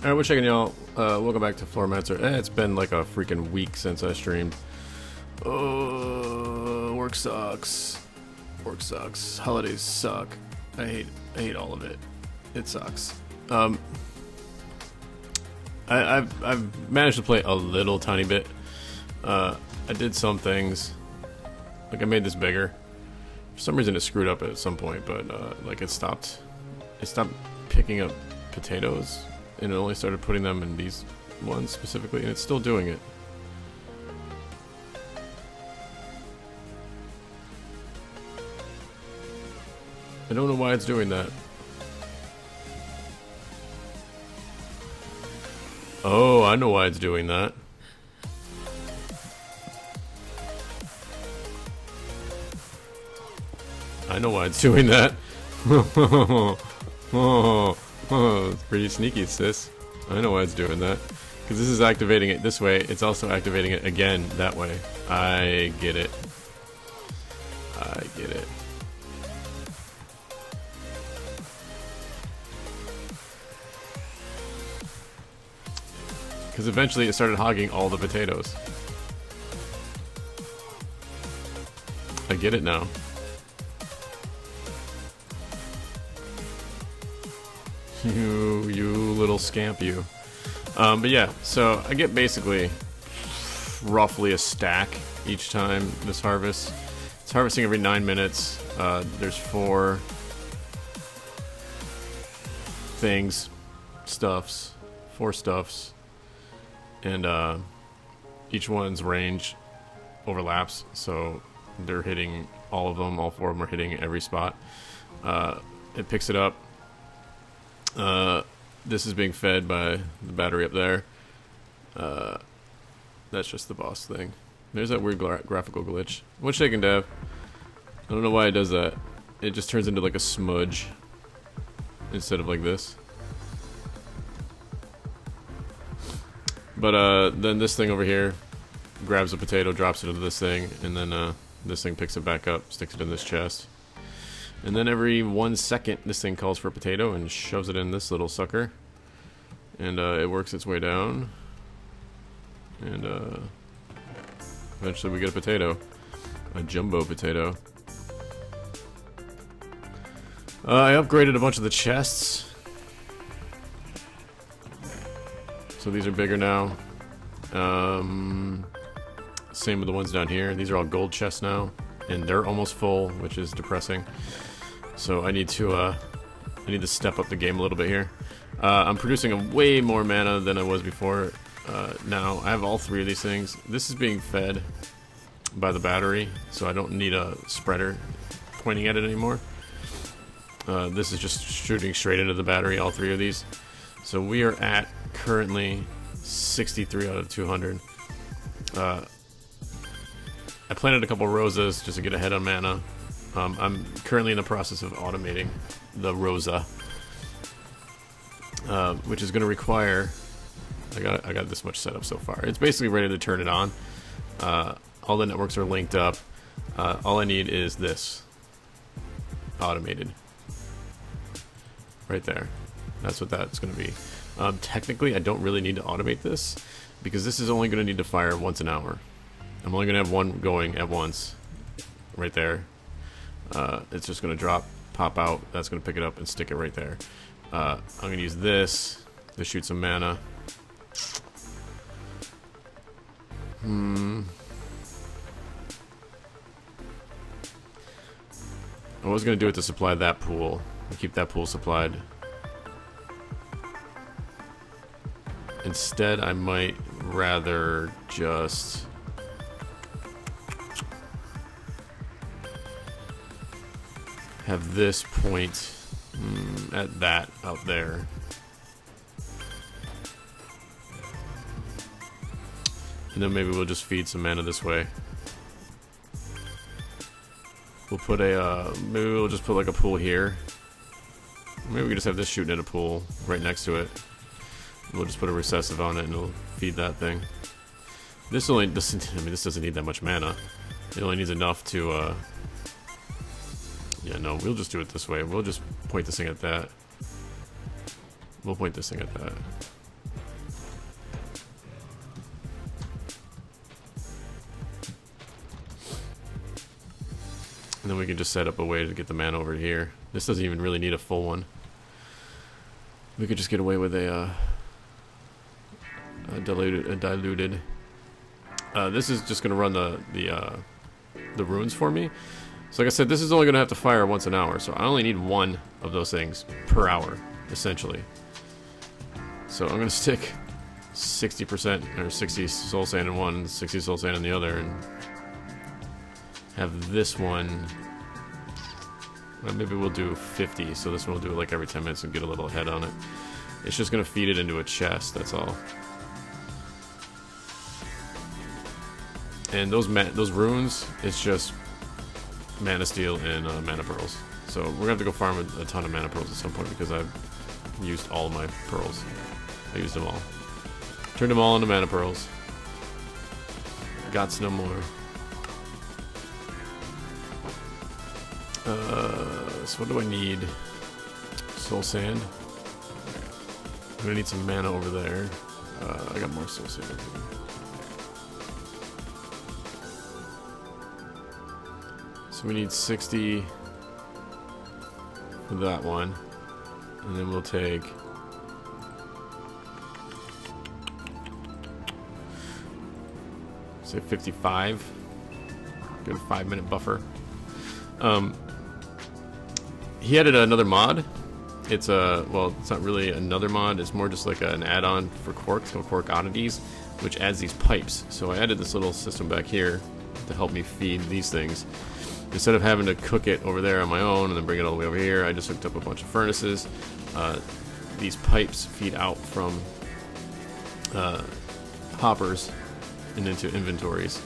Alright, what's shaking, y'all? Welcome back to Floramancer. It's been like a freaking week since I streamed. Oh, work sucks. Work sucks. Holidays suck. I hate all of it. It sucks. I've managed to play a little tiny bit. I did some things. Like I made this bigger. For some reason it screwed up at some point, but like it stopped picking up potatoes, and it only started putting them in these ones specifically, and it's still doing it. I don't know why it's doing that. Oh, I know why it's doing that. I know why it's doing that. It's pretty sneaky, sis. I know why it's doing that. Because this is activating it this way, it's also activating it again that way. I get it. I get it. Because eventually it started hogging all the potatoes. I get it now. You little scamp, you. But yeah, so I get basically roughly a stack each time this harvest. It's harvesting every 9 minutes. There's 4 things, four stuffs, and each one's range overlaps, so they're hitting all of them. All 4 of them are hitting every spot. It picks it up. This is being fed by the battery up there. That's just the boss thing. There's that weird graphical glitch. What's shaking, Dev? I don't know why it does that. It just turns into like a smudge instead of like this. But then this thing over here grabs a potato, drops it into this thing, and then this thing picks it back up, sticks it in this chest. And then every 1 second, this thing calls for a potato and shoves it in this little sucker. And it works its way down. And eventually we get a potato. A jumbo potato. I upgraded a bunch of the chests. So these are bigger now. Same with the ones down here. These are all gold chests now. And they're almost full, which is depressing. So I need to step up the game a little bit here. I'm producing a way more mana than I was before. Now I have all 3 of these things. This is being fed by the battery, so I don't need a spreader pointing at it anymore. This is just shooting straight into the battery, all 3 of these. So we are at currently 63 out of 200. I planted a couple rosas just to get ahead on mana. I'm currently in the process of automating the Rosa, which is going to require. I got this much set up so far. It's basically ready to turn it on. All the networks are linked up. All I need is this automated right there. That's what that's going to be. Technically, I don't really need to automate this because this is only going to need to fire once an hour. I'm only going to have one going at once right there. It's just going to drop, pop out. That's going to pick it up and stick it right there. I'm going to use this to shoot some mana. I was going to do it to supply that pool. Keep that pool supplied. Instead, I might rather just have this point at that out there. And then maybe we'll just feed some mana this way. We'll put a, maybe we'll just put like a pool here. Maybe we can just have this shooting at a pool right next to it. We'll just put a recessive on it and it'll feed that thing. This only doesn't, I mean, this doesn't need that much mana. It only needs enough to, yeah, no, we'll just do it this way. We'll just point this thing at that. We'll point this thing at that. And then we can just set up a way to get the mana over here. This doesn't even really need a full one. We could just get away with a diluted. This is just gonna run the runes for me. So like I said, this is only gonna have to fire once an hour, so I only need one of those things per hour, essentially. So I'm gonna stick 60% or 60 soul sand in one, 60 soul sand in the other, and have this one. Well, maybe we'll do 50, so this one will do it like every 10 minutes and get a little head on it. It's just gonna feed it into a chest, that's all. And those runes, it's just mana steel and mana pearls. So we're gonna have to go farm a ton of mana pearls at some point because I've used all of my pearls. I used them all. Turned them all into mana pearls. Gots no more. So what do I need? Soul sand. I'm gonna need some mana over there. I got more soul sand over here. So we need 60 for that one. And then we'll take say 55. Good 5-minute buffer. He added another mod. It's well, it's not really another mod. It's more just like an add-on for Quark. It's called Quark Oddities, which adds these pipes. So I added this little system back here to help me feed these things. Instead of having to cook it over there on my own and then bring it all the way over here, I just hooked up a bunch of furnaces. These pipes feed out from hoppers and into inventories.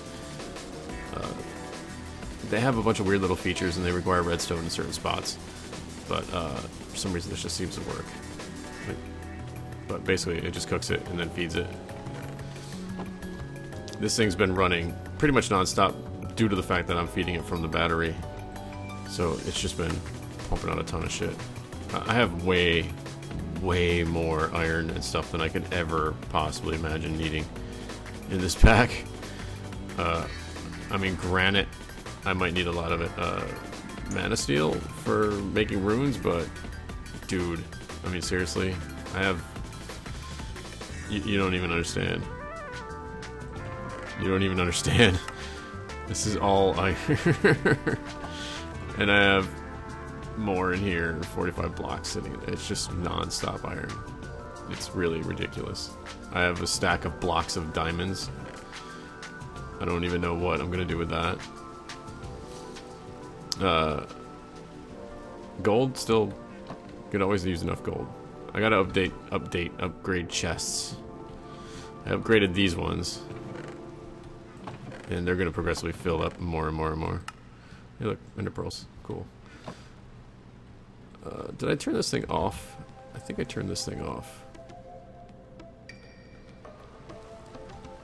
They have a bunch of weird little features and they require redstone in certain spots. But for some reason this just seems to work. But basically it just cooks it and then feeds it. This thing's been running pretty much non-stop due to the fact that I'm feeding it from the battery. So it's just been pumping out a ton of shit. I have way more iron and stuff than I could ever possibly imagine needing in this pack. I mean, granite, I might need a lot of it. Mana steel for making runes, but dude, I mean, seriously, I have... You don't even understand. You don't even understand. This is all iron. And I have more in here, 45 blocks sitting. It's just non-stop iron. It's really ridiculous. I have a stack of blocks of diamonds. I don't even know what I'm gonna do with that. Gold, still could always use enough gold. I gotta upgrade chests. I upgraded these ones. And they're gonna progressively fill up more and more and more. Hey look, ender pearls. Cool. Did I turn this thing off? I think I turned this thing off.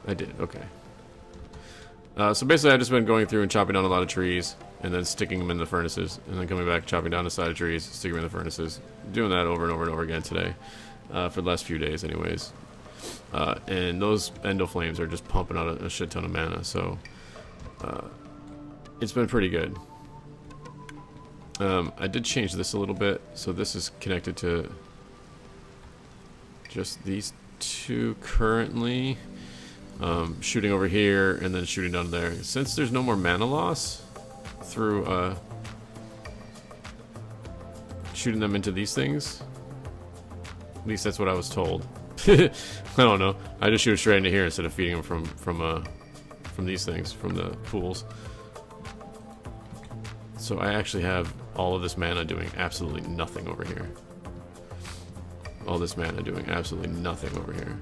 I did, okay. So basically I've just been going through and chopping down a lot of trees and then sticking them in the furnaces and then coming back, chopping down the side of trees, sticking them in the furnaces. Doing that over and over and over again today. For the last few days anyways. And those endo flames are just pumping out a shit ton of mana, so it's been pretty good. I did change this a little bit, so this is connected to just these two currently. Shooting over here and then shooting down there. Since there's no more mana loss through shooting them into these things, at least that's what I was told. I don't know. I just shoot it straight into here instead of feeding them from these things, from the pools. So I actually have all of this mana doing absolutely nothing over here. All this mana doing absolutely nothing over here.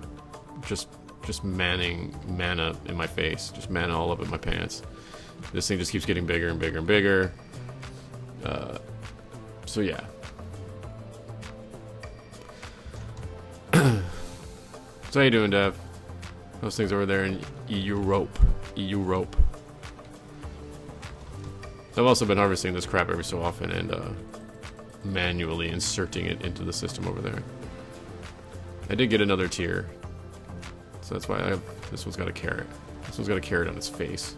Just manning mana in my face. Just mana all up in my pants. This thing just keeps getting bigger and bigger and bigger. So yeah. So how you doing, Dev? Those things over there in Europe. Europe. I've also been harvesting this crap every so often and manually inserting it into the system over there. I did get another tier. So that's why I have, this one's got a carrot. This one's got a carrot on its face.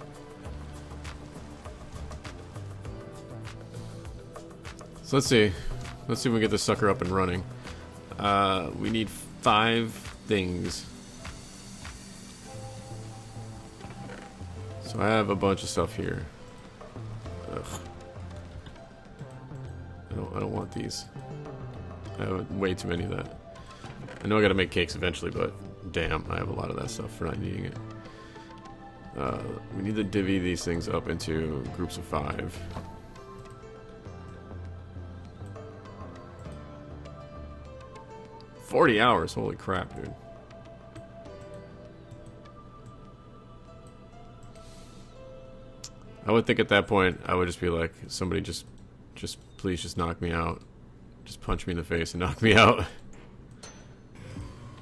So let's see. Let's see if we can get this sucker up and running. We need 5 things. So I have a bunch of stuff here. Ugh. I don't want these. I have way too many of that. I know I gotta make cakes eventually, but damn, I have a lot of that stuff for not needing it. We need to divvy these things up into groups of 5. $40 hours, holy crap, dude. I would think at that point, I would just be like, somebody just please just knock me out. Just punch me in the face and knock me out.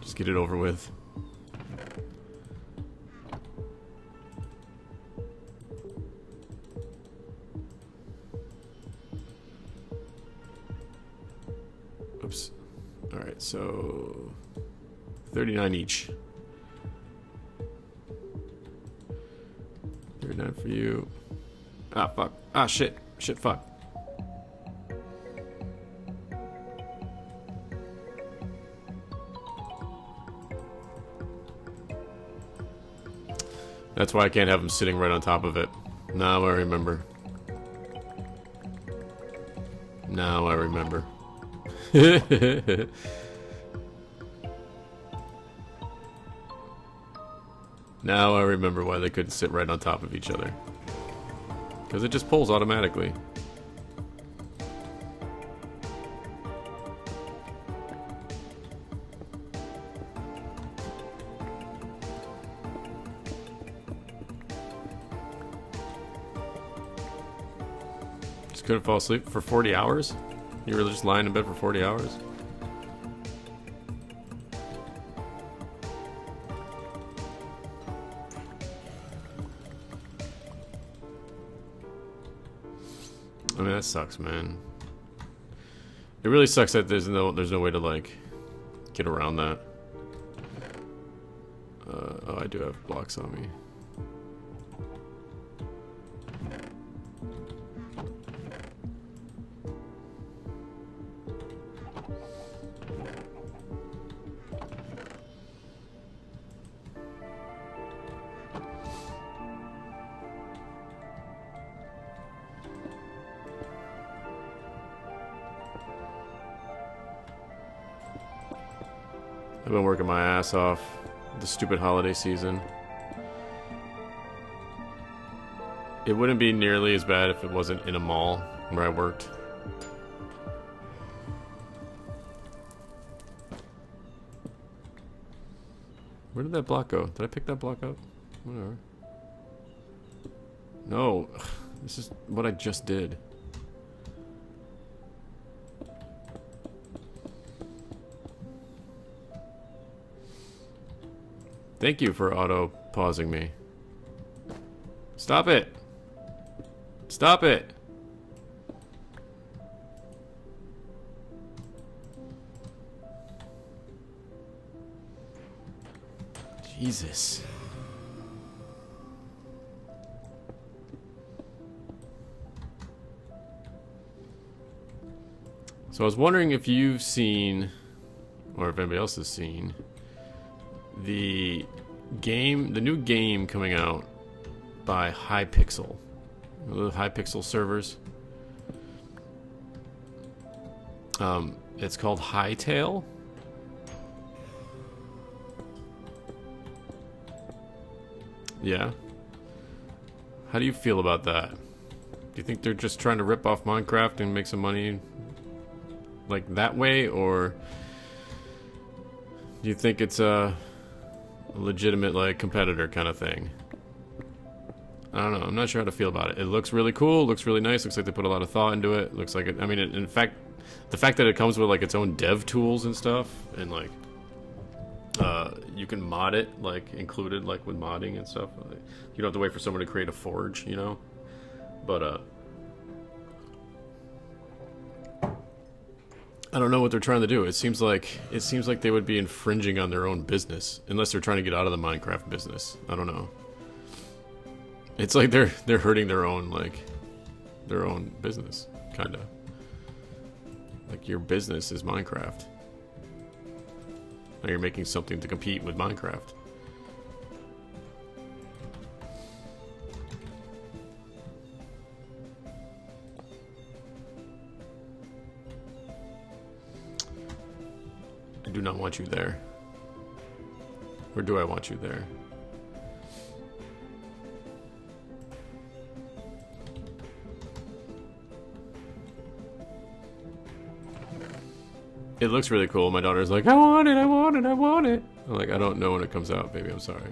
Just get it over with. Oops. Alright, so 39 each. 39 for you. Ah, fuck. Ah, shit. Shit, fuck. That's why I can't have him sitting right on top of it. Now I remember. Now I remember. Now I remember why they couldn't sit right on top of each other. Because it just pulls automatically. Just couldn't fall asleep for 40 hours? You were just lying in bed for 40 hours? I mean, that sucks, man. It really sucks that there's no way to like get around that. Oh, I do have blocks on me. I've been working my ass off the stupid holiday season. It wouldn't be nearly as bad if it wasn't in a mall where I worked. Where did that block go? Did I pick that block up? Whatever. No. This is what I just did. Thank you for auto-pausing me. Stop it! Stop it! Jesus. So I was wondering if you've seen, or if anybody else has seen, the new game coming out by Hypixel. The Hypixel servers. It's called Hytale. Yeah. How do you feel about that? Do you think they're just trying to rip off Minecraft and make some money like that way, or do you think it's a legitimate like competitor kind of thing? I don't know. I'm not sure how to feel about it. It looks really cool. Looks really nice. Looks like they put a lot of thought into it. Looks like it. I mean, in fact, the fact that it comes with like its own dev tools and stuff, and like you can mod it, like included, like with modding and stuff. Like, you don't have to wait for someone to create a forge, you know. But I don't know what they're trying to do. It seems like they would be infringing on their own business, unless they're trying to get out of the Minecraft business. I don't know. It's like they're hurting their own business, kinda. Like, your business is Minecraft. Now you're making something to compete with Minecraft. I do not want you there. Or do I want you there? It looks really cool. My daughter's like, I want it, I want it, I want it. I'm like, I don't know when it comes out, baby. I'm sorry.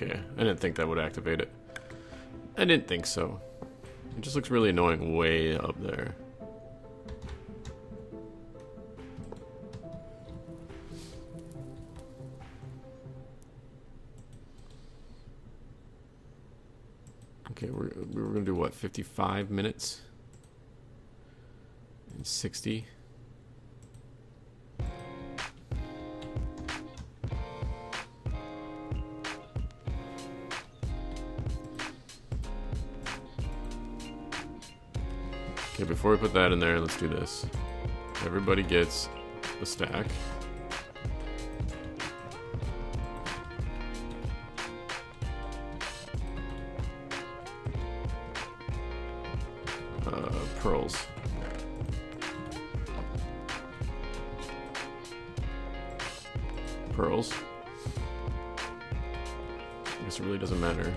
Okay, I didn't think that would activate it. I didn't think so. It just looks really annoying way up there. Okay, we were gonna do what, 55 minutes? And 60? Okay, before we put that in there, let's do this. Everybody gets a stack. Pearls. Pearls. I guess it really doesn't matter.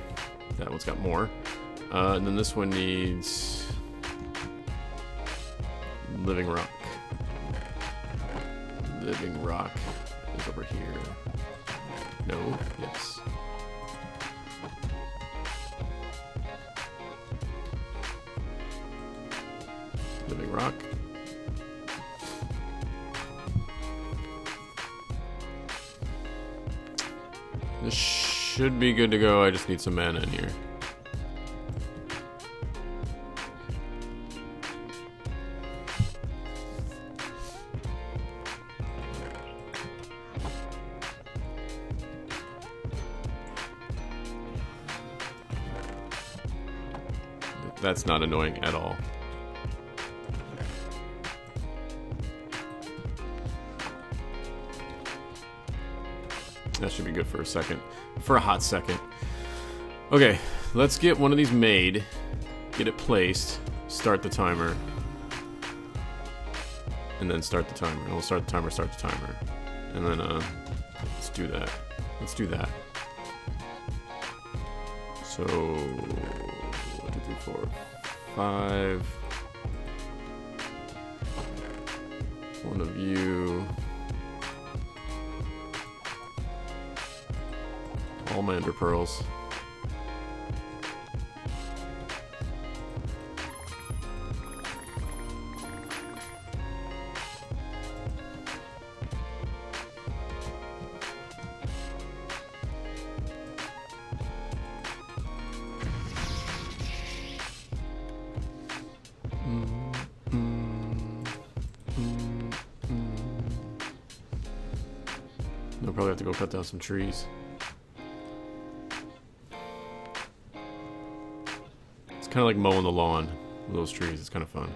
That one's got more. And then this one needs living rock. Living rock is over here. No? Yes. Living rock. This should be good to go. I just need some mana in here. That's not annoying at all. That should be good for a second. For a hot second. Okay, let's get one of these made. Get it placed. Start the timer. And then start the timer. We'll start the timer, start the timer. And then, let's do that. Let's do that. So... 1, 2, 3, 4, 5. One of you. All my ender pearls. I'll probably have to go cut down some trees. It's kind of like mowing the lawn with those trees. It's kind of fun.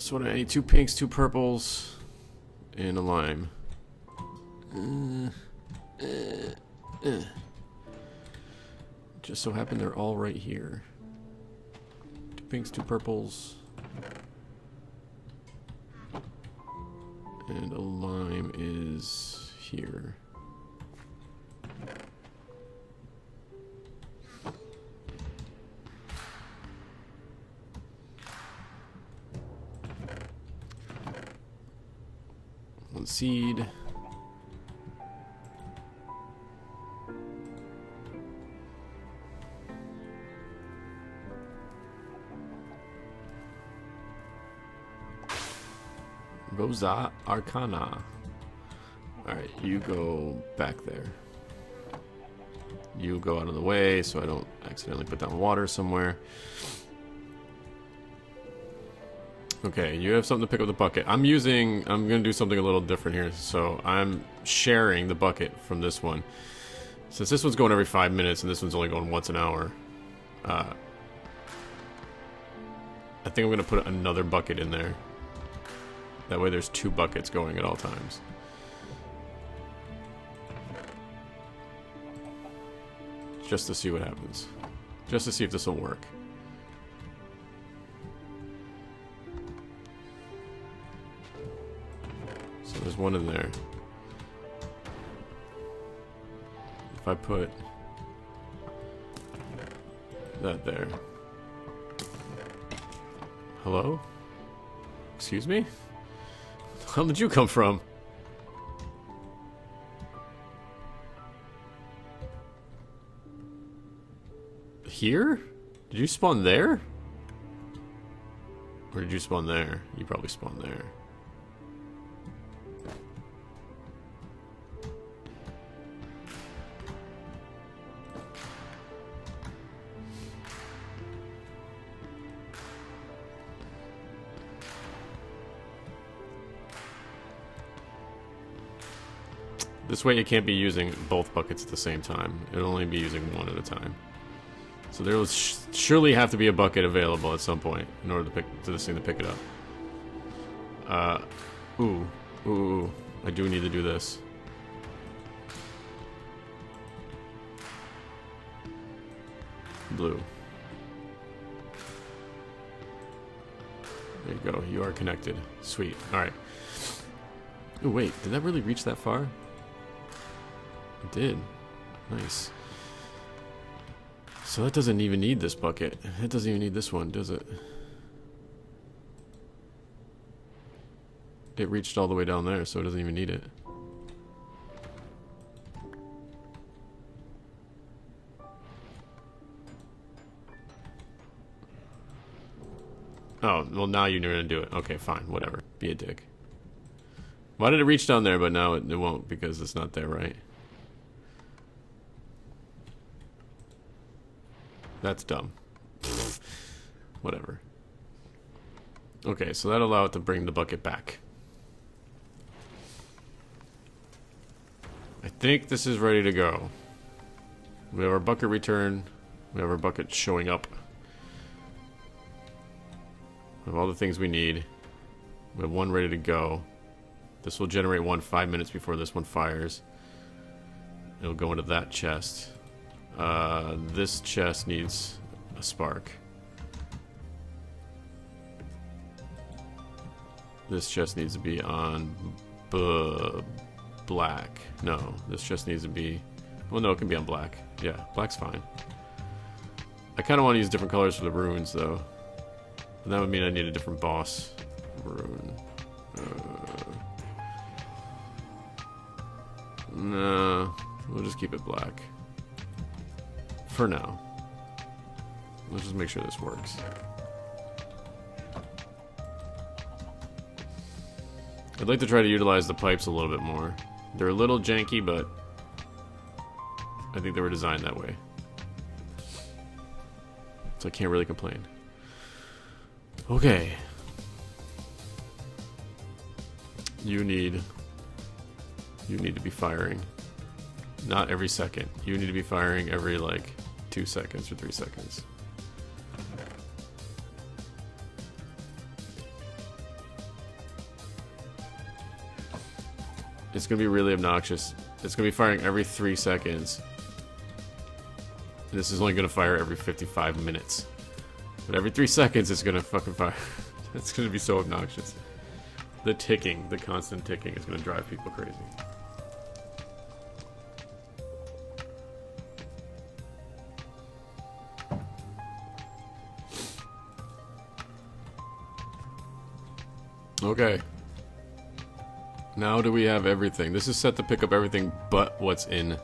So what I need 2 pinks, 2 purples, and a lime. Just so happen they're all right here. 2 pinks, 2 purples. And a lime is here. One seed. Rosa Arcana. Alright, you go back there. You go out of the way so I don't accidentally put down water somewhere. Okay, you have something to pick up the bucket. I'm gonna do something a little different here. So I'm sharing the bucket from this one. Since this one's going every 5 minutes and this one's only going once an hour, I think I'm gonna put another bucket in there. That way there's 2 buckets going at all times. Just to see what happens. Just to see if this will work. So there's one in there. If I put that there. Hello? Excuse me? How did you come from? Here? Did you spawn there? Or did you spawn there? You probably spawned there. This way you can't be using both buckets at the same time. It'll only be using one at a time. So there will surely have to be a bucket available at some point in order to this thing to pick it up. Ooh, I do need to do this. Blue. There you go, you are connected. Sweet, alright. Oh wait, did that really reach that far? It did. Nice. So that doesn't even need this bucket. It doesn't even need this one, does it? It reached all the way down there, so it doesn't even need it. Oh, well now you're gonna do it. Okay, fine, whatever. Be a dick. Why did it reach down there, but now it won't because it's not there, right? That's dumb. Whatever. Okay, so that'll allow it to bring the bucket back. I think this is ready to go. We have our bucket return. We have our bucket showing up. We have all the things we need. We have one ready to go. This will generate one 5 minutes before this one fires. It'll go into that chest. This chest needs a spark. This chest needs to be on black. No, this chest needs to be... Well, no, it can be on black. Yeah, black's fine. I kind of want to use different colors for the runes, though. And that would mean I need a different boss rune. No, we'll just keep it black. For now. Let's just make sure this works. I'd like to try to utilize the pipes a little bit more. They're a little janky, but I think they were designed that way. So I can't really complain. Okay. You need to be firing. Not every second. You need to be firing every, like, 2 seconds or 3 seconds. It's gonna be really obnoxious. It's gonna be firing every 3 seconds. And this is only gonna fire every 55 minutes. But every 3 seconds it's gonna fucking fire. It's gonna be so obnoxious. The ticking, the constant ticking is gonna drive people crazy. Okay. Now do we have everything? This is set to pick up everything but what's in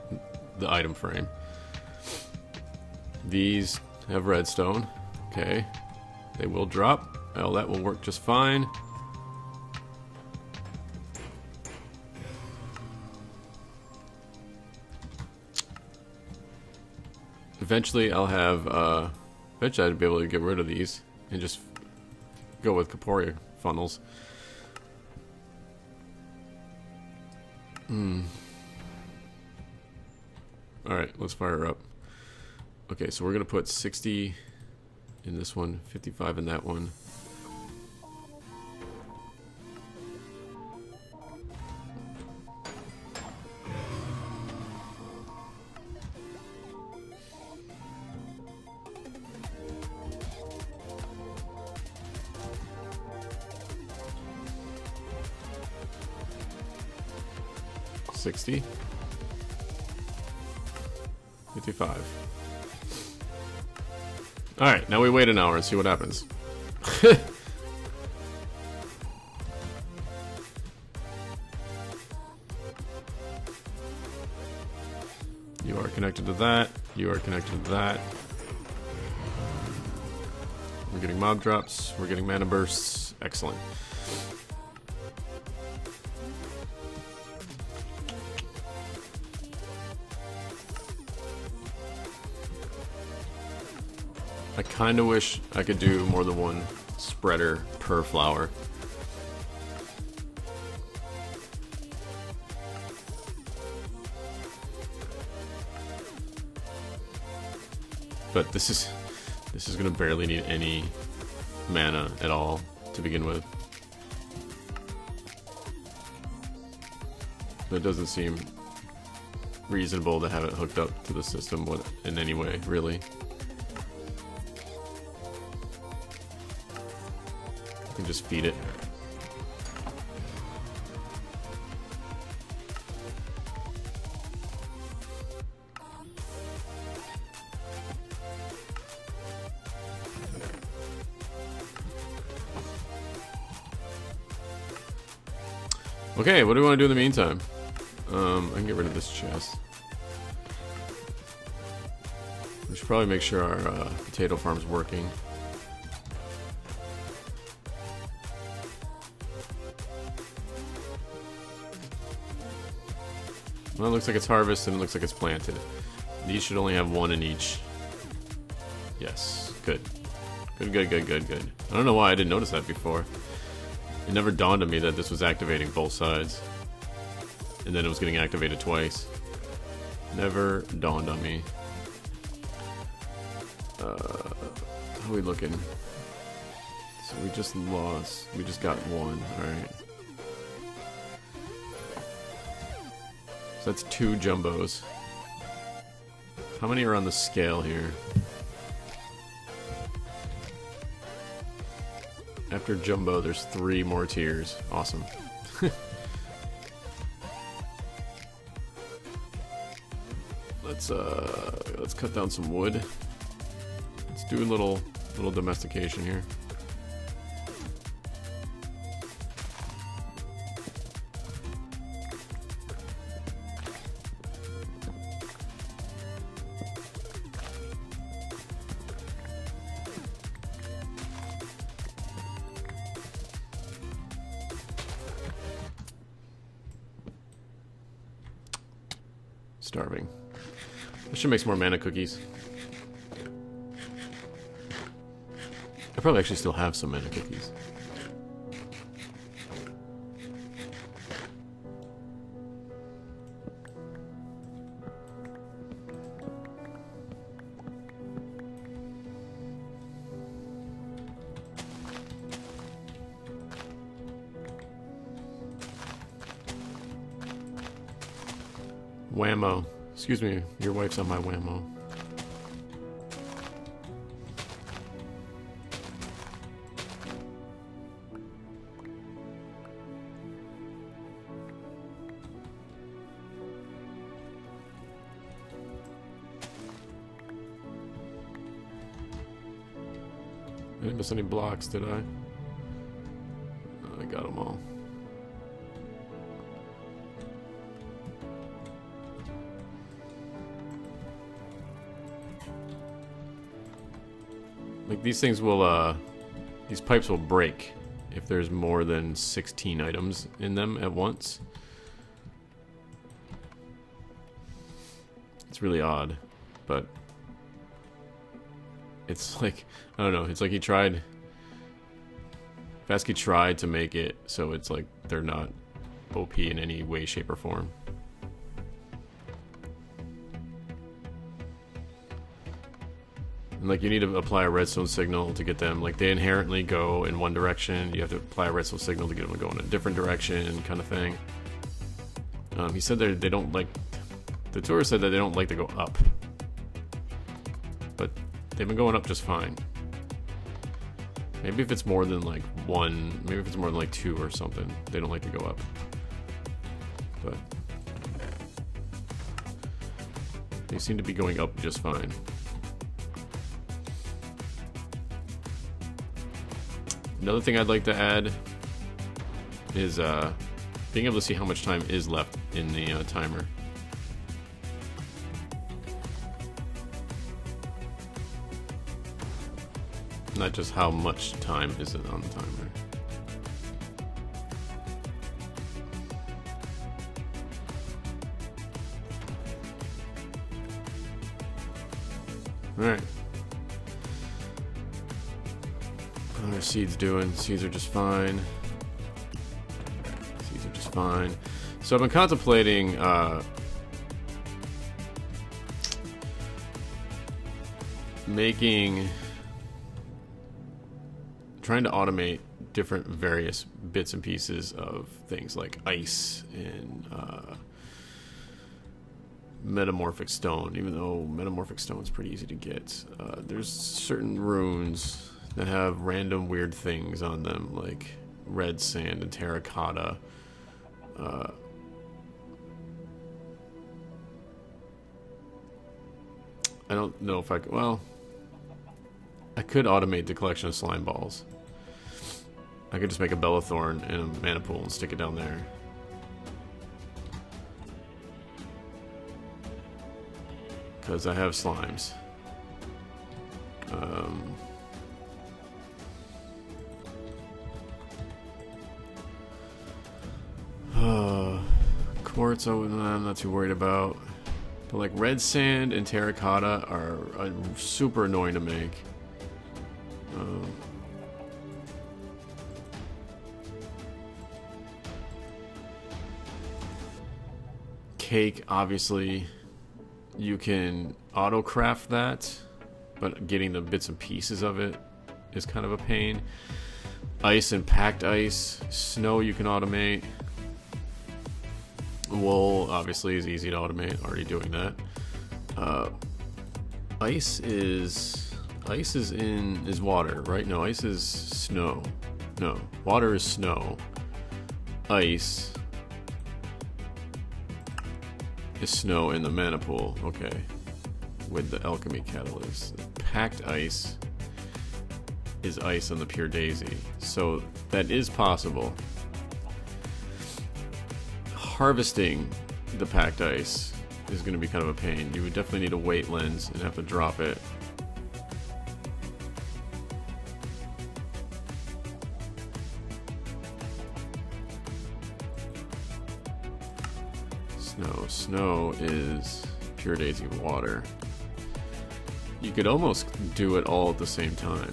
the item frame. These have redstone. Okay. They will drop. Oh, that will work just fine. Eventually I'll have, eventually I'd be able to get rid of these and just go with Corporea funnels. Alright, let's fire her up. Okay, so we're gonna put 60 in this one, 55 in that one. $60, 55. Alright, now we wait an hour and see what happens. You are connected to that. You are connected to that. We're getting mob drops. We're getting mana bursts. Excellent. I kind of wish I could do more than one spreader per flower. But this is gonna barely need any mana at all to begin with. It doesn't seem reasonable to have it hooked up to the system in any way, really. I can just feed it. Okay, what do we want to do in the meantime? I can get rid of this chest. We should probably make sure our potato farm's working. Well, it looks like it's harvested and it looks like it's planted. These should only have one in each. Yes, good. Good, good, good, good, good. I don't know why I didn't notice that before. It never dawned on me that this was activating both sides. And then it was getting activated twice. Never dawned on me. How are we looking? So we just lost. We just got one. Alright. So that's 2 jumbos. How many are on the scale here? After jumbo, there's 3 more tiers. Awesome. Let's cut down some wood. Let's do a little domestication here. Starving. I should make some more mana cookies. I probably actually still have some mana cookies. Whammo. Excuse me, your wife's on my whammo. I didn't miss any blocks, did I? I got them all. Like, these things will, these pipes will break if there's more than 16 items in them at once. It's really odd, but It's like, I don't know, it's like he tried... Vasky tried to make it so it's like they're not OP in any way, shape, or form. And like you need to apply a redstone signal to get them, like they inherently go in one direction, you have to apply a redstone signal to get them to go in a different direction, kind of thing. He said they don't like, the tour said that they don't like to go up. But they've been going up just fine. Maybe if it's more than like one, maybe if it's more than like two or something, they don't like to go up. But they seem to be going up just fine. Another thing I'd like to add is being able to see how much time is left in the timer. Not just how much time is it on the timer. Alright. How are seeds doing? Seeds are just fine. Seeds are just fine. So I've been contemplating trying to automate different various bits and pieces of things like ice and metamorphic stone, even though metamorphic stone is pretty easy to get. There's certain runes that have random weird things on them, like red sand and terracotta. I don't know if I could, well, I could automate the collection of slime balls. I could just make a Bellathorn and a mana pool and stick it down there. Because I have slimes. Quartz, I'm not too worried about. But like red sand and terracotta are super annoying to make. Cake, obviously, you can auto-craft that, but getting the bits and pieces of it is kind of a pain. Ice and packed ice. Snow you can automate. Wool, obviously, is easy to automate. Already doing that. Ice is water, right? No, ice is snow. No, water is snow. Ice is snow in the mana pool. Okay, with the alchemy catalyst. Packed ice is ice on the pure daisy, so that is possible. Harvesting the packed ice is going to be kind of a pain. You would definitely need a weight lens and have to drop it. Snow is pure daisy water. You could almost do it all at the same time.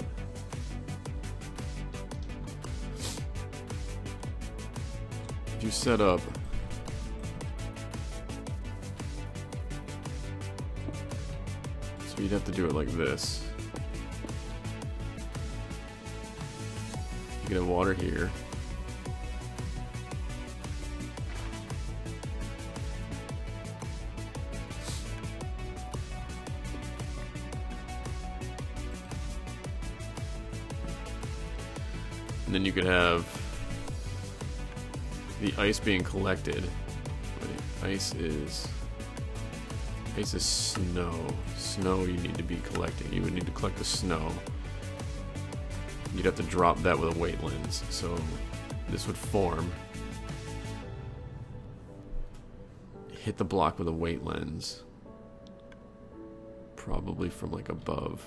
If you set up so you'd have to do it like this. You could have water here. And then you could have the ice being collected. Wait, ice is snow. Snow you need to be collecting. You would need to collect the snow. You'd have to drop that with a weight lens. So this would form. Hit the block with a weight lens. Probably from like above.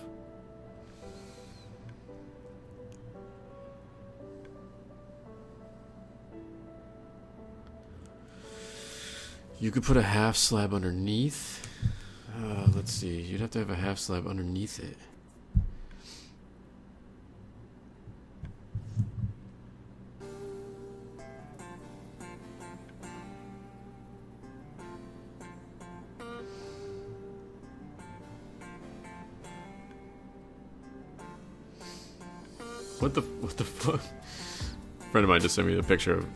You could put a half slab underneath. Let's see. You'd have to have a half slab underneath it. What the fuck? A friend of mine just sent me a picture of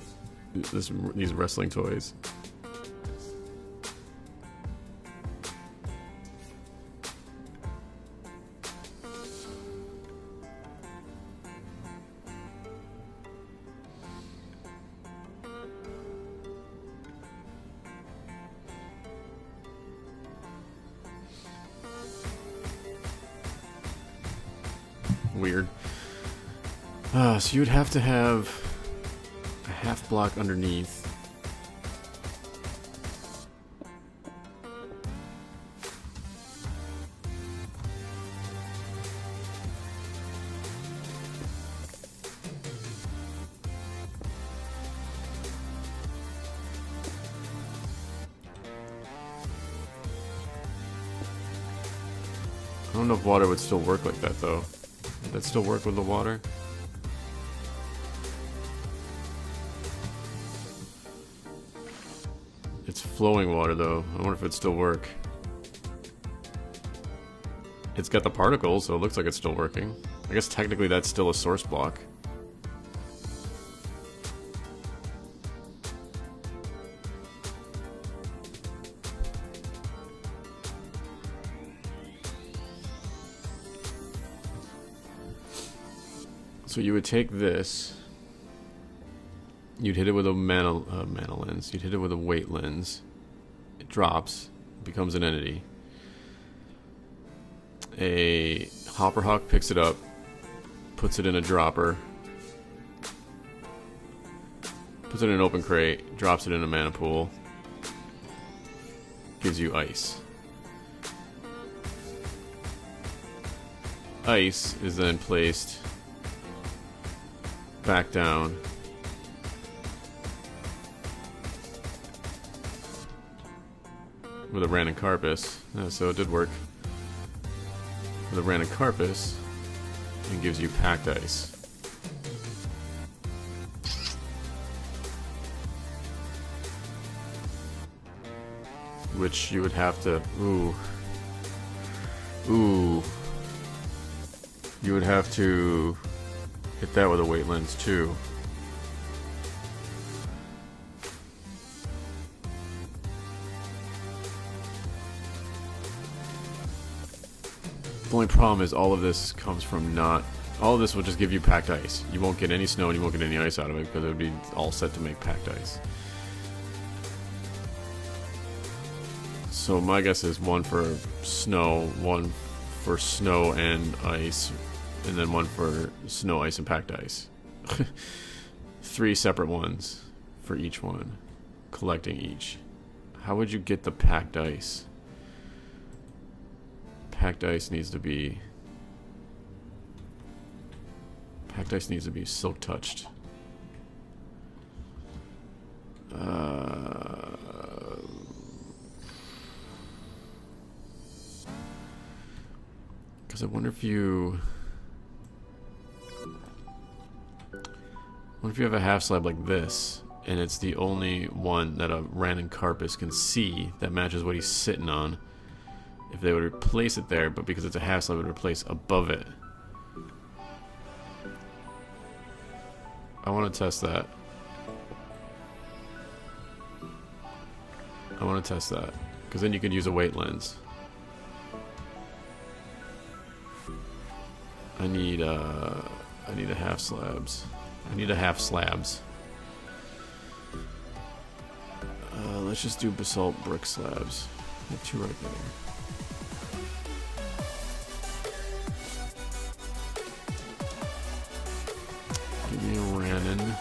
these wrestling toys. Weird. So you would have to have a half block underneath. I don't know if water would still work like that though. Would that still work with the water? It's flowing water though. I wonder if it'd still work. It's got the particles, so it looks like it's still working. I guess technically that's still a source block. So you would take this, you'd hit it with a mana lens, you'd hit it with a weight lens, it drops, becomes an entity. A hopper hawk picks it up, puts it in a dropper, puts it in an open crate, drops it in a mana pool, gives you ice. Ice is then placed back down with a random carpus. So it did work. With a random carpus, it gives you packed ice. Which you would have to... Ooh. You would have to hit that with a weight lens too. The only problem is all of this comes from not... All of this will just give you packed ice. You won't get any snow and you won't get any ice out of it because it would be all set to make packed ice. So my guess is one for snow, one for snow and ice, and then one for snow, ice, and packed ice. 3 separate ones for each one, collecting each. How would you get the packed ice? Packed ice needs to be... Packed ice needs to be silk touched. Because I wonder if you... What if you have a half slab like this, and it's the only one that a random carpus can see that matches what he's sitting on? If they would replace it there, but because it's a half slab, it would replace above it. I want to test that. I want to test that, because then you could use a weight lens. I need a half slabs. I need a half slabs. Let's just do basalt brick slabs. I have 2 right there. Give me a Rannon.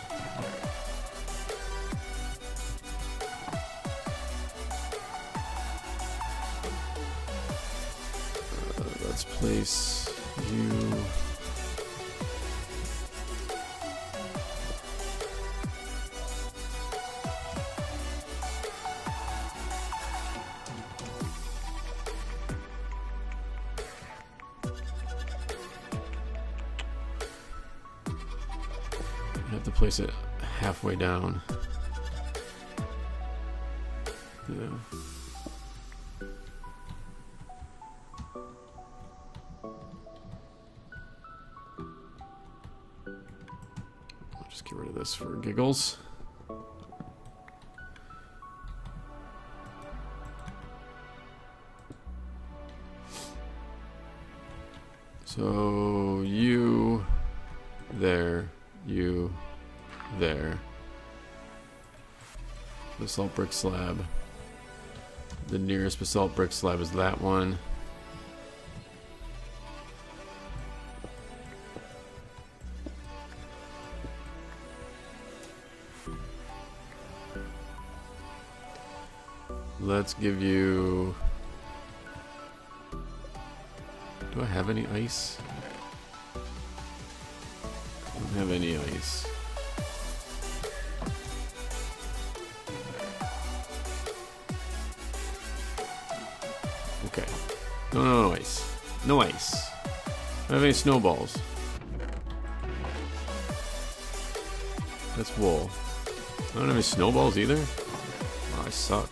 Let's place you. I have to place it halfway down. Yeah. Just get rid of this for giggles. So you there, you there. Basalt brick slab. The nearest basalt brick slab is that one. Let's give you... Do I have any ice? I don't have any ice. Okay. No ice. No ice. I don't have any snowballs. That's wool. I don't have any snowballs either? Oh, I suck.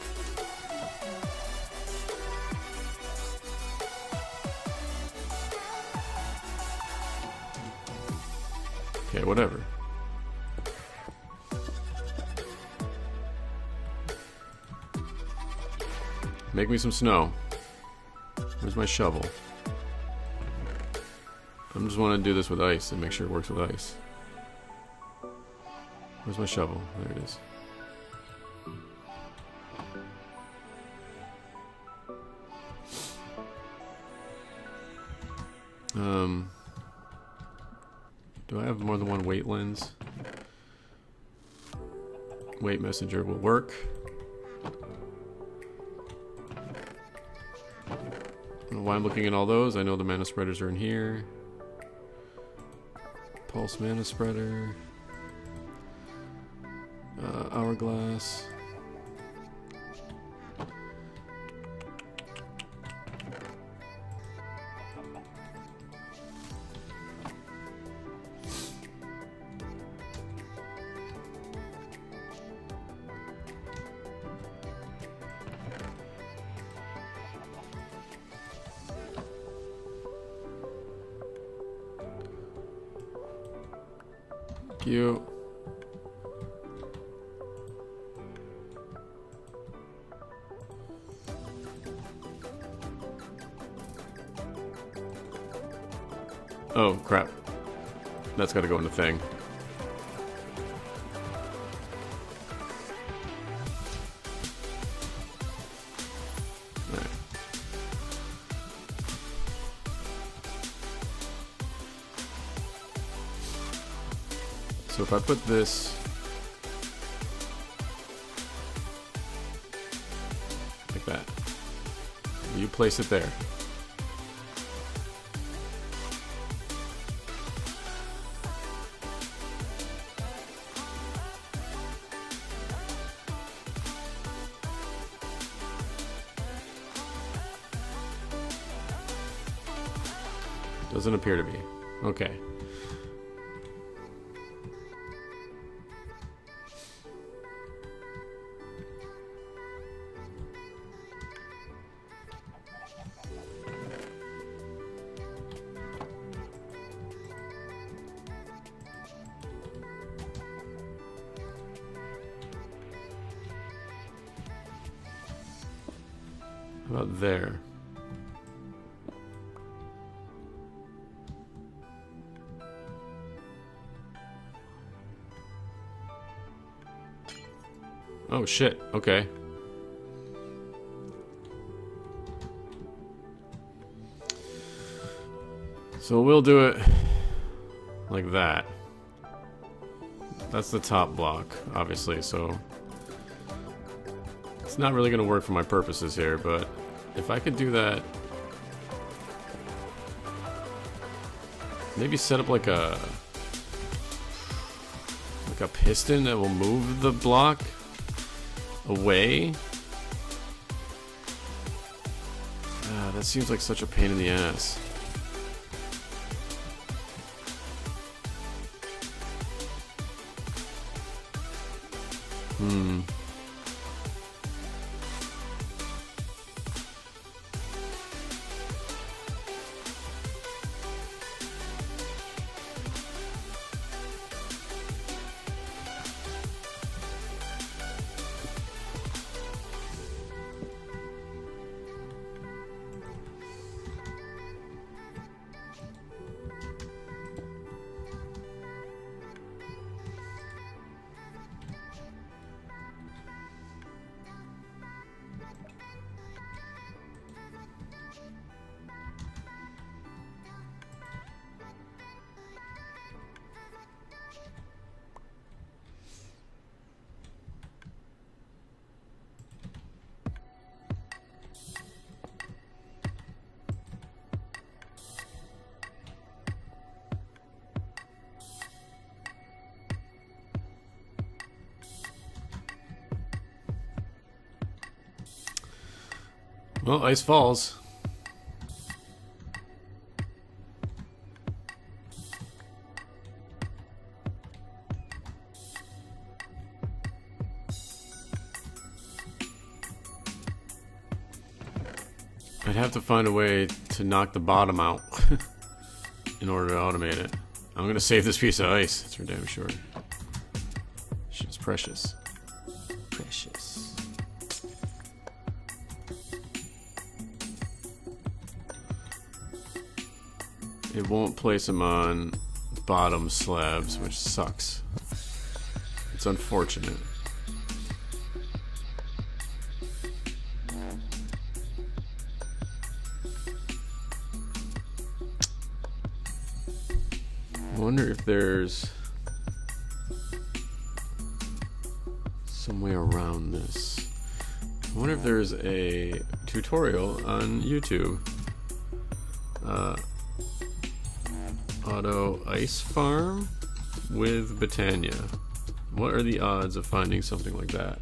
Okay, whatever. Make me some snow. Where's my shovel? I just want to do this with ice and make sure it works with ice. Where's my shovel? There it is. Do I have more than one weight lens? Weight messenger will work. I don't know why I'm looking at all those. I know the mana spreaders are in here. Pulse mana spreader. Hourglass. You. Oh crap. That's gotta go in the thing. Alright. So if I put this like that, you place it there. Doesn't appear to be. Okay. How about there? Oh shit, okay. So we'll do it like that. That's the top block, obviously, so it's not really gonna work for my purposes here, but if I could do that, maybe set up like a piston that will move the block away. That seems like such a pain in the ass. Well, ice falls. I'd have to find a way to knock the bottom out in order to automate it. I'm gonna save this piece of ice, that's for damn sure. Shit's precious. Precious. It won't place them on bottom slabs, which sucks. It's unfortunate. I wonder if there's some way around this. I wonder if there's a tutorial on YouTube. Auto ice farm with Botania. What are the odds of finding something like that?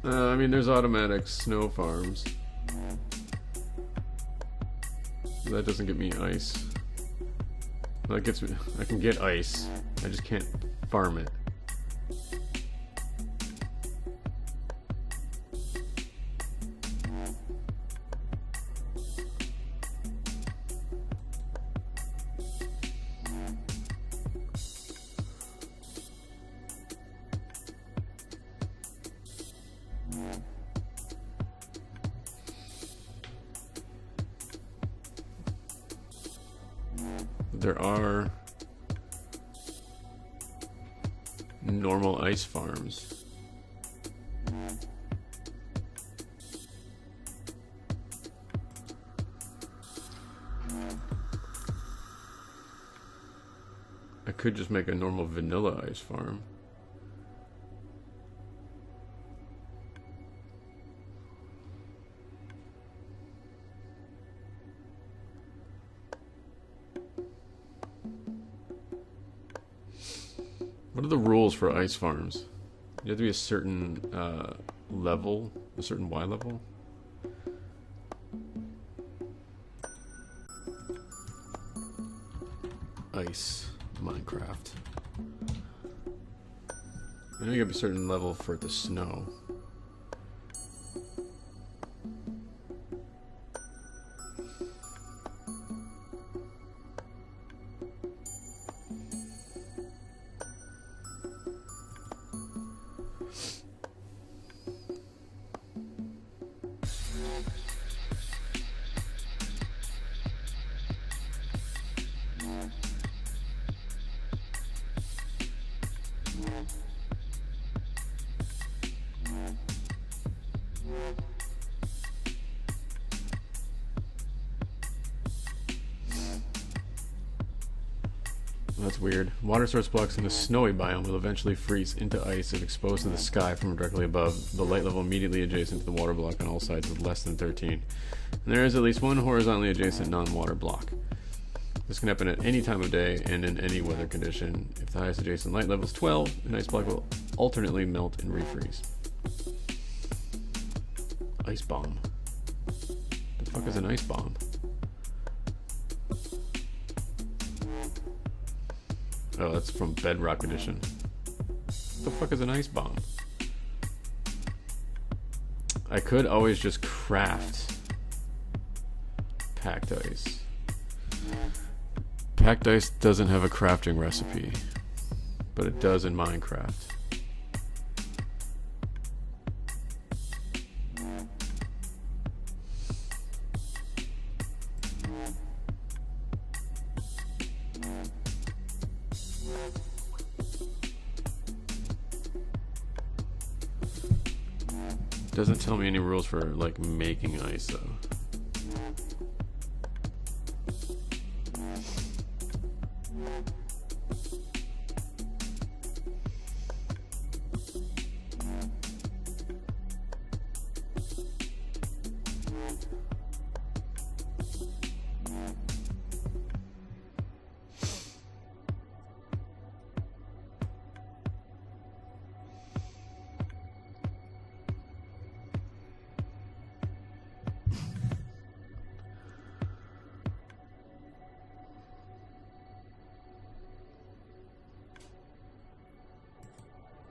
I mean, there's automatic snow farms. That doesn't get me ice. That gets me. I can get ice. I just can't farm it. There are normal ice farms. I could just make a normal vanilla ice farm. What are the rules for ice farms? You have to be a certain level, a certain Y level. Ice, Minecraft. I know you gotta be a certain level for it to snow. That's weird. Water source blocks in the snowy biome will eventually freeze into ice if exposed to the sky from directly above. The light level immediately adjacent to the water block on all sides is less than 13. And there is at least one horizontally adjacent non-water block. This can happen at any time of day and in any weather condition. If the highest adjacent light level is 12, an ice block will alternately melt and refreeze. Ice bomb. The fuck is an ice bomb? Oh, that's from Bedrock Edition. What the fuck is an ice bomb? I could always just craft packed ice. Packed ice doesn't have a crafting recipe, but it does in Minecraft. Doesn't tell me any rules for like making ice though.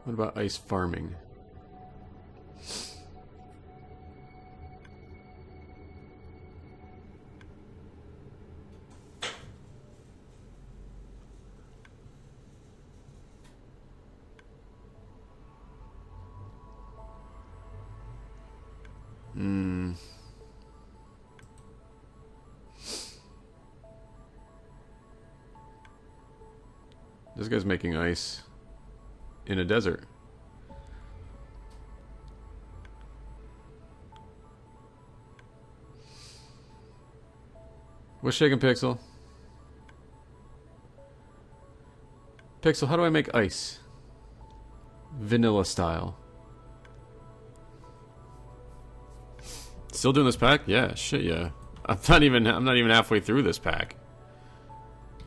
What about ice farming? This guy's making ice in a desert. What's shaking, Pixel? Pixel, how do I make ice? Vanilla style. Still doing this pack? Yeah, shit, yeah. I'm not even halfway through this pack.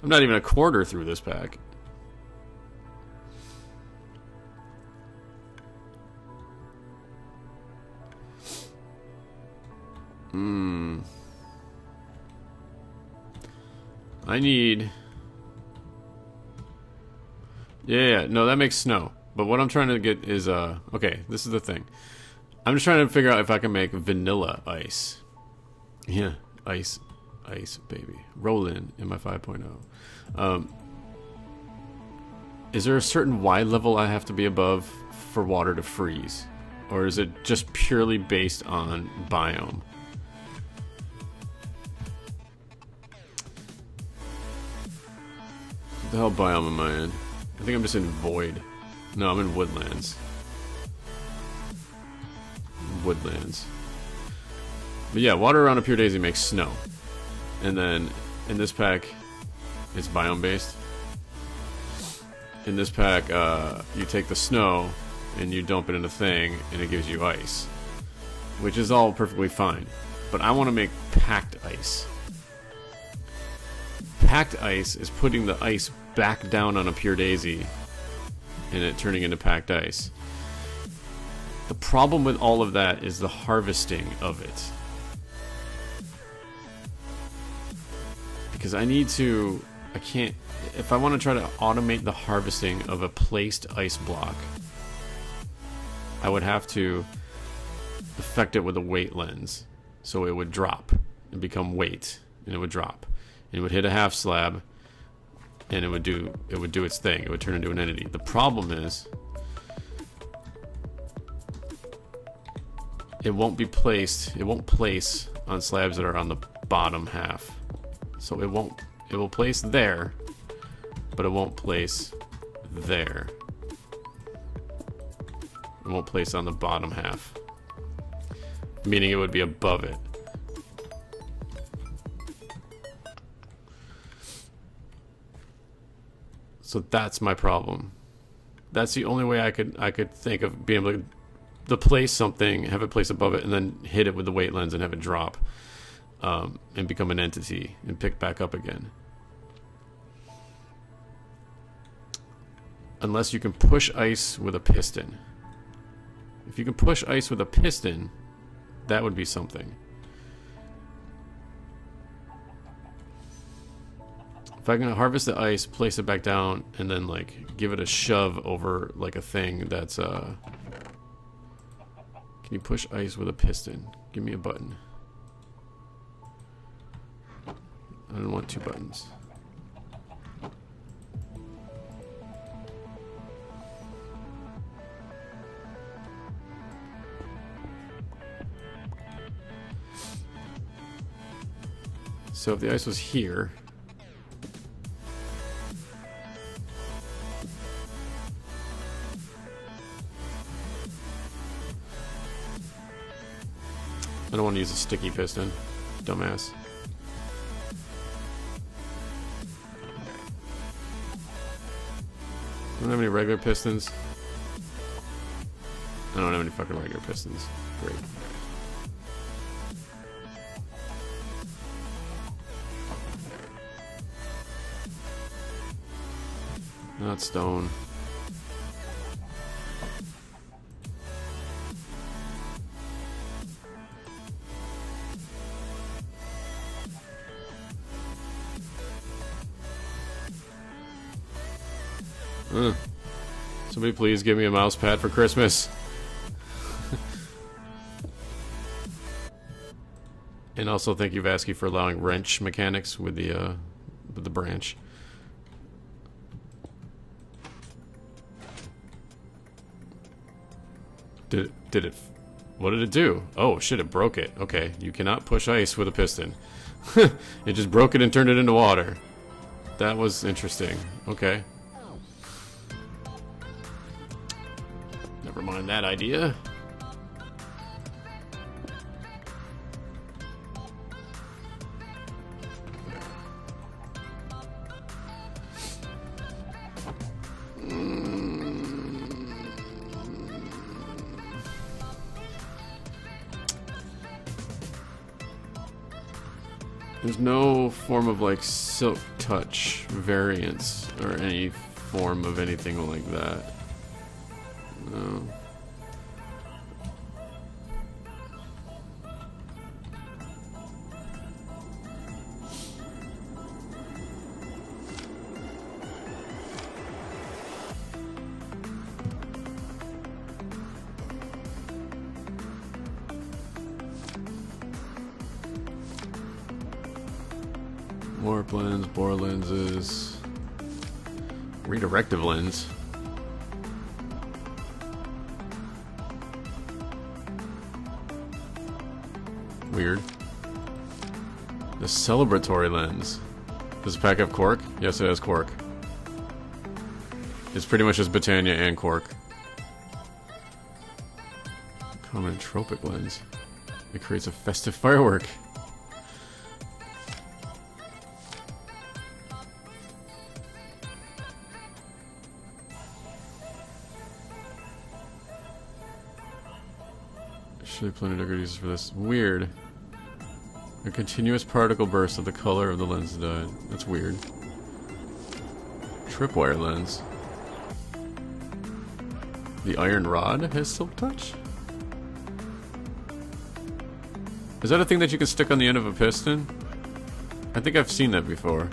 I'm not even a quarter through this pack. I need... Yeah, no, that makes snow. But what I'm trying to get is, okay, this is the thing. I'm just trying to figure out if I can make vanilla ice. Yeah, ice, baby. Roll in my 5.0. Is there a certain Y level I have to be above for water to freeze? Or is it just purely based on biome? What the hell biome am I in? I think I'm just in void. No, I'm in woodlands. Woodlands. But yeah, water around a pure daisy makes snow. And then in this pack, it's biome based. In this pack, you take the snow and you dump it in a thing and it gives you ice. Which is all perfectly fine. But I want to make packed ice. Packed ice is putting the ice back down on a pure daisy and it turning into packed ice. The problem with all of that is the harvesting of it. Because I can't, if I want to try to automate the harvesting of a placed ice block, I would have to affect it with a weight lens. So it would drop and become weight, and it would drop. And it would hit a half slab, and it would do its thing. It would turn into an entity. The problem is, it won't place on slabs that are on the bottom half. So it will place there, but it won't place there. It won't place on the bottom half. Meaning it would be above it. So that's my problem. That's the only way I could think of being able to place something, have it place above it, and then hit it with the weight lens and have it drop, and become an entity and pick back up again. Unless you can push ice with a piston. If you can push ice with a piston, that would be something. If I can harvest the ice, place it back down, and then like give it a shove over like a thing that's Can you push ice with a piston? Give me a button. I don't want two buttons. So if the ice was here, I don't want to use a sticky piston, dumbass. I don't have any regular pistons. I don't have any fucking regular pistons. Great. Not stone. Somebody please give me a mouse pad for Christmas. And also thank you, Vasky, for allowing wrench mechanics with the branch. Did it? What did it do? Oh shit! It broke it. Okay, you cannot push ice with a piston. It just broke it and turned it into water. That was interesting. Okay. Never mind that idea. There's no form of like silk touch variants or any form of anything like that. No. Warp lens, bore lenses, redirective lens. Weird. The celebratory lens. Does the pack have cork? Yes, it has cork. It's pretty much just Britannia and cork. Common tropic lens. It creates a festive firework. Actually, plenty of good uses for this. Weird. A continuous particle burst of the color of the lens dyed. That's weird. Tripwire lens. The iron rod has silk touch? Is that a thing that you can stick on the end of a piston? I think I've seen that before.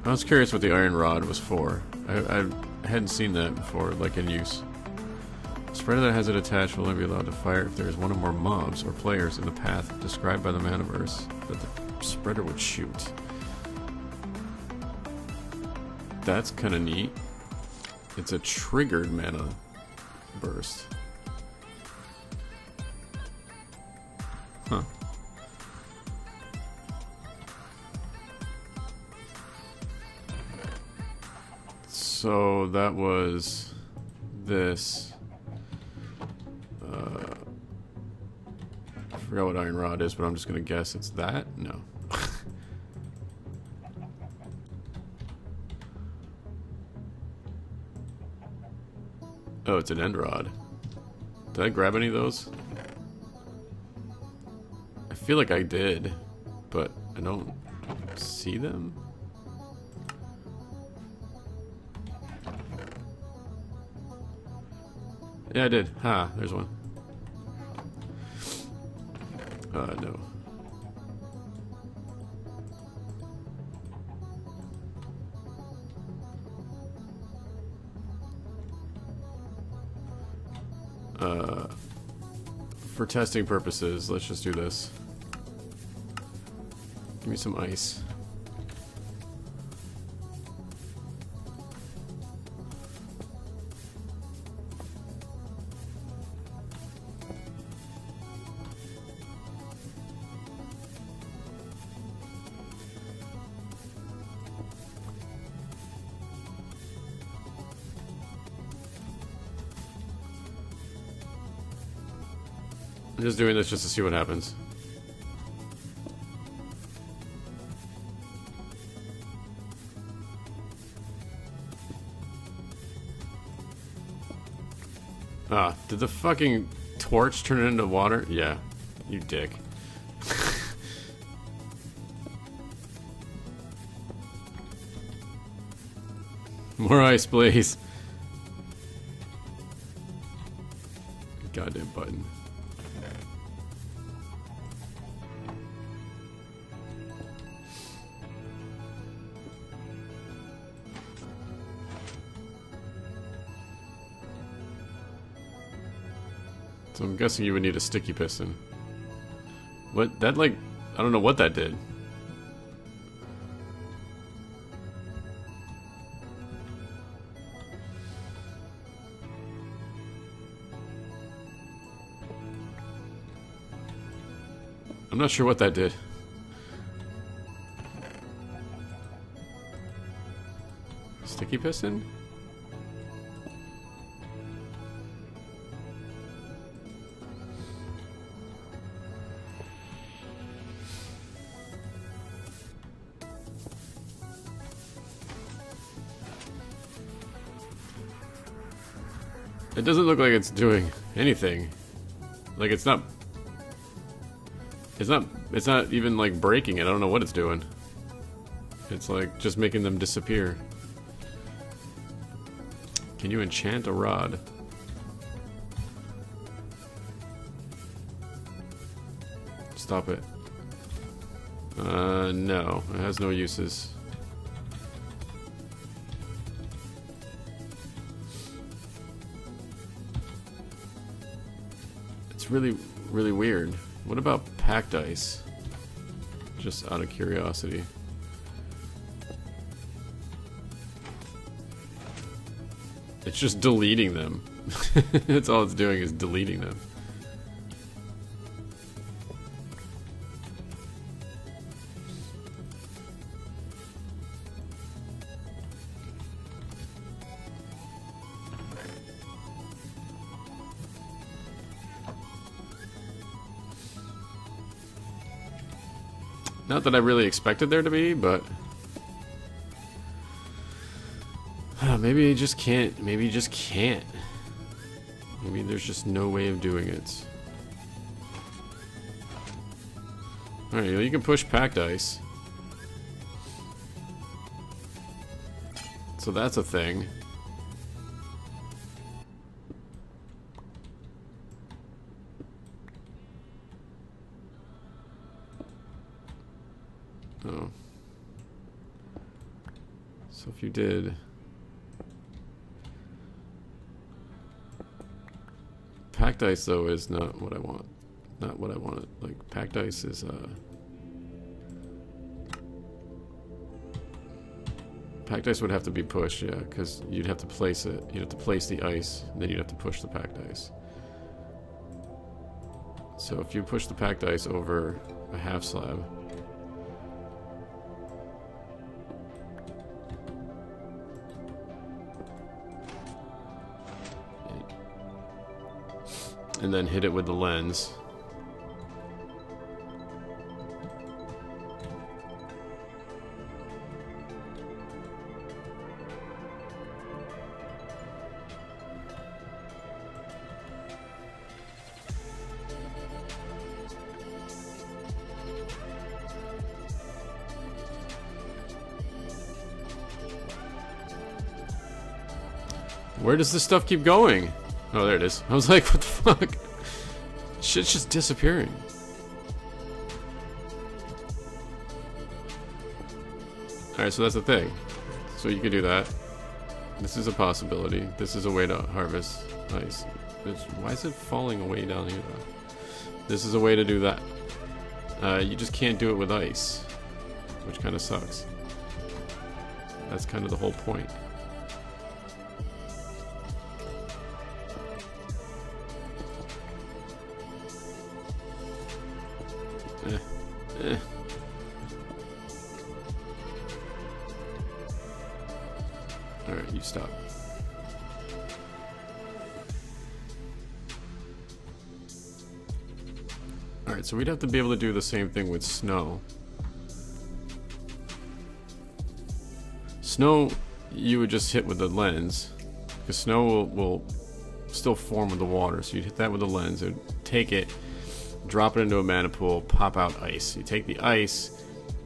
I was curious what the iron rod was for. I hadn't seen that before, like in use. A spreader that has it attached will only be allowed to fire if there is one or more mobs or players in the path described by the metaverse that the spreader would shoot. That's kind of neat. It's a triggered mana burst. Huh. So that was this. I forgot what iron rod is, but I'm just gonna guess it's that? No. Oh, it's an end rod. Did I grab any of those? I feel like I did, but I don't see them. Yeah, I did. Ha, there's one. No. For testing purposes, let's just do this. Give me some ice. I'm just doing this just to see what happens. Ah, did the fucking torch turn it into water? Yeah, you dick. More ice, please. Goddamn button. So I'm guessing you would need a sticky piston. What? That like... I don't know what that did. I'm not sure what that did. Sticky piston? It doesn't look like it's doing anything. Like it's not even like breaking it. I don't know what it's doing. It's like just making them disappear. Can you enchant a rod? Stop it. No. It has no uses. It's really, really weird. What about packed ice? Just out of curiosity. It's just deleting them. That's all it's doing is deleting them. Not that I really expected there to be, but maybe you just can't. Maybe you just can't. Maybe there's just no way of doing it. Alright, well, you can push packed ice. So that's a thing. Oh. So if you did... Packed ice, though, is not what I want. Not what I wanted. Like, packed ice is, Packed ice would have to be pushed, yeah, because you'd have to place it. You'd have to place the ice, and then you'd have to push the packed ice. So if you push the packed ice over a half slab... and then hit it with the lens. Where does this stuff keep going? Oh, there it is. I was like, what the fuck? Shit's just disappearing. Alright, so that's the thing. So you could do that. This is a possibility. This is a way to harvest ice. Why is it falling away down here, though? This is a way to do that. You just can't do it with ice, which kind of sucks. That's kind of the whole point. Alright, you stop. Alright, so we'd have to be able to do the same thing with snow. Snow, you would just hit with the lens, because snow will still form with the water, so you'd hit that with the lens, it would take it, drop it into a mana pool, pop out ice. You take the ice,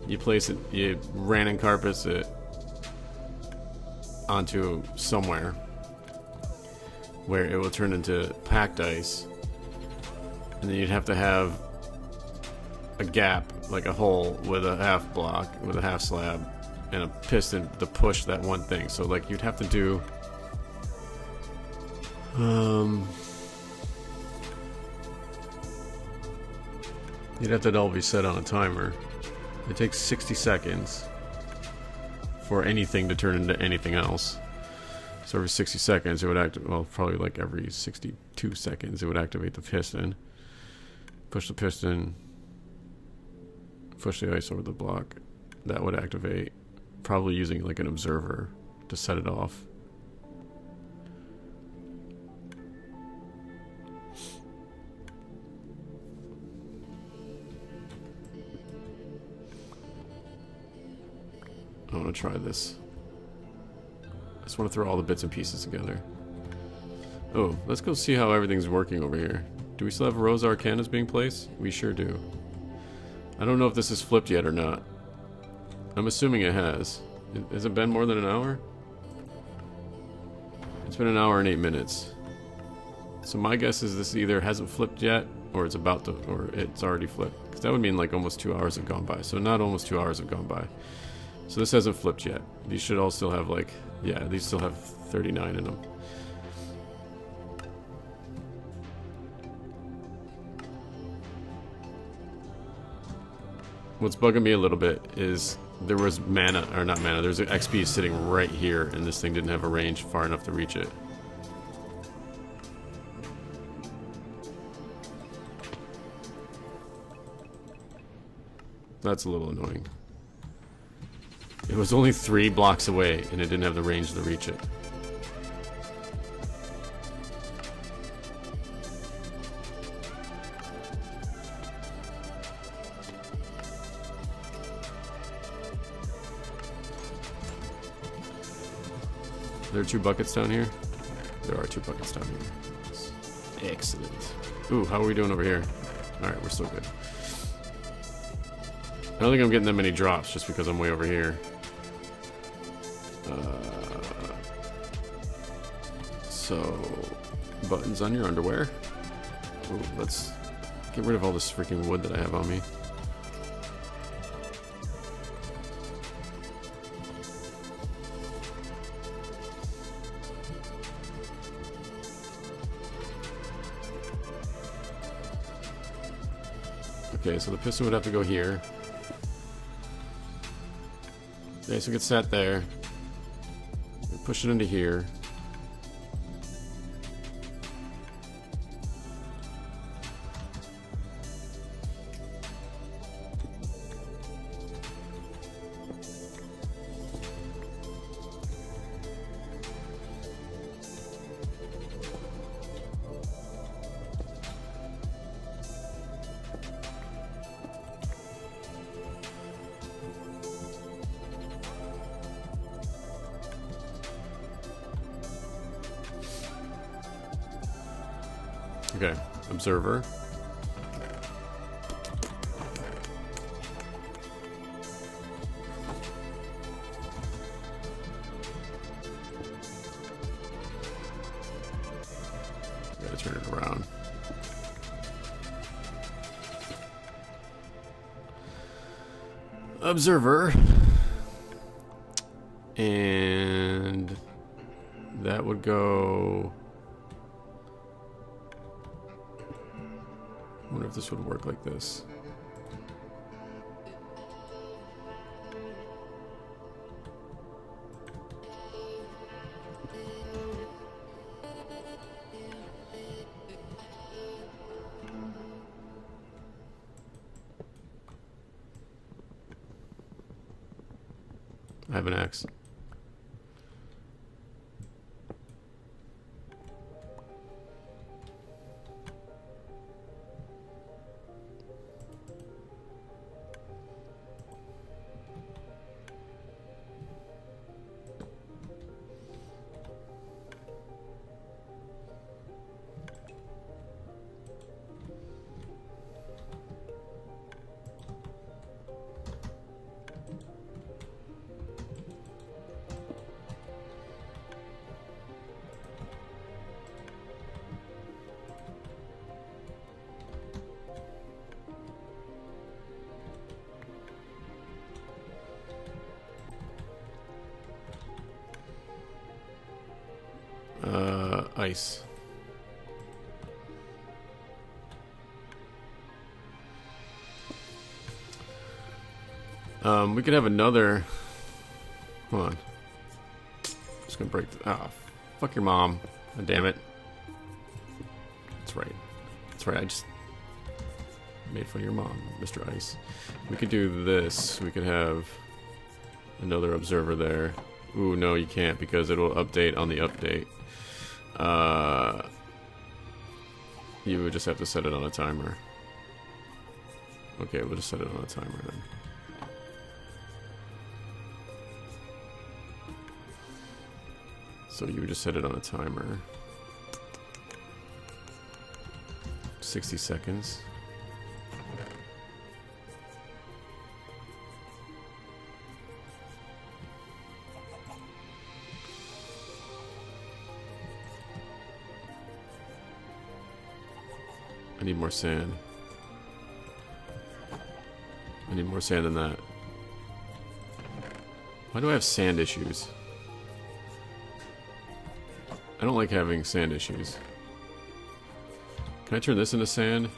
you place it, you random carpets it, onto somewhere where it will turn into packed ice, and then you'd have to have a gap, like a hole with a half block, with a half slab, and a piston to push that one thing. So like you'd have to do you'd have to all be set on a timer. It takes 60 seconds for anything to turn into anything else. So every 60 seconds it would activate, well, probably like every 62 seconds it would activate the piston. Push the piston, push the ice over the block. That would activate, probably using like an observer to set it off. I want to try this. I just want to throw all the bits and pieces together. Oh, let's go see how everything's working over here. Do we still have Rosa Arcanas being placed? We sure do. I don't know if this is flipped yet or not. I'm assuming it has. Has it been more than an hour? It's been an hour and 8 minutes. So my guess is this either hasn't flipped yet, or it's about to, or it's already flipped. Because that would mean like almost 2 hours have gone by. So not almost 2 hours have gone by. So this hasn't flipped yet. These should all still have like, yeah, these still have 39 in them. What's bugging me a little bit is there was mana, or not mana, there's an XP sitting right here, and this thing didn't have a range far enough to reach it. That's a little annoying. It was only 3 blocks away, and it didn't have the range to reach it. There are 2 buckets down here? There are 2 buckets down here. Excellent. Ooh, how are we doing over here? Alright, we're still good. I don't think I'm getting that many drops just because I'm way over here. So, buttons on your underwear. Ooh, let's get rid of all this freaking wood that I have on me. Okay, so the piston would have to go here. Okay, so it gets set there. We push it into here. Okay, observer. Gotta turn it around. Observer. And that would go... I wonder if this would work like this. I have an axe. ice. We could have another. Hold on. Just gonna break. Ah, fuck your mom. God damn it. That's right. That's right. I just made fun of your mom, Mr. Ice. We could do this. We could have another observer there. Ooh, no, you can't because it'll update on the update. You would just have to set it on a timer. Okay, we'll just set it on a timer then. So you would just set it on a timer. 60 seconds. I need more sand. I need more sand than that. Why do I have sand issues? I don't like having sand issues. Can I turn this into sand?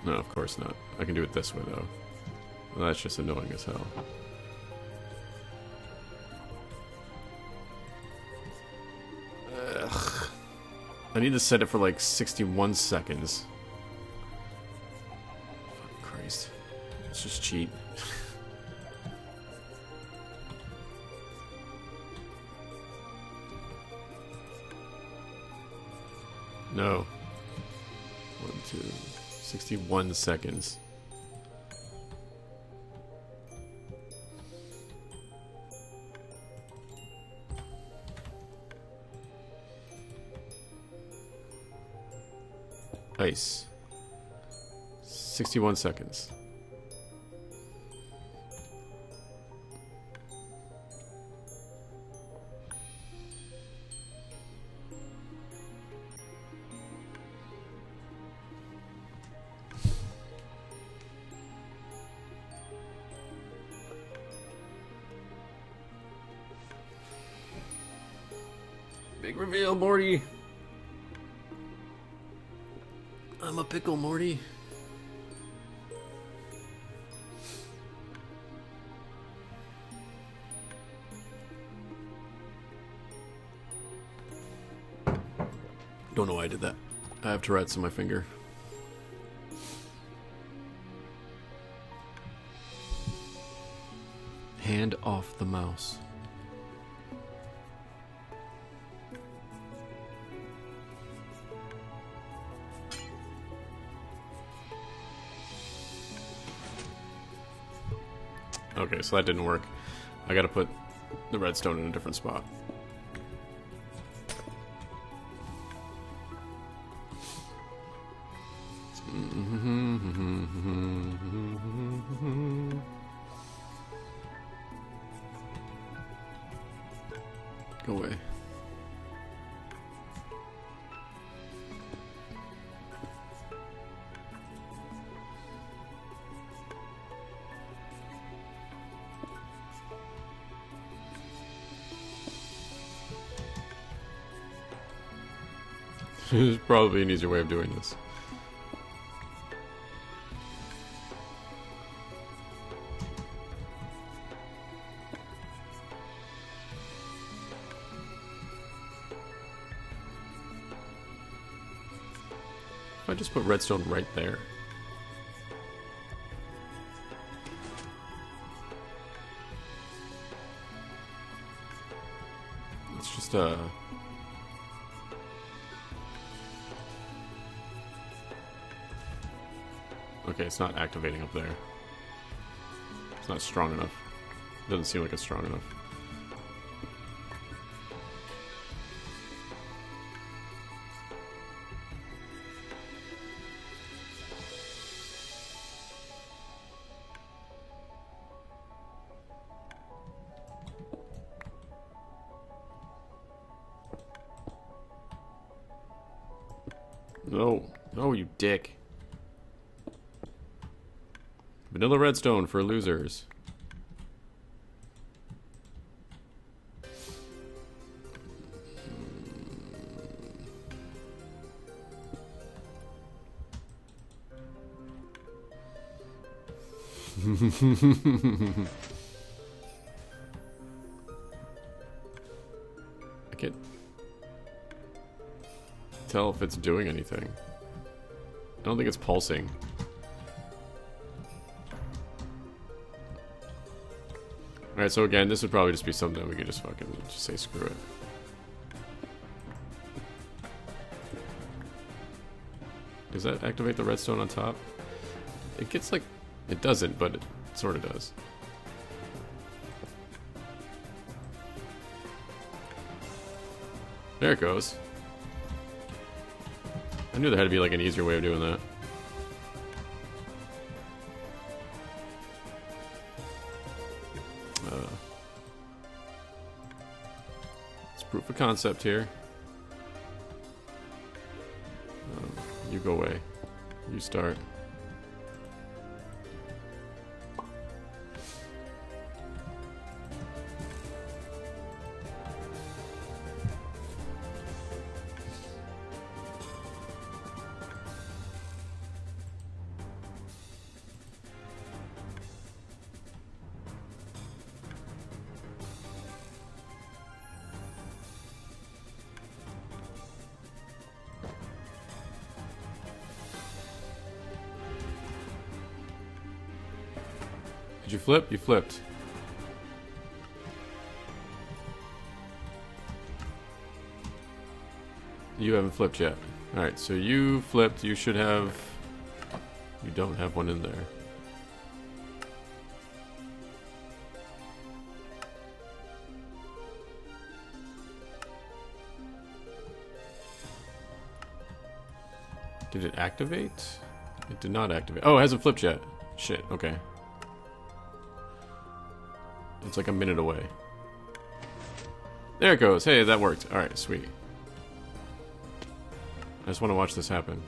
No, of course not. I can do it this way, though. Well, that's just annoying as hell. Ugh. I need to set it for like 61 seconds. Fuck Christ. Let's just cheat. No. 1, 2, 61 seconds. Ice. 61 seconds. Big reveal, Morty. I'm a pickle, Morty. Don't know why I did that. I have Tourette's in my finger. Hand off the mouse. Okay, so that didn't work. I gotta put the redstone in a different spot. Go away. There's probably an easier way of doing this. If I just put redstone right there. It's just okay, it's not activating up there. It's not strong enough. It doesn't seem like it's strong enough. No. No, you dick. Vanilla redstone for losers. I can't tell if it's doing anything. I don't think it's pulsing. Alright, so again, this would probably just be something we could just fucking just say screw it. Does that activate the redstone on top? It gets like... It doesn't, but it sort of does. There it goes. I knew there had to be like an easier way of doing that. It's proof of concept here. You go away. You start. Did you flip? You flipped. You haven't flipped yet. Alright, so you flipped. You should have... You don't have one in there. Did it activate? It did not activate. Oh, it hasn't flipped yet. Shit, okay. It's like a minute away. There it goes. Hey, that worked. Alright, sweet. I just want to watch this happen.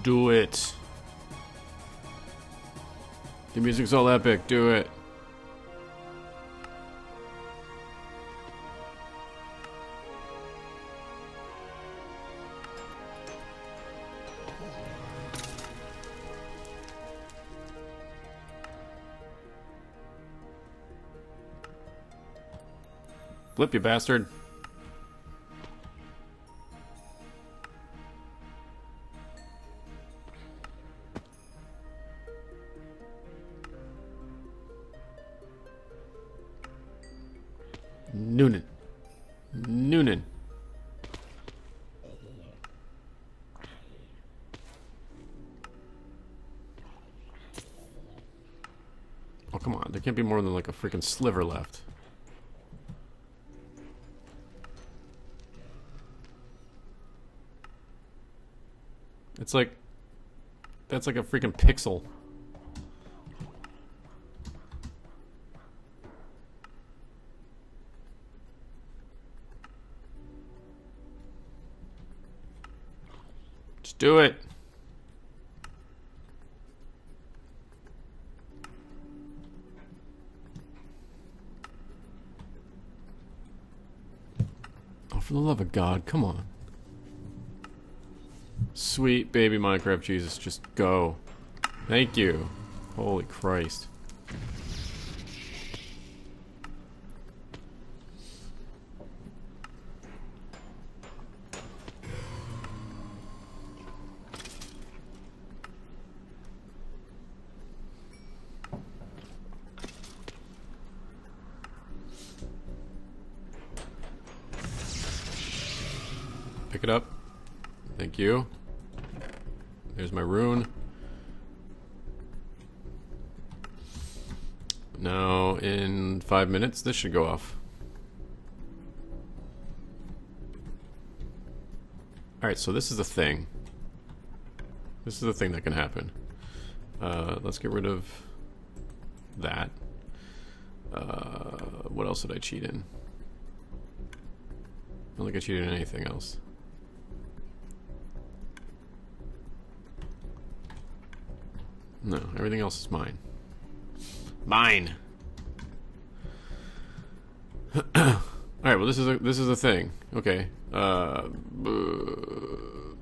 Do it. The music's all epic. Do it. Flip, you bastard. Noonan. Noonan. Oh, come on. There can't be more than like a freaking sliver left. It's like... That's like a freaking pixel. Just do it. Oh, for the love of God, come on. Sweet baby Minecraft Jesus, just go. Thank you. Holy Christ. Pick it up. Thank you. There's my rune. Now, in 5 minutes, this should go off. Alright, so this is the thing. This is the thing that can happen. Let's get rid of that. What else did I cheat in? I don't think I cheated in anything else. No, everything else is mine. Mine! Alright, well this is a thing. Okay.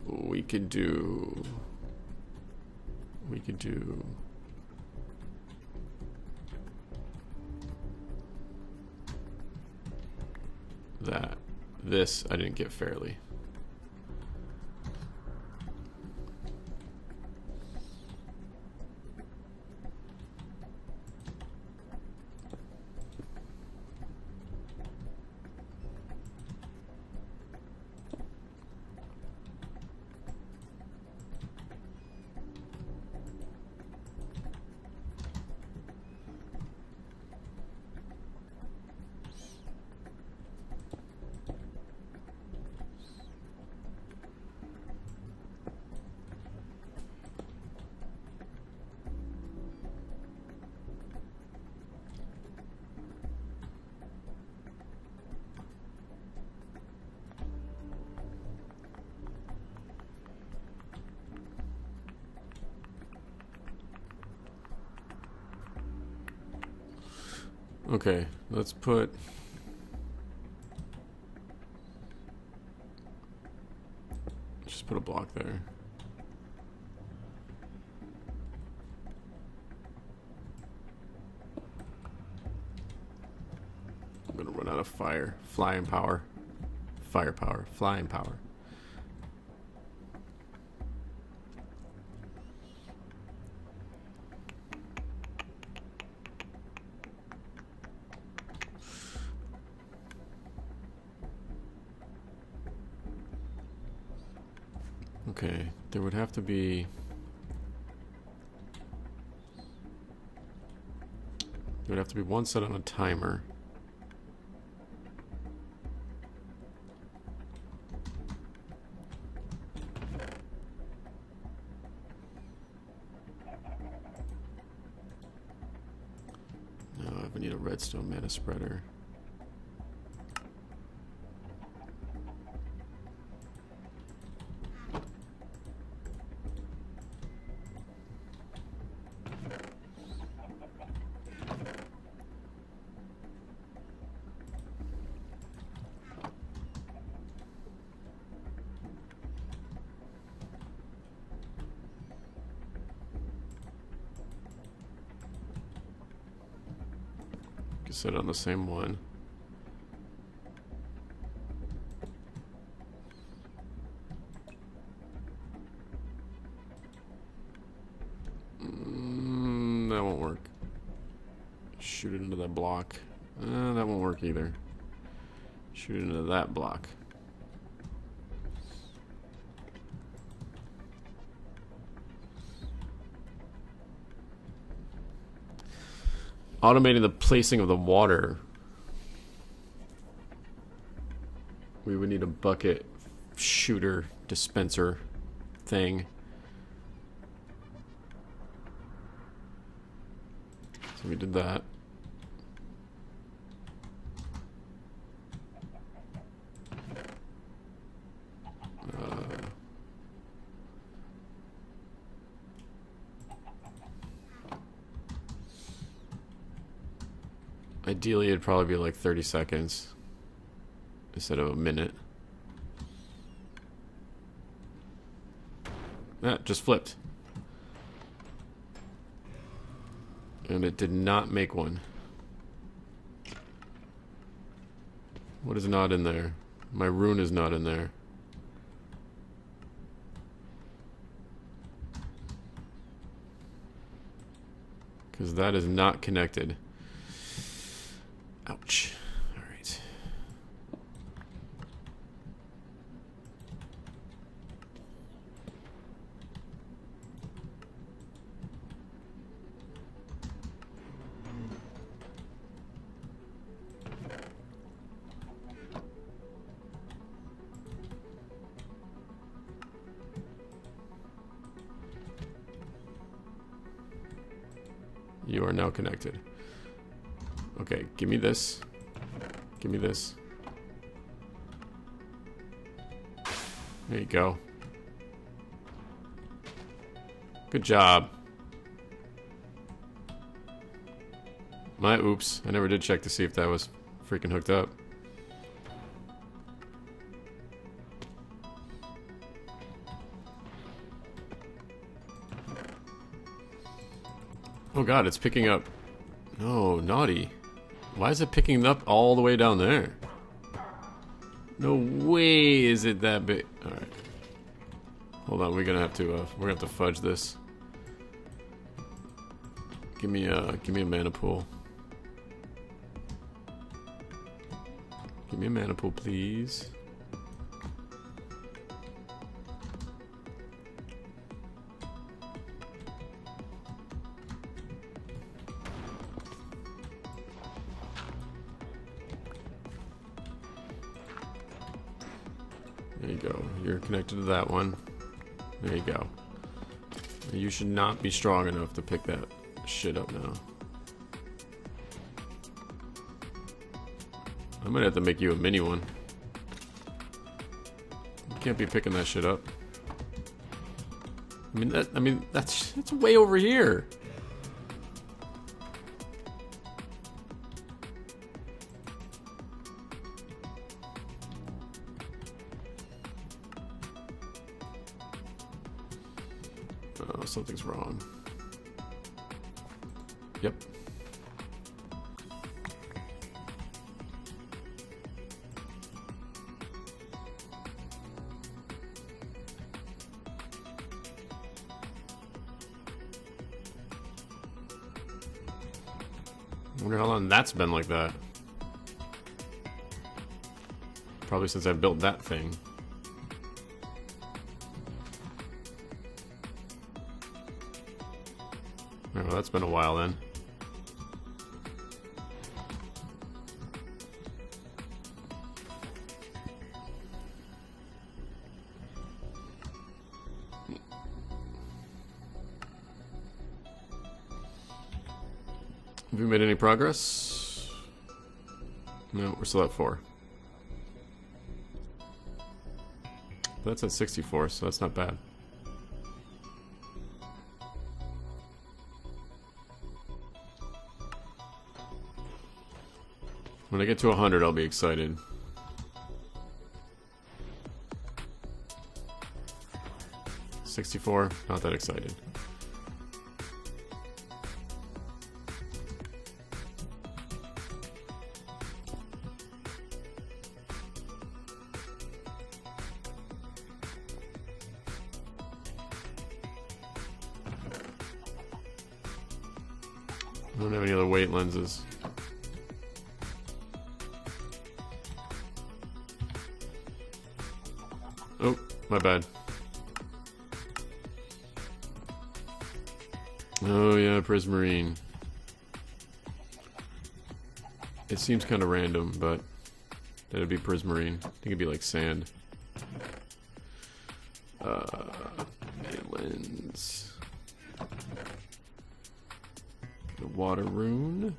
We could do that. This I didn't get fairly. Okay, let's just put a block there. I'm gonna run out of flying power. Firepower, flying power. Okay, there would have to be... There would have to be one set on a timer. No, I would need a redstone mana spreader. Set on the same one. That won't work. Shoot it into that block. That won't work either. Shoot it into that block. Automating the placing of the water. We would need a bucket shooter dispenser thing. So we did that. Ideally, it'd probably be like 30 seconds instead of a minute. That just flipped. And it did not make one. What is not in there? My rune is not in there. Because that is not connected. Ouch. All right. You are now connected. Okay, give me this. Give me this. There you go. Good job. My oops. I never did check to see if that was freaking hooked up. Oh god, it's picking up. No, naughty. Why is it picking up all the way down there? No way is it that big. Alright. Hold on, we're gonna have to fudge this. Give me a mana pool. Give me a mana pool, please. There you go. You're connected to that one. There you go. You should not be strong enough to pick that shit up now. I might have to make you a mini one. You can't be picking that shit up. I mean that's way over here. Oh, something's wrong. Yep. I wonder how long that's been like that. Probably since I built that thing. Oh, well, that's been a while then. Have we made any progress? No, we're still at 4. But that's at 64, so that's not bad. When I get to 100, I'll be excited. $64, not that excited. I don't have any other weight lenses. Oh, my bad. Oh yeah, Prismarine. It seems kind of random, but that'd be Prismarine. I think it'd be like sand. Lens. The water rune.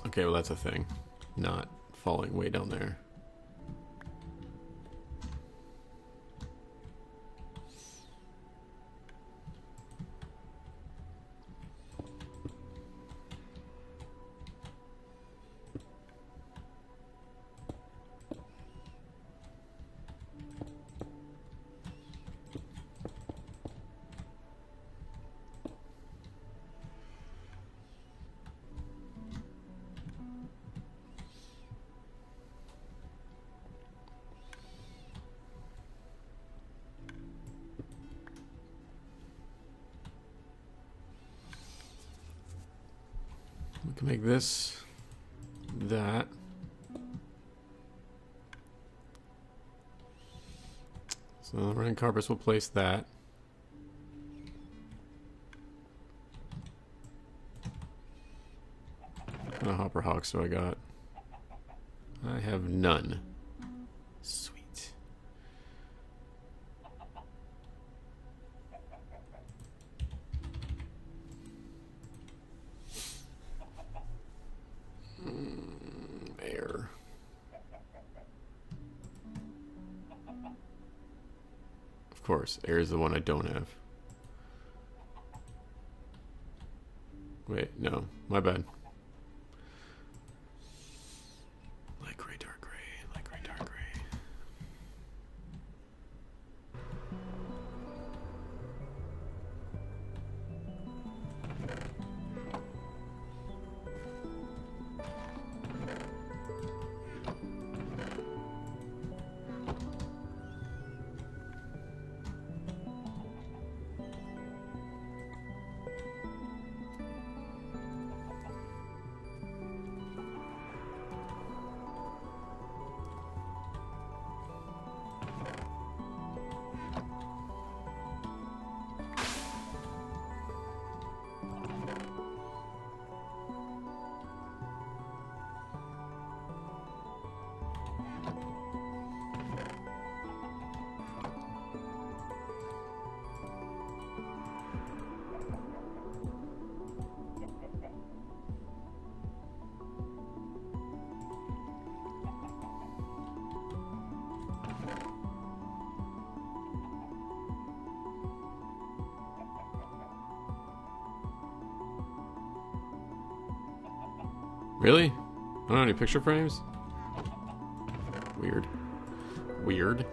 Okay, well that's a thing. Not falling way down there. We can make this, that. So the running carpets will place that. What kind of hopper hawks do I got? I have none. Sweet. course. Air is the one I don't have. Wait, no. My bad. Light gray, dark gray. Light gray, dark gray. Really? I don't have any picture frames? Weird. Weird.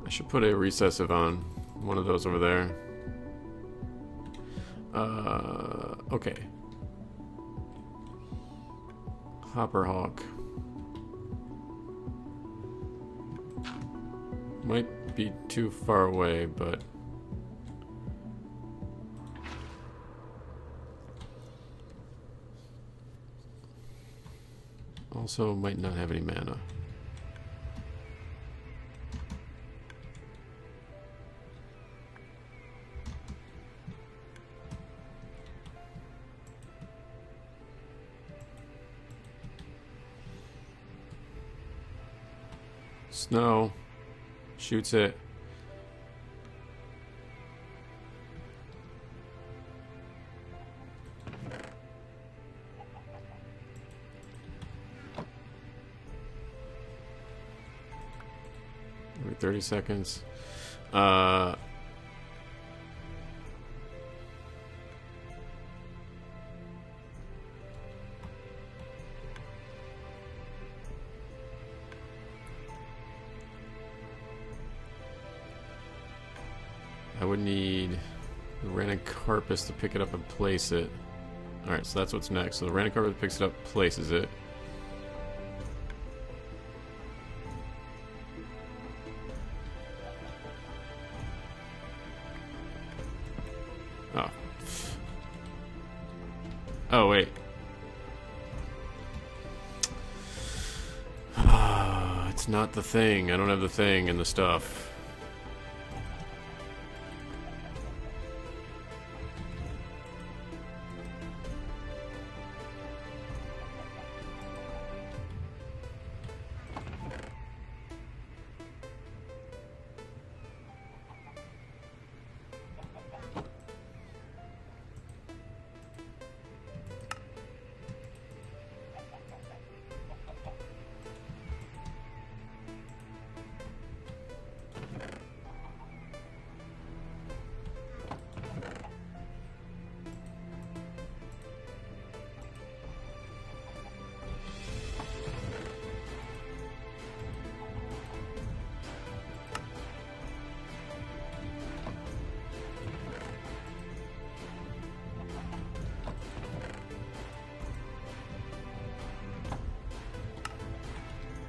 I should put a recessive on one of those over there. Okay. Hopper Hawk. Might be too far away, but... also might not have any mana. Snow shoots it. Every 30 seconds. I would need the Ranacarpus to pick it up and place it. Alright, so that's what's next. So the Ranacarpus picks it up, places it. Oh. Oh, wait. It's not the thing. I don't have the thing and the stuff.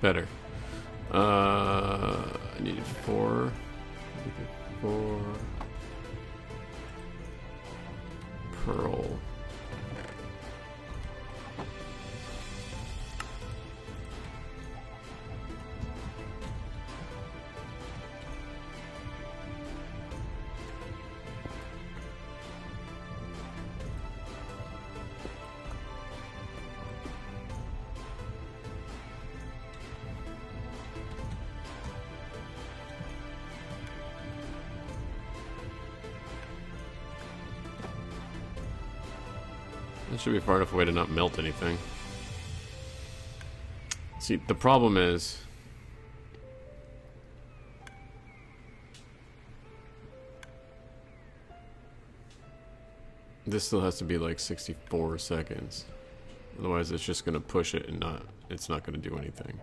Better. I needed 4. 4. Pearl. That should be far enough away to not melt anything. See, the problem is... this still has to be like 64 seconds. Otherwise it's just going to push it and it's not going to do anything.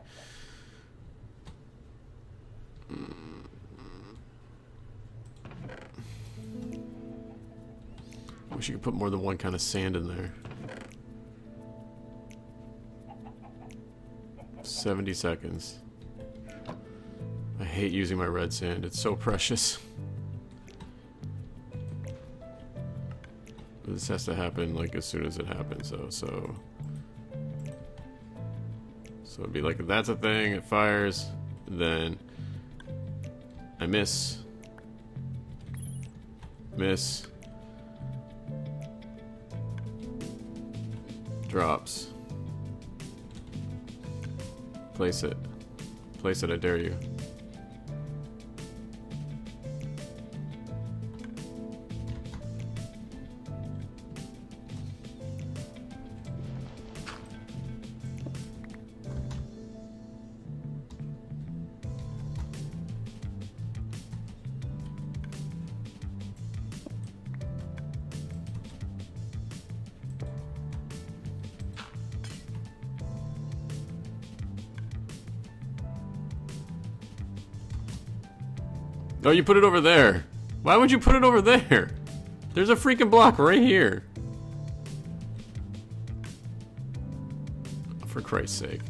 Wish you could put more than one kind of sand in there. 70 seconds. I hate using my red sand. It's so precious. This has to happen like as soon as it happens, though. So it'd be like if that's a thing, it fires, then I miss, drops, place it, I dare you. Oh, you put it over there. Why would you put it over there? There's a freaking block right here. For Christ's sake.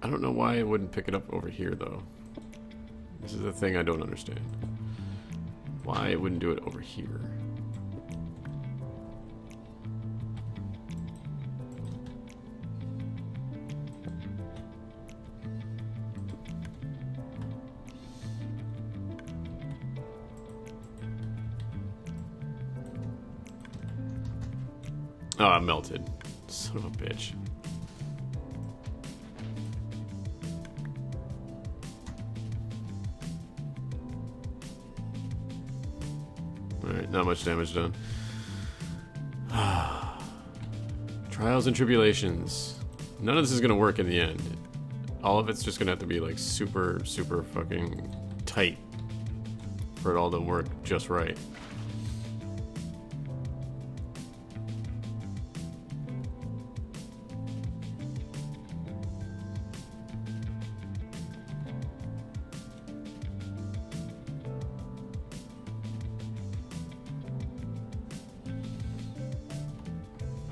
I don't know why it wouldn't pick it up over here, though. This is the thing I don't understand. Why it wouldn't do it over here. Oh, I melted. Son of a bitch. Alright, not much damage done. Trials and tribulations. None of this is gonna work in the end. All of it's just gonna have to be like super, super fucking tight for it all to work just right.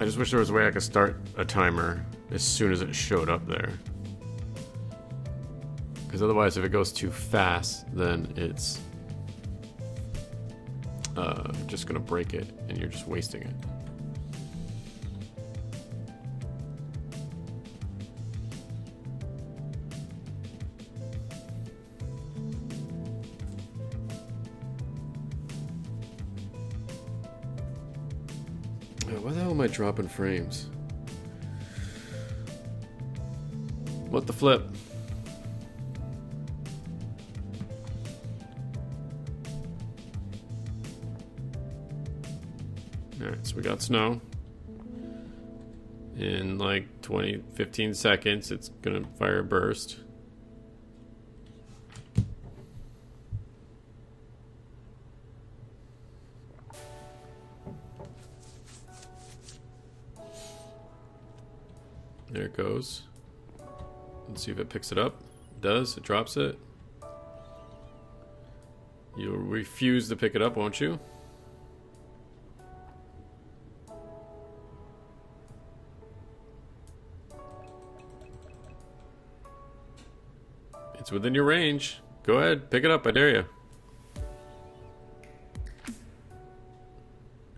I just wish there was a way I could start a timer as soon as it showed up there. Because otherwise, if it goes too fast, then it's just gonna break it, and you're just wasting it. Why the hell am I dropping frames? What the flip? Alright, so we got snow. In like 15 seconds, it's gonna fire a burst. There it goes. Let's see if it picks it up. It does. It drops it. You'll refuse to pick it up, won't you? It's within your range. Go ahead, pick it up, I dare you.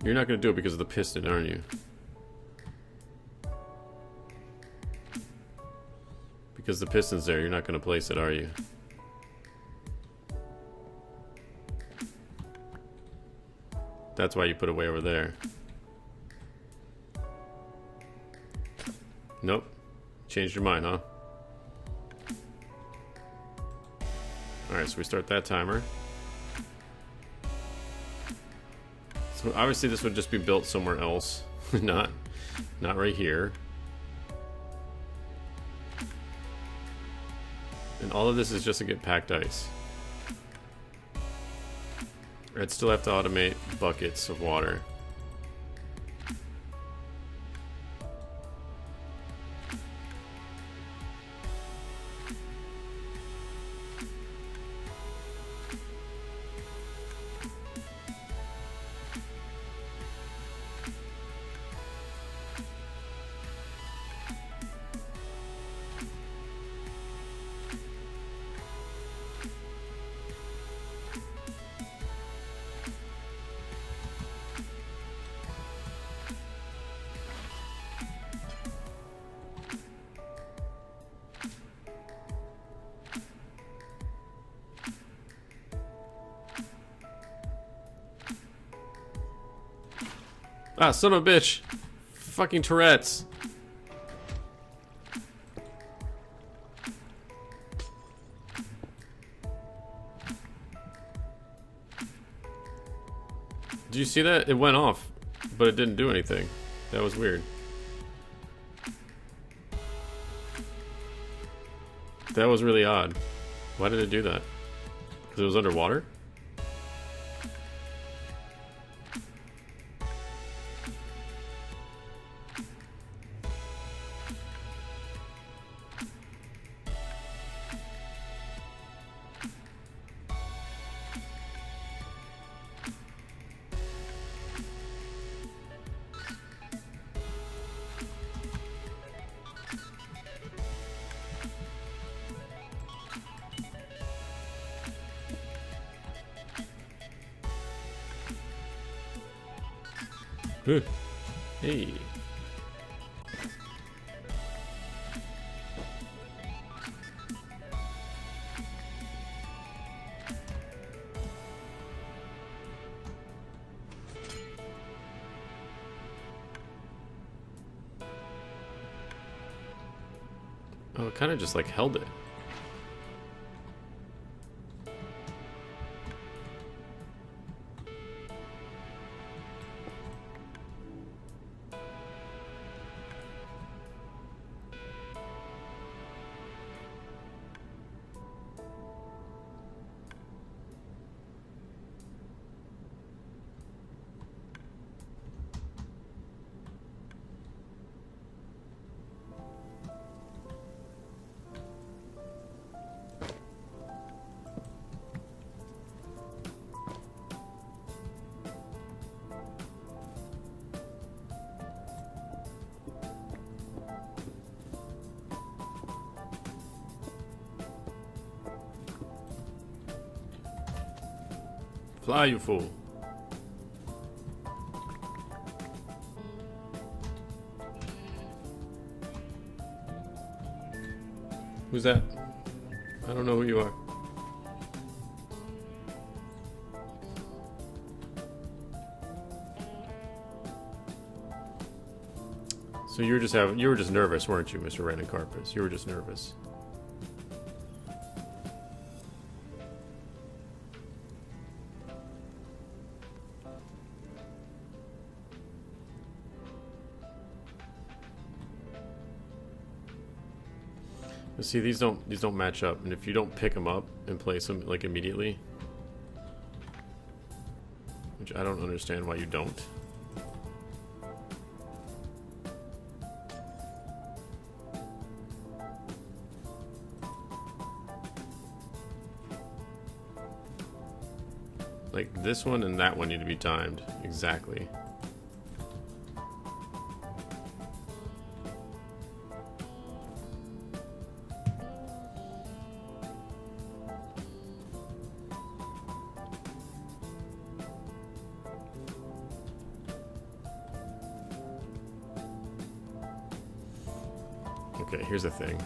You're not going to do it because of the piston, aren't you? Because the piston's there, you're not going to place it, are you? That's why you put it way over there. Nope. Changed your mind, huh? Alright, so we start that timer. So obviously this would just be built somewhere else. not right here. And all of this is just to get packed ice. I'd still have to automate buckets of water. Ah, son of a bitch. Fucking Tourette's. Did you see that? It went off, but it didn't do anything. That was weird. That was really odd. Why did it do that? Because it was underwater? Hey. Oh, it kind of just like held it. Fly, you fool. Who's that? I don't know who you are. So you were just nervous, weren't you, Mr. Random Carpus? You were just nervous. But see, these don't match up, and if you don't pick them up and place them like immediately, which I don't understand why you don't. Like this one and that one need to be timed exactly. Okay, here's the thing.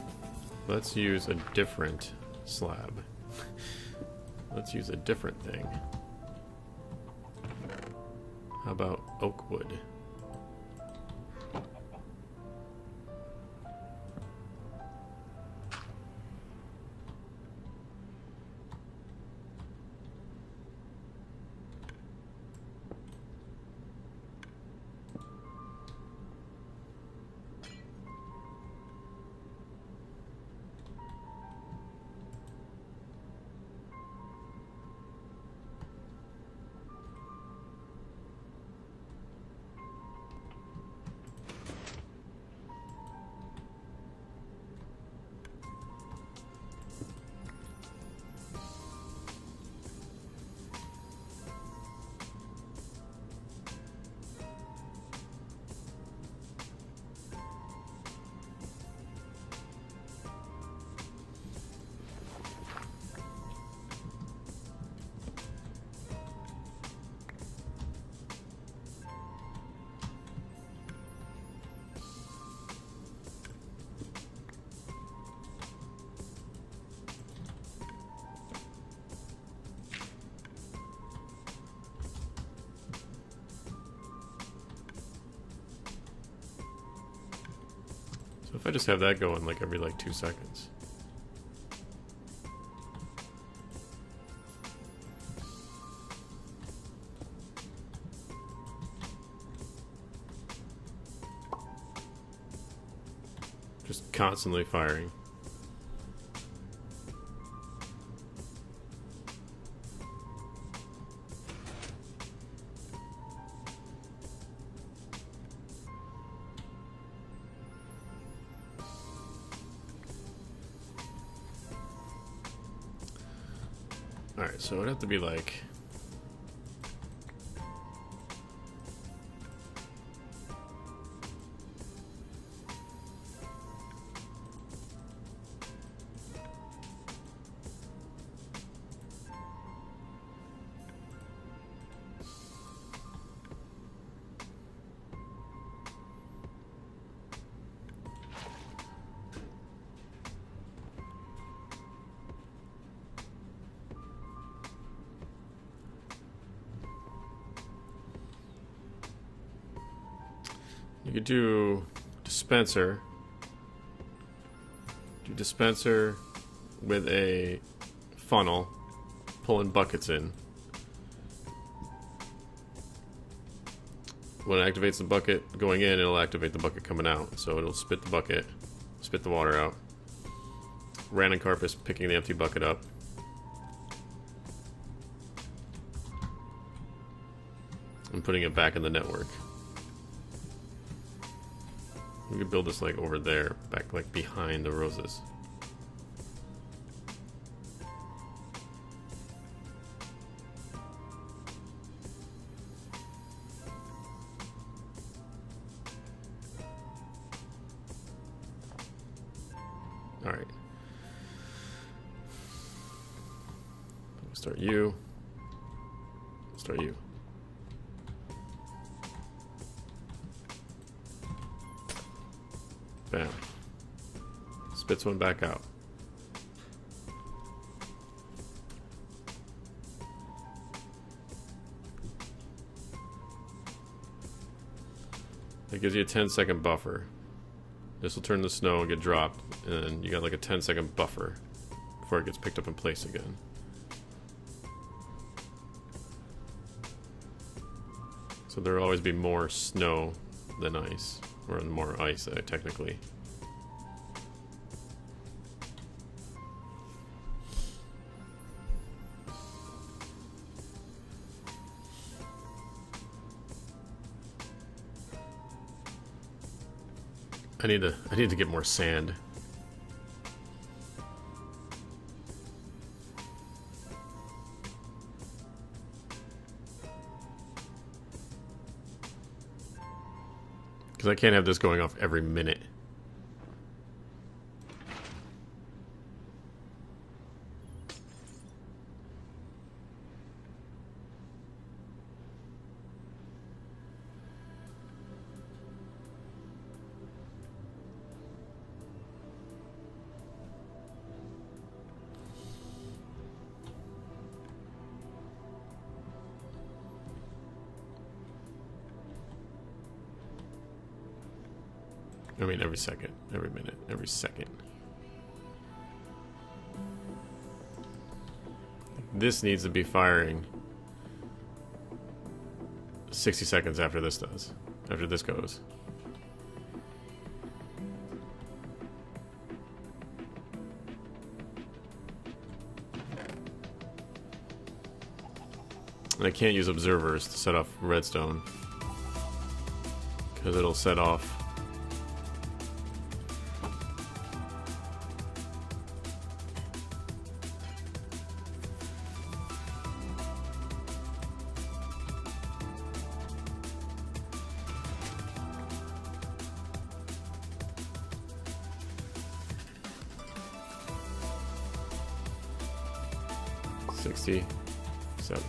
Let's use a different slab. Let's use a different thing. How about oak wood? So if I just have that going like every like 2 seconds. Just constantly firing. Alright, so it'd have to be like... You could do dispenser. Do dispenser with a funnel, pulling buckets in. When it activates the bucket going in, it'll activate the bucket coming out. So it'll spit the bucket, spit the water out. Random carpus picking the empty bucket up. And putting it back in the network. We could build this like over there, back like behind the roses. All right. Start you. Start you. Bam. Spits one back out. That gives you a 10-second buffer. This will turn the snow and get dropped, and you got like a 10-second buffer before it gets picked up in place again. So there'll always be more snow than ice. Or more ice, technically. I need to get more sand. Because I can't have this going off every minute. I mean, every second, every minute, every second. This needs to be firing 60 seconds after this does. After this goes. And I can't use observers to set off redstone, because it'll set off. $60, $70.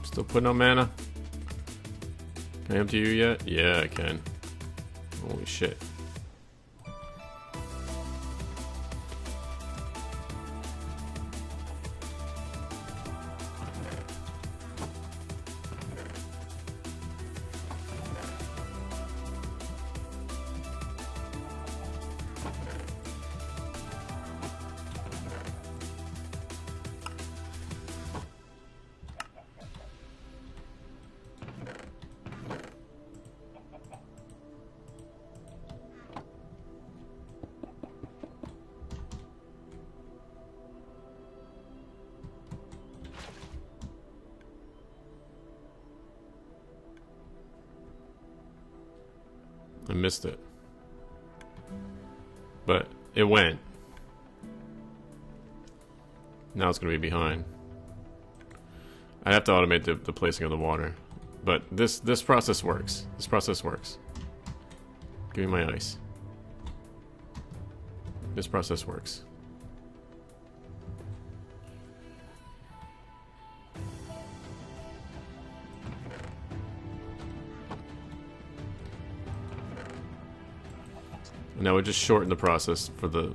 Still putting on mana? Can I empty you yet? Yeah, I can. Holy shit. I missed it. But it went. Now it's going to be behind. I have to automate the placing of the water. But this process works. This process works. Give me my ice. This process works. Now we just shorten the process for the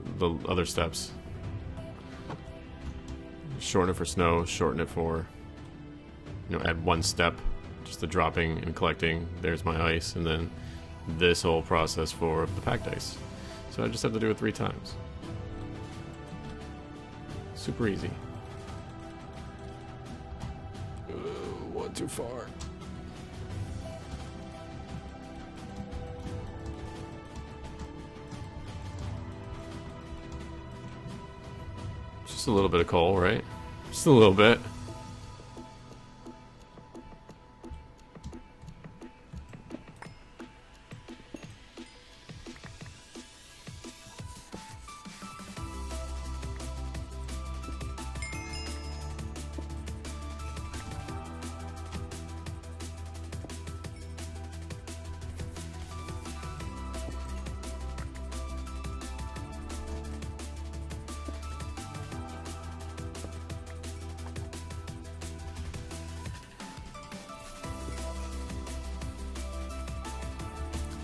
other steps. Shorten it for snow, shorten it for, add one step, just the dropping and collecting. There's my ice, and then this whole process for the packed ice. So I just have to do it 3 times. Super easy. One too far. Just a little bit of coal, right? Just a little bit.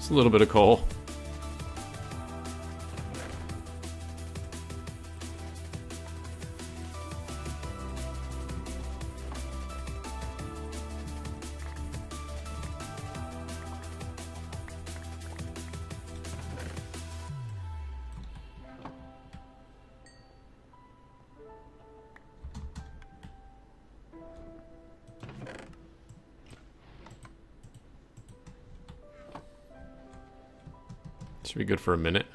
A little bit of coal. Should be good for a minute.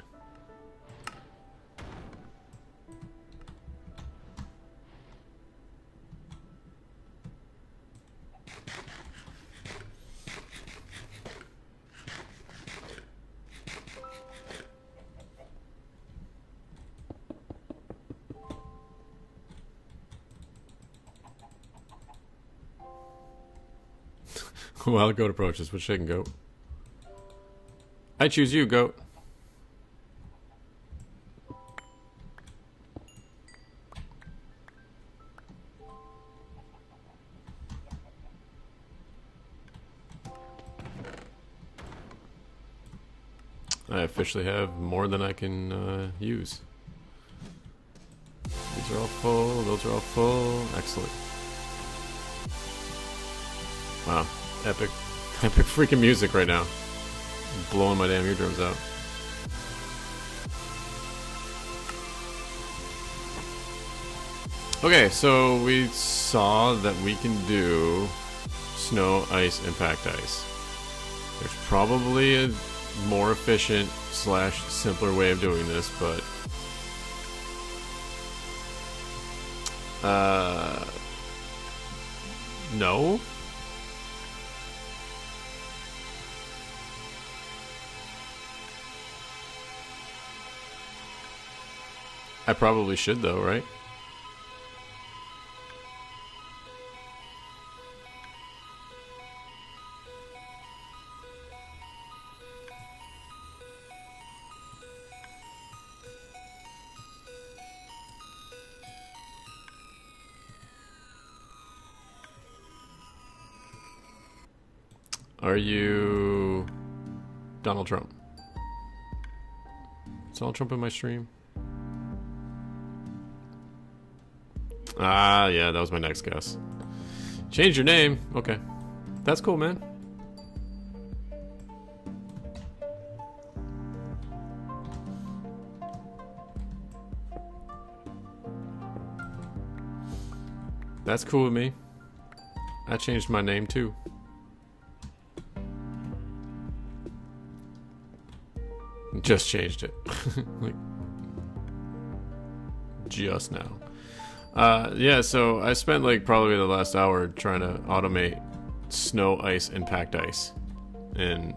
Wild goat approaches. What's shaking, goat? I choose you, goat. I officially have more than I can use. These are all full. Those are all full. Excellent. Wow. Epic freaking music right now. Blowing my damn eardrums out. Okay, so we saw that we can do snow, ice, impact ice. There's probably a more efficient / simpler way of doing this, but no. I probably should though, right? Are you Donald Trump? Is Donald Trump in my stream? Ah, yeah, that was my next guess. Change your name. Okay. That's cool, man. That's cool with me. I changed my name too. Just changed it. Like, just now. Yeah, so I spent like probably the last hour trying to automate snow, ice, and packed ice. And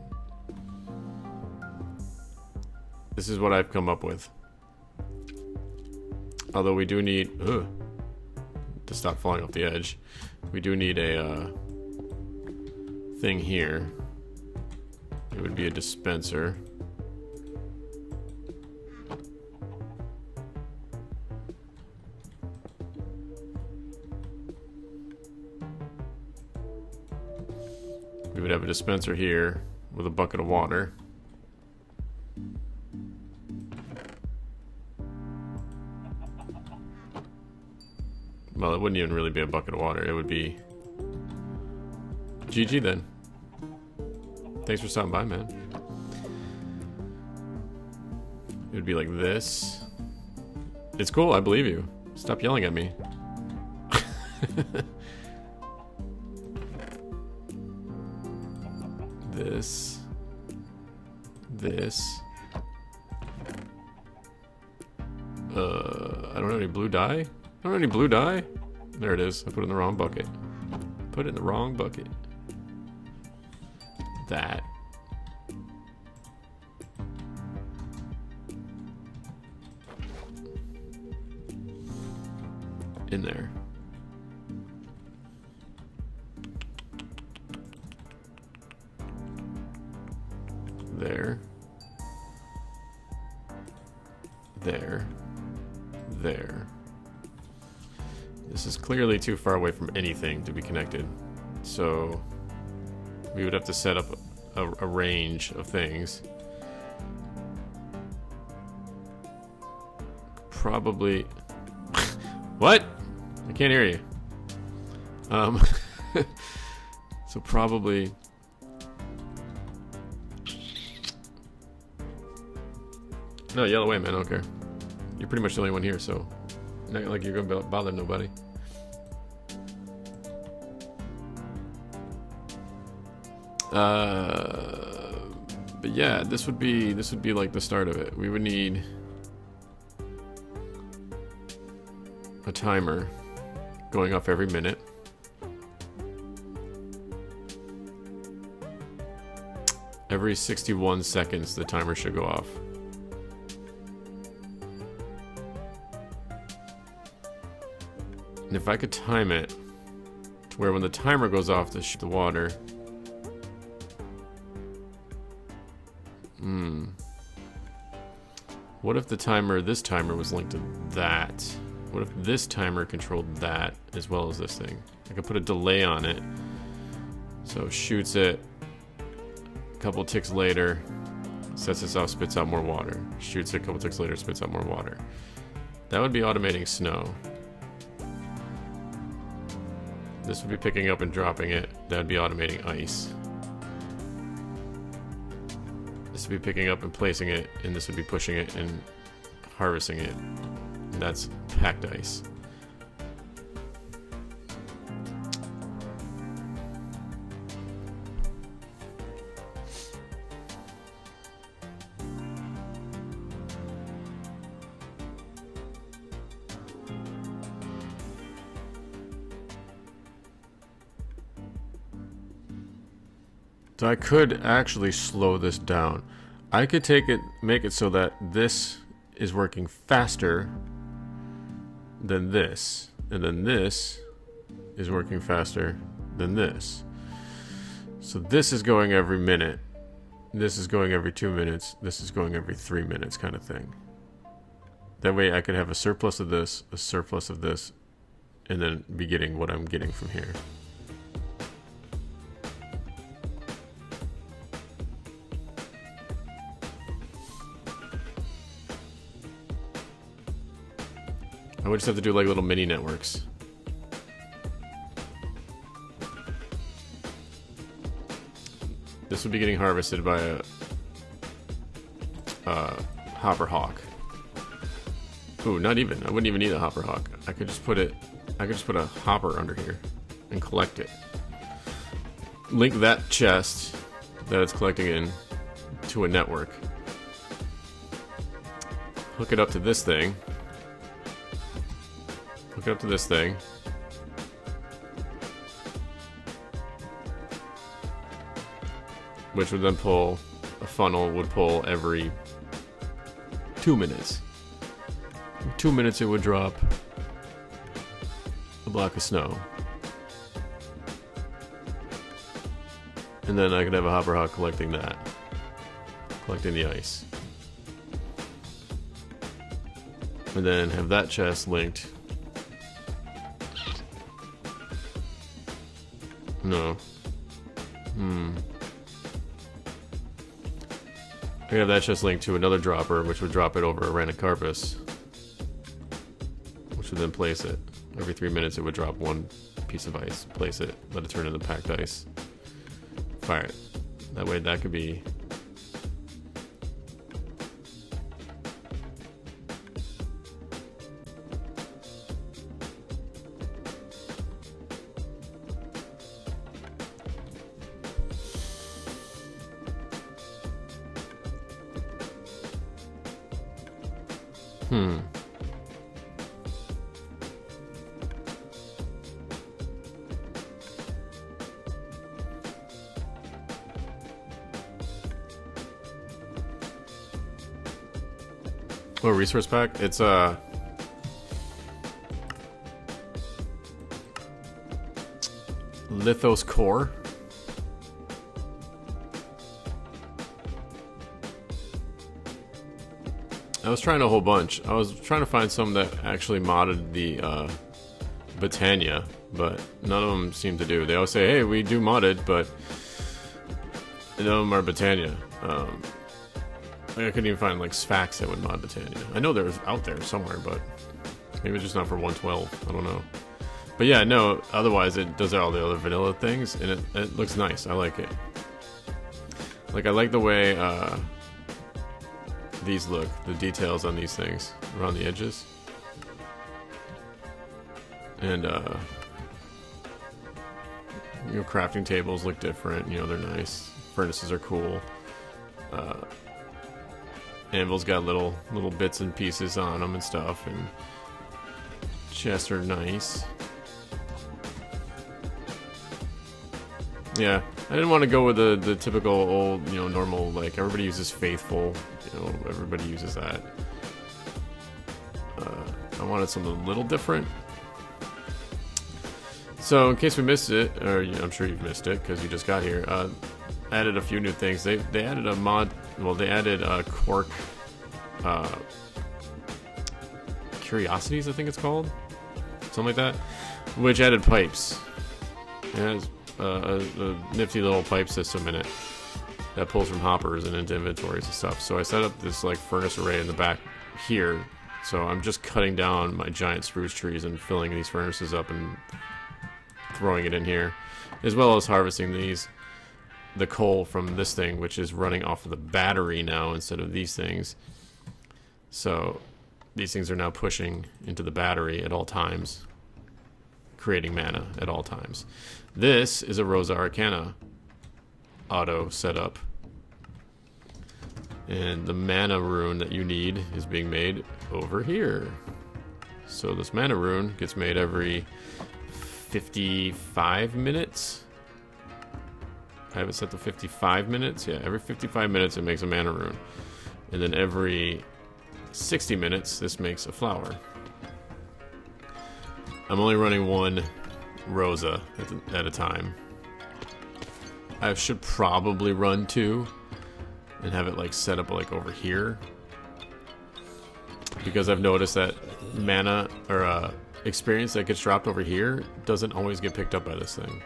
this is what I've come up with. Although we do need, to stop falling off the edge, we do need a thing here. It would be a dispenser. We would have a dispenser here with a bucket of water. Well, it wouldn't even really be a bucket of water. It would be GG then. Thanks for stopping by, man. It would be like this. It's cool, I believe you. Stop yelling at me. This. I don't have any blue dye. I don't have any blue dye. There it is. I put it in the wrong bucket. Put it in the wrong bucket. That. In there. There. There. There. This is clearly too far away from anything to be connected. So we would have to set up a range of things. Probably. What? I can't hear you. So probably. No, yell away, man. I don't care. You're pretty much the only one here, so not like you're gonna bother nobody. But yeah, this would be like the start of it. We would need a timer going off every minute. Every 61 seconds, the timer should go off. And if I could time it to where when the timer goes off to shoot the water. What if the timer, this timer was linked to that? What if this timer controlled that as well as this thing? I could put a delay on it. So it shoots it. A couple ticks later, sets this off, spits out more water. Shoots it, a couple ticks later, spits out more water. That would be automating snow. This would be picking up and dropping it. That would be automating ice. This would be picking up and placing it, and this would be pushing it and harvesting it. And that's packed ice. So I could actually slow this down. I could make it so that this is working faster than this, and then this is working faster than this. So this is going every minute, this is going every 2 minutes, this is going every 3 minutes kind of thing. That way I could have a surplus of this, a surplus of this, and then be getting what I'm getting from here. I would just have to do like little mini networks. This would be getting harvested by a hopper hawk. Ooh, not even. I wouldn't even need a hopper hawk. I could just put a hopper under here and collect it. Link that chest that it's collecting in to a network. Hook it up to this thing. Hook it up to this thing. Which would then pull, a funnel would pull every 2 minutes. In 2 minutes it would drop a block of snow. And then I could have a hopper hawk collecting that. Collecting the ice. And then have that chest linked. No. I could have that chest linked to another dropper, which would drop it over a random carpus. Which would then place it. Every 3 minutes it would drop one piece of ice, place it, let it turn into packed ice. Fire it. That way that could be... Oh, resource pack? It's Lithos core. I was trying a whole bunch. I was trying to find some that actually modded the Botania, but none of them seem to do. They always say, hey, we do modded, but none of them are Botania. I couldn't even find like Sphax that would mod Botania. I know there's out there somewhere, but maybe it's just not for 112. I don't know. But yeah, no, otherwise it does all the other vanilla things, and it looks nice. I like it. Like, I like the way these look, the details on these things around the edges. And you know, crafting tables look different, you know, they're nice. Furnaces are cool. Anvil's got little bits and pieces on them and stuff, and chests are nice. Yeah, I didn't want to go with the typical old, you know, normal, like, everybody uses Faithful, you know, everybody uses that. I wanted something a little different. So, in case we missed it, or you know, I'm sure you've missed it, because you just got here, added a few new things. They added a mod, well, they added Quark, Curiosities, I think it's called? Something like that, which added pipes. It has a nifty little pipe system in it that pulls from hoppers and into inventories and stuff. So I set up this like furnace array in the back here. So I'm just cutting down my giant spruce trees and filling these furnaces up and throwing it in here, as well as harvesting the coal from this thing, which is running off of the battery now instead of these things. So these things are now pushing into the battery at all times, creating mana at all times. This is a Rosa Arcana auto setup. And the mana rune that you need is being made over here. So this mana rune gets made every 55 minutes. I have it set to 55 minutes. Yeah, every 55 minutes it makes a mana rune. And then every 60 minutes this makes a flower. I'm only running one Rosa at a time. I should probably run two and have it like set up like over here, because I've noticed that mana or experience that gets dropped over here doesn't always get picked up by this thing.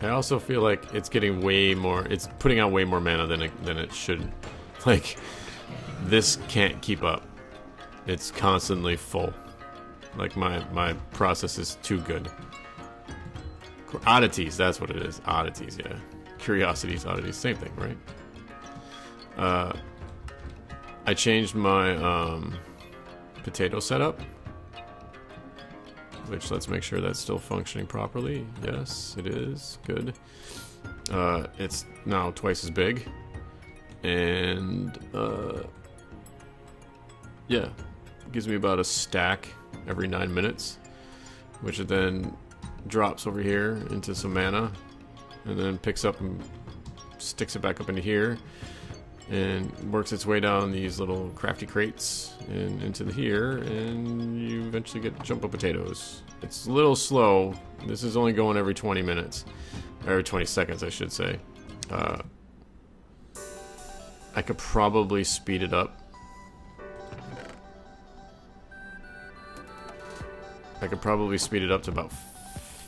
I also feel like it's getting way more, it's putting out way more mana than it should. Like, this can't keep up. It's constantly full. Like, my process is too good. Oddities, that's what it is. Oddities, yeah. Curiosities, oddities, same thing, right? I changed my potato setup, which, let's make sure that's still functioning properly. Yes, it is. Good. It's now twice as big. And, yeah. It gives me about a stack every 9 minutes, which it then drops over here into some mana, and then picks up and sticks it back up into here, and works its way down these little crafty crates and into here, and you eventually get jumbo potatoes. It's a little slow. This is only going every 20 minutes, or 20 seconds, I should say. I could probably speed it up. I could probably speed it up to about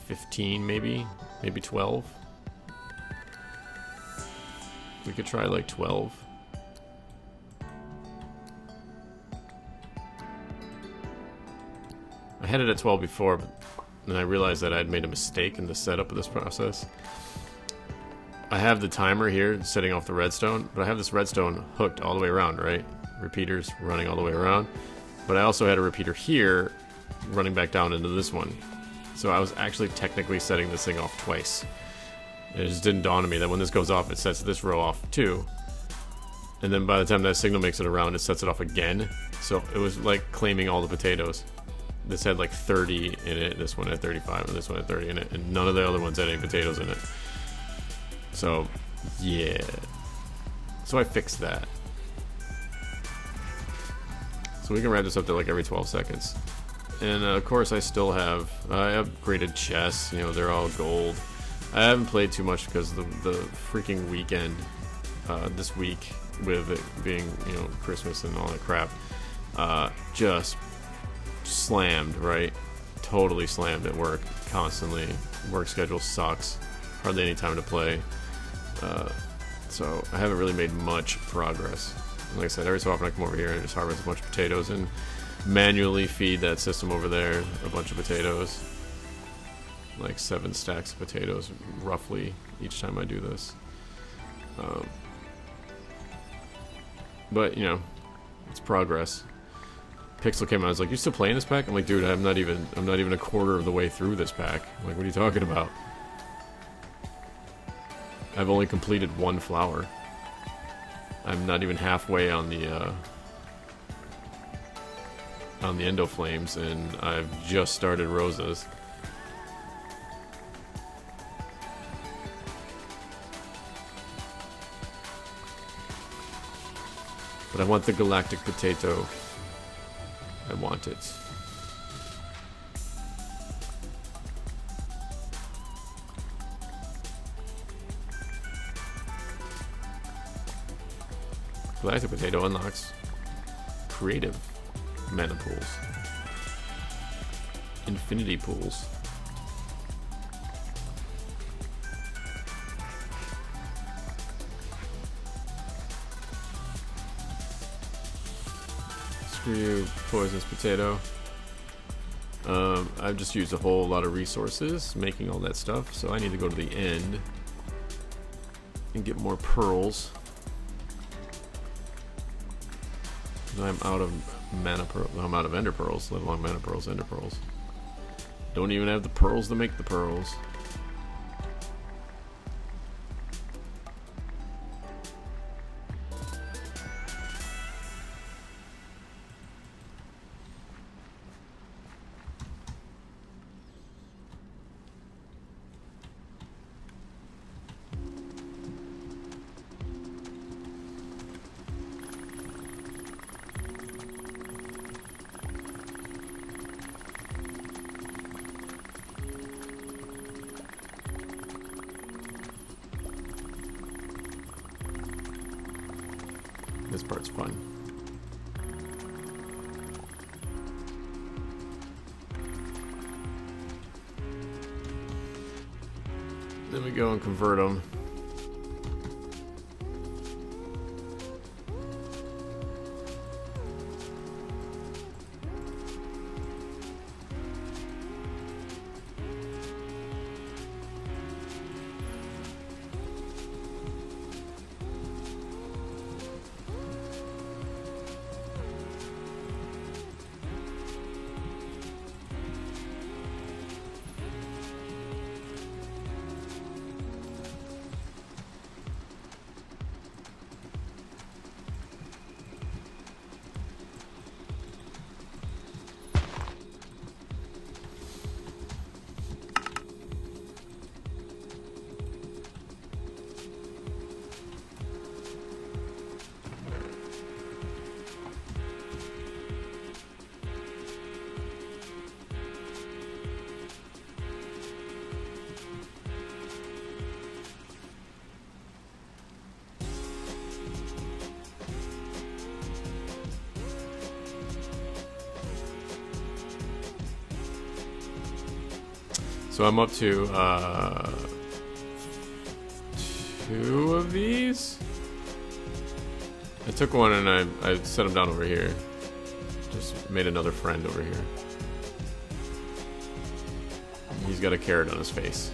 15, maybe 12. We could try like 12. I had it at 12 before, but then I realized that I'd made a mistake in the setup of this process. I have the timer here setting off the redstone, but I have this redstone hooked all the way around, right? Repeaters running all the way around. But I also had a repeater here running back down into this one. So I was actually technically setting this thing off twice. It just didn't dawn on me that when this goes off, it sets this row off too. And then by the time that signal makes it around, it sets it off again. So it was like claiming all the potatoes. This had like 30 in it, this one had 35, and this one had 30 in it, and none of the other ones had any potatoes in it. So, yeah. So I fixed that. So we can wrap this up to like every 12 seconds. And of course I still have, I upgraded chests, you know, they're all gold. I haven't played too much because the freaking weekend, this week, with it being, you know, Christmas and all that crap, just slammed, right? Totally slammed at work, constantly. Work schedule sucks, hardly any time to play. So I haven't really made much progress. Like I said, every so often I come over here and just harvest a bunch of potatoes and manually feed that system over there a bunch of potatoes. Like 7 stacks of potatoes, roughly, each time I do this. But, you know, it's progress. Pixel came out, I was like, "You still playing this pack?" I'm like, "Dude, I'm not even a quarter of the way through this pack." I'm like, "What are you talking about?" I've only completed one flower. I'm not even halfway on the endo flames, and I've just started rosas. But I want the galactic potato. I want it. Galactic potato unlocks creative mana pools. Infinity pools. Screw you, poisonous potato. I've just used a whole lot of resources making all that stuff, so I need to go to the end and get more pearls. I'm out of mana pearls. I'm out of ender pearls, let alone mana pearls, ender pearls. Don't even have the pearls to make the pearls. This part's fun. Then we go and convert them. So I'm up to 2 of these. I took one and I set him down over here. Just made another friend over here. He's got a carrot on his face.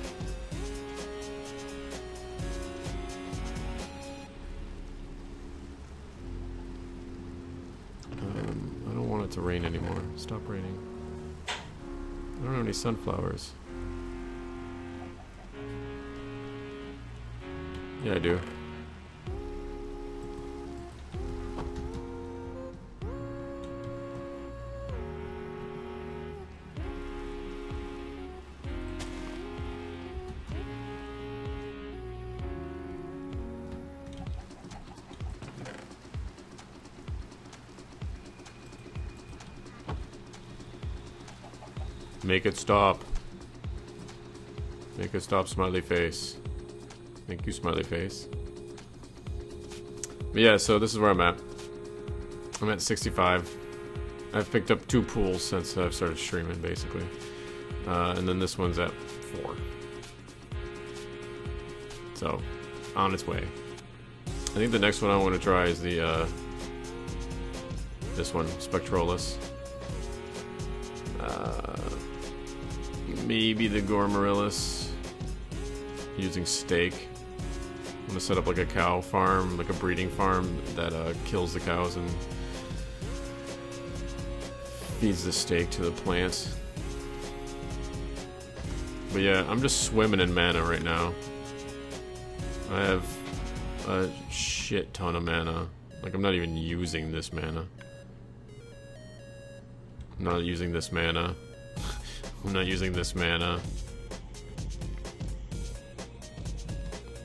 I don't want it to rain anymore. Stop raining. I don't have any sunflowers. Yeah, I do. Make it stop. Make it stop, smiley face. Thank you, smiley face. But yeah, so this is where I'm at. I'm at 65. I've picked up 2 pools since I've started streaming, basically. And then this one's at 4. So, on its way. I think the next one I want to try is the, this one, Spectrolis. Maybe the Gormorillus. Using steak. I'm gonna set up like a cow farm, like a breeding farm that kills the cows and feeds the steak to the plants. But yeah, I'm just swimming in mana right now. I have a shit ton of mana. Like, I'm not even using this mana. I'm not using this mana. I'm not using this mana.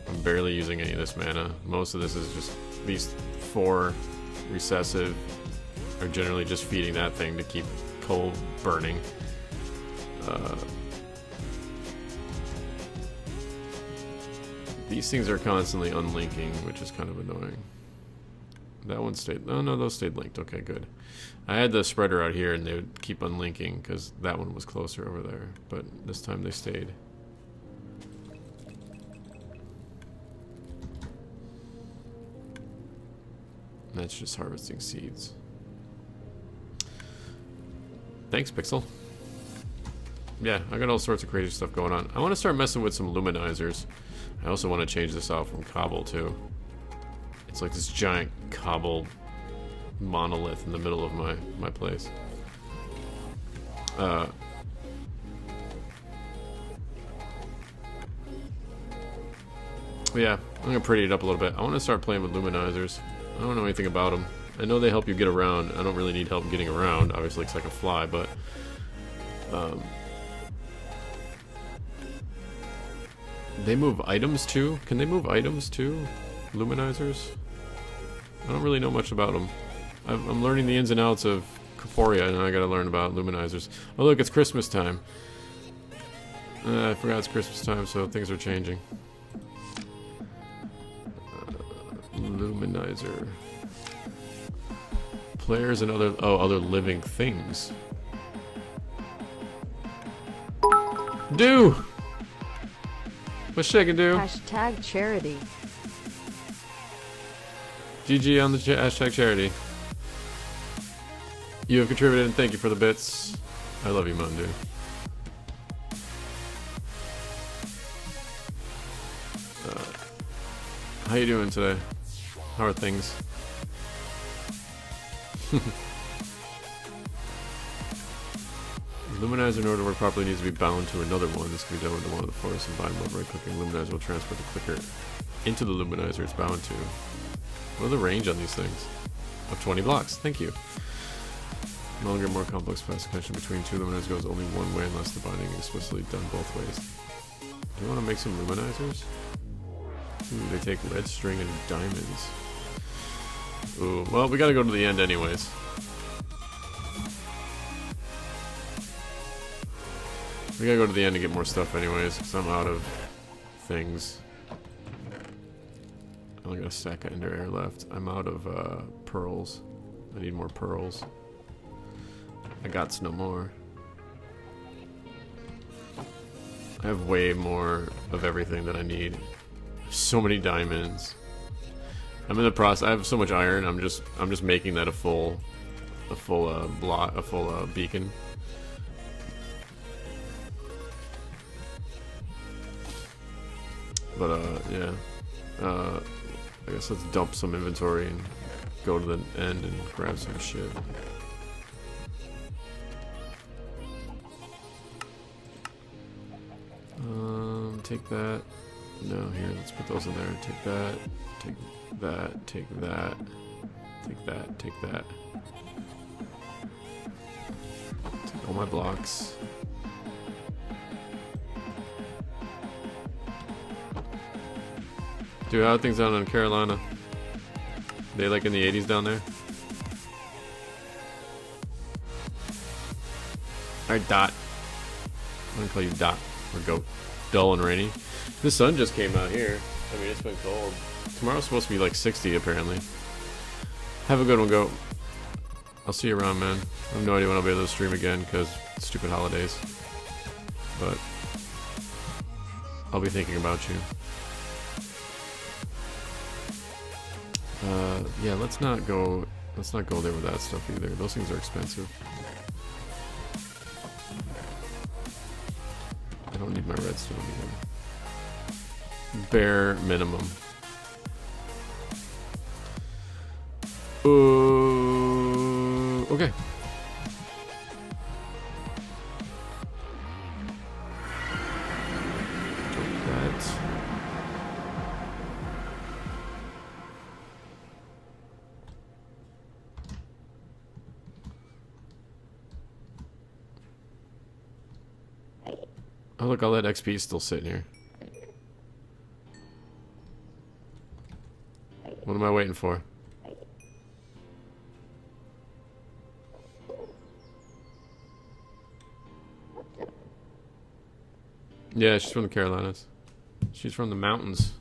I'm barely using any of this mana. Most of this is just these 4 recessive are generally just feeding that thing to keep coal burning. These things are constantly unlinking, which is kind of annoying. That one stayed. Oh no, those stayed linked. Okay, good. I had the spreader out here and they would keep unlinking because that one was closer over there. But this time they stayed. That's just harvesting seeds. Thanks, Pixel. Yeah, I got all sorts of crazy stuff going on. I want to start messing with some luminizers. I also want to change this out from cobble too. It's like this giant cobble monolith in the middle of my place. Yeah, I'm gonna pretty it up a little bit. I want to start playing with luminizers. I don't know anything about them. I know they help you get around. I don't really need help getting around, obviously, because I can fly, but they move items too? Can they move items too? Luminizers? I don't really know much about them. I'm learning the ins and outs of Corporea, and I gotta learn about luminizers. Oh look, it's Christmas time. I forgot it's Christmas time, so things are changing. Luminizer. Players and other living things. Do! What's shaking, do? Hashtag charity. GG on the hashtag charity. You have contributed and thank you for the bits. I love you, Mandu. How you doing today? How are things? Luminizer, in order to work properly, needs to be bound to another one. This can be done with one of the forests and bind one. Right-clicking luminizer will transfer the clicker into the luminizer it's bound to. What are the range on these things? Of 20 blocks. Thank you. Longer, more complex path connection between 2 luminizers goes only one way unless the binding is explicitly done both ways. Do you want to make some luminizers? Ooh, they take red string and diamonds. Ooh, well, we gotta go to the end anyways. We gotta go to the end to get more stuff anyways, because I'm out of things. I only got a stack of ender air left. I'm out of pearls. I need more pearls. I got no more. I have way more of everything that I need. So many diamonds. I'm in the process. I have so much iron. I'm just making that a full beacon. But yeah. I guess let's dump some inventory and go to the end and grab some shit. Take that. No, here, let's put those in there. Take that. Take that. Take that. Take that. Take that. Take all my blocks. Dude, how are things down in Carolina? They like in the 80s down there? Alright, Dot. I'm gonna call you Dot or Goat. Dull and rainy. The sun just came out here. I mean, it's been cold. Tomorrow's supposed to be like 60 apparently. Have a good one, Goat. I'll see you around, man. I have no idea when I'll be able to stream again because stupid holidays. But I'll be thinking about you. Yeah, let's not go there with that stuff either. Those things are expensive. I don't need my redstone either. Bare minimum. Okay. Oh look, all that XP is still sitting here. What am I waiting for? Yeah, she's from the Carolinas. She's from the mountains.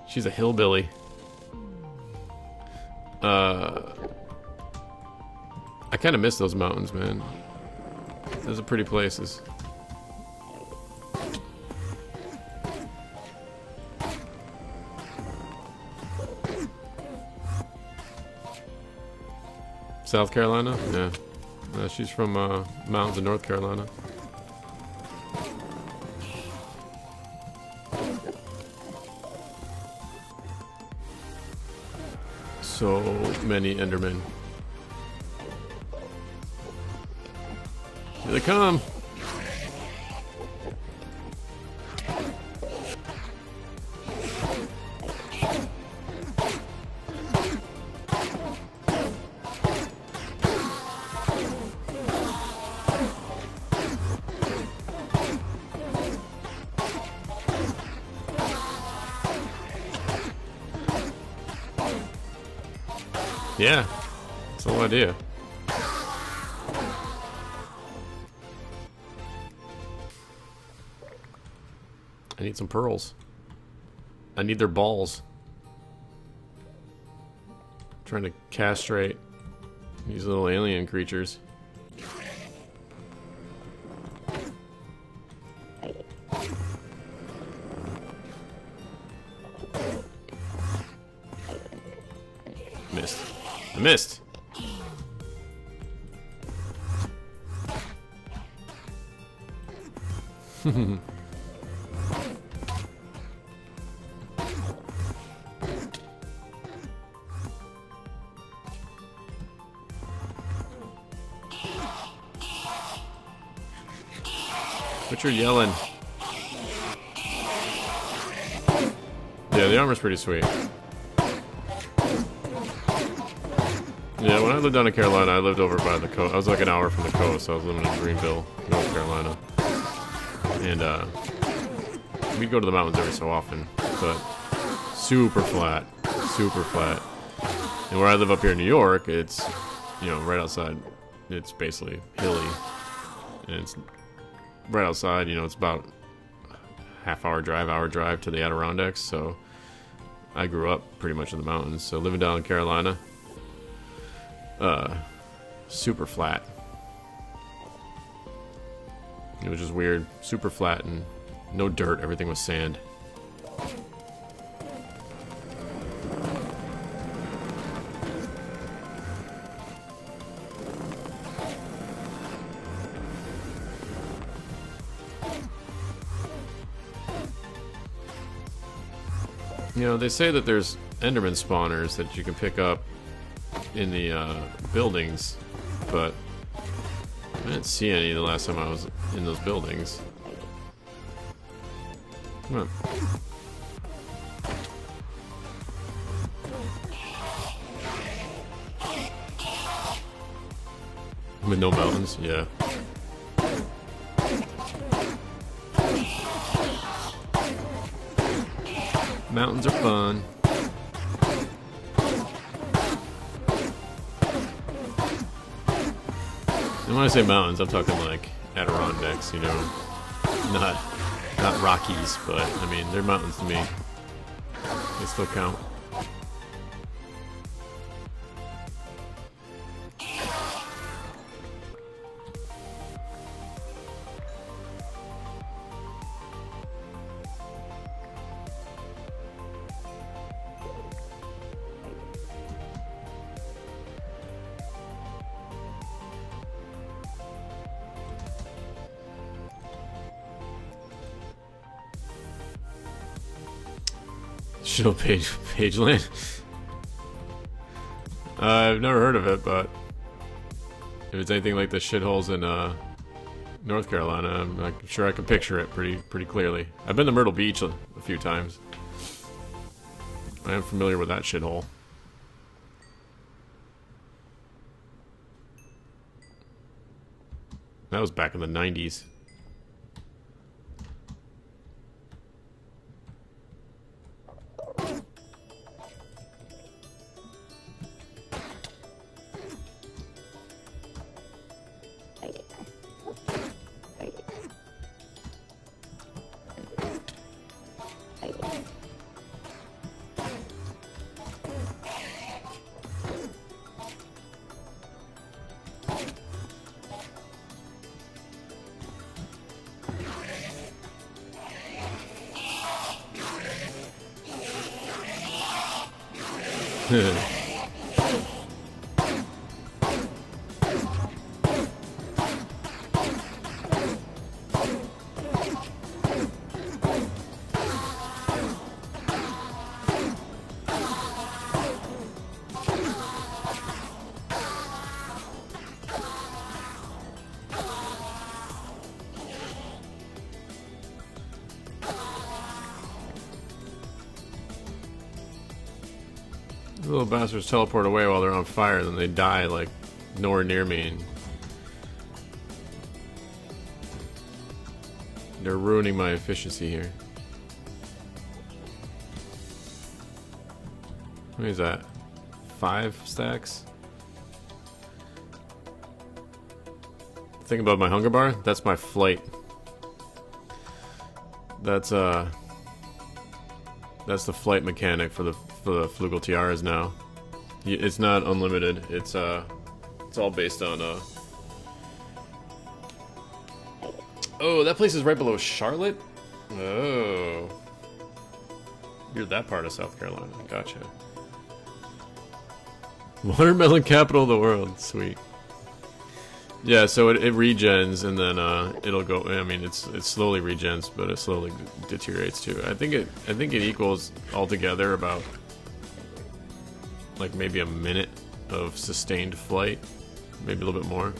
She's a hillbilly. I kind of miss those mountains, man. Those are pretty places. South Carolina? Yeah. She's from mountains of North Carolina. So many Endermen. Here they come! Yeah, that's the whole idea. I need some pearls. I need their balls. I'm trying to castrate these little alien creatures. Missed. I missed. But you're yelling. Yeah, the armor's pretty sweet. Yeah, when I lived down in Carolina, I lived over by the coast. I was like an hour from the coast. I was living in Greenville, North Carolina. And we'd go to the mountains every so often, but super flat, super flat. And where I live up here in New York, it's, you know, right outside. It's basically hilly, and it's right outside. You know, it's about hour drive to the Adirondacks. So I grew up pretty much in the mountains. So living down in Carolina, super flat. It was just weird. Super flat and no dirt. Everything was sand. You know, they say that there's Enderman spawners that you can pick up in the buildings, but I didn't see any the last time I was in those buildings. Come on. With no mountains? Yeah. Mountains are fun. And when I say mountains, I'm talking like Adirondacks, you know, not Rockies, but I mean they're mountains to me. They still count. Shittle Pageland? I've never heard of it, but if it's anything like the shitholes in North Carolina, I'm sure I can picture it pretty clearly. I've been to Myrtle Beach a few times. I am familiar with that shithole. That was back in the 90s. Little bastards teleport away while they're on fire, then they die like nowhere near me. And they're ruining my efficiency here. How many is that? 5 stacks? Think about my hunger bar? That's my flight. That's the flight mechanic for the Flugel tiaras now. It's not unlimited. It's all based on Oh, that place is right below Charlotte? Oh. You're that part of South Carolina. Gotcha. Watermelon capital of the world. Sweet. Yeah, so it regens and then it'll go. I mean, it slowly regens, but it slowly deteriorates too. I think it equals altogether about like maybe a minute of sustained flight, maybe a little bit more.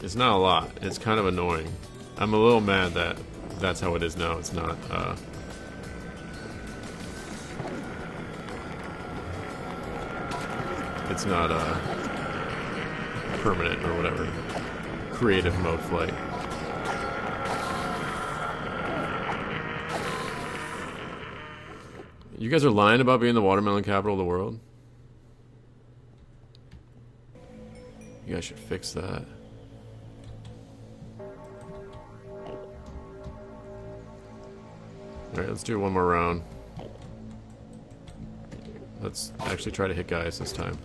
It's not a lot. It's kind of annoying. I'm a little mad that that's how it is now. It's not. It's not permanent or whatever. Creative mode flight. You guys are lying about being the watermelon capital of the world? You guys should fix that. Alright, let's do one more round. Let's actually try to hit guys this time.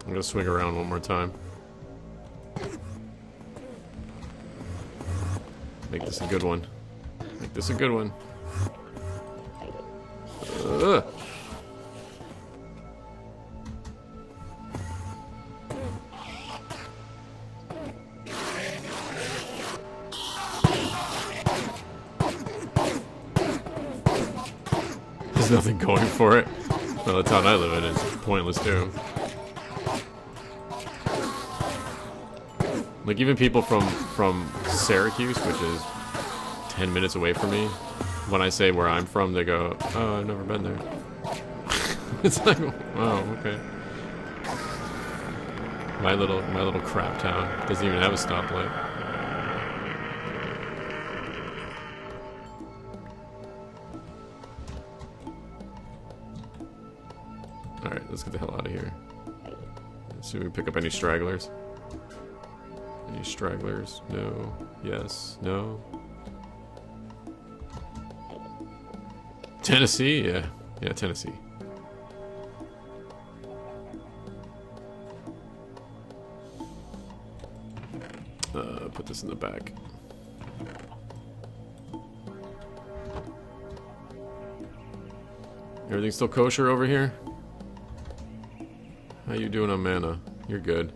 I'm gonna swing around one more time. Make this a good one. Make this a good one. Ugh. There's nothing going for it. Well, the town I live in is pointless too. Like, even people from Syracuse, which is 10 minutes away from me, when I say where I'm from, they go, "Oh, I've never been there." It's like, oh, okay. My little crap town doesn't even have a stoplight. All right, let's get the hell out of here. Let's see if we pick up any stragglers. Any stragglers? No. Yes. No. Tennessee? Yeah. Yeah, Tennessee. Put this in the back. Everything's still kosher over here? you doing on mana? You're good.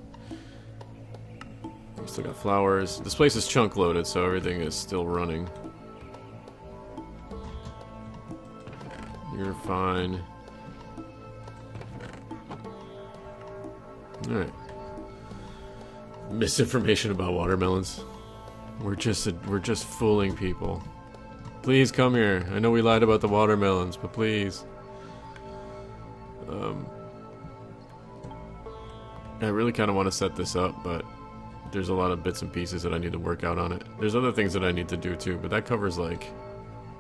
We still got flowers. This place is chunk loaded, so everything is still running. You're fine. Alright. Misinformation about watermelons. We're just fooling people. Please come here. I know we lied about the watermelons, but please. I really kind of want to set this up, but there's a lot of bits and pieces that I need to work out on it. There's other things that I need to do too, but that covers like...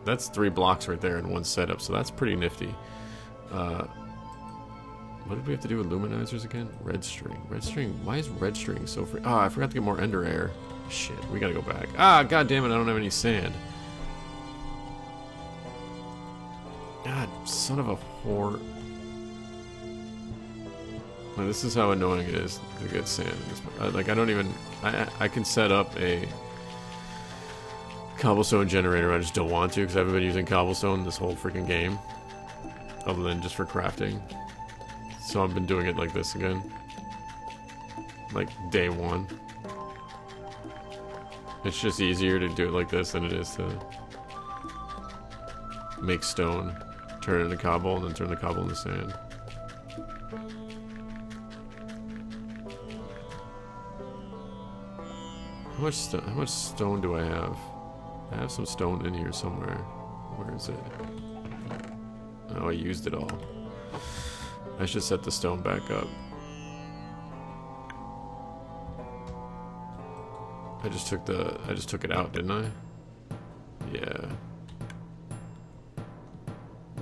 That's 3 blocks right there in one setup, so that's pretty nifty. What did we have to do with luminizers again? Red string. Red string. Why is red string so free? Ah, I forgot to get more ender air. Shit, we gotta go back. Ah, god damn it, I don't have any sand. God, son of a whore. Like, this is how annoying it is to get sand. Like, I don't even... I can set up a cobblestone generator. I just don't want to because I haven't been using cobblestone this whole freaking game. Other than just for crafting. So I've been doing it like this again. Like, day 1. It's just easier to do it like this than it is to make stone, turn it into cobble, and then turn the cobble into sand. How much stone do I have? I have some stone in here somewhere. Where is it? Oh, I used it all. I should set the stone back up. I just took it out, didn't I? Yeah.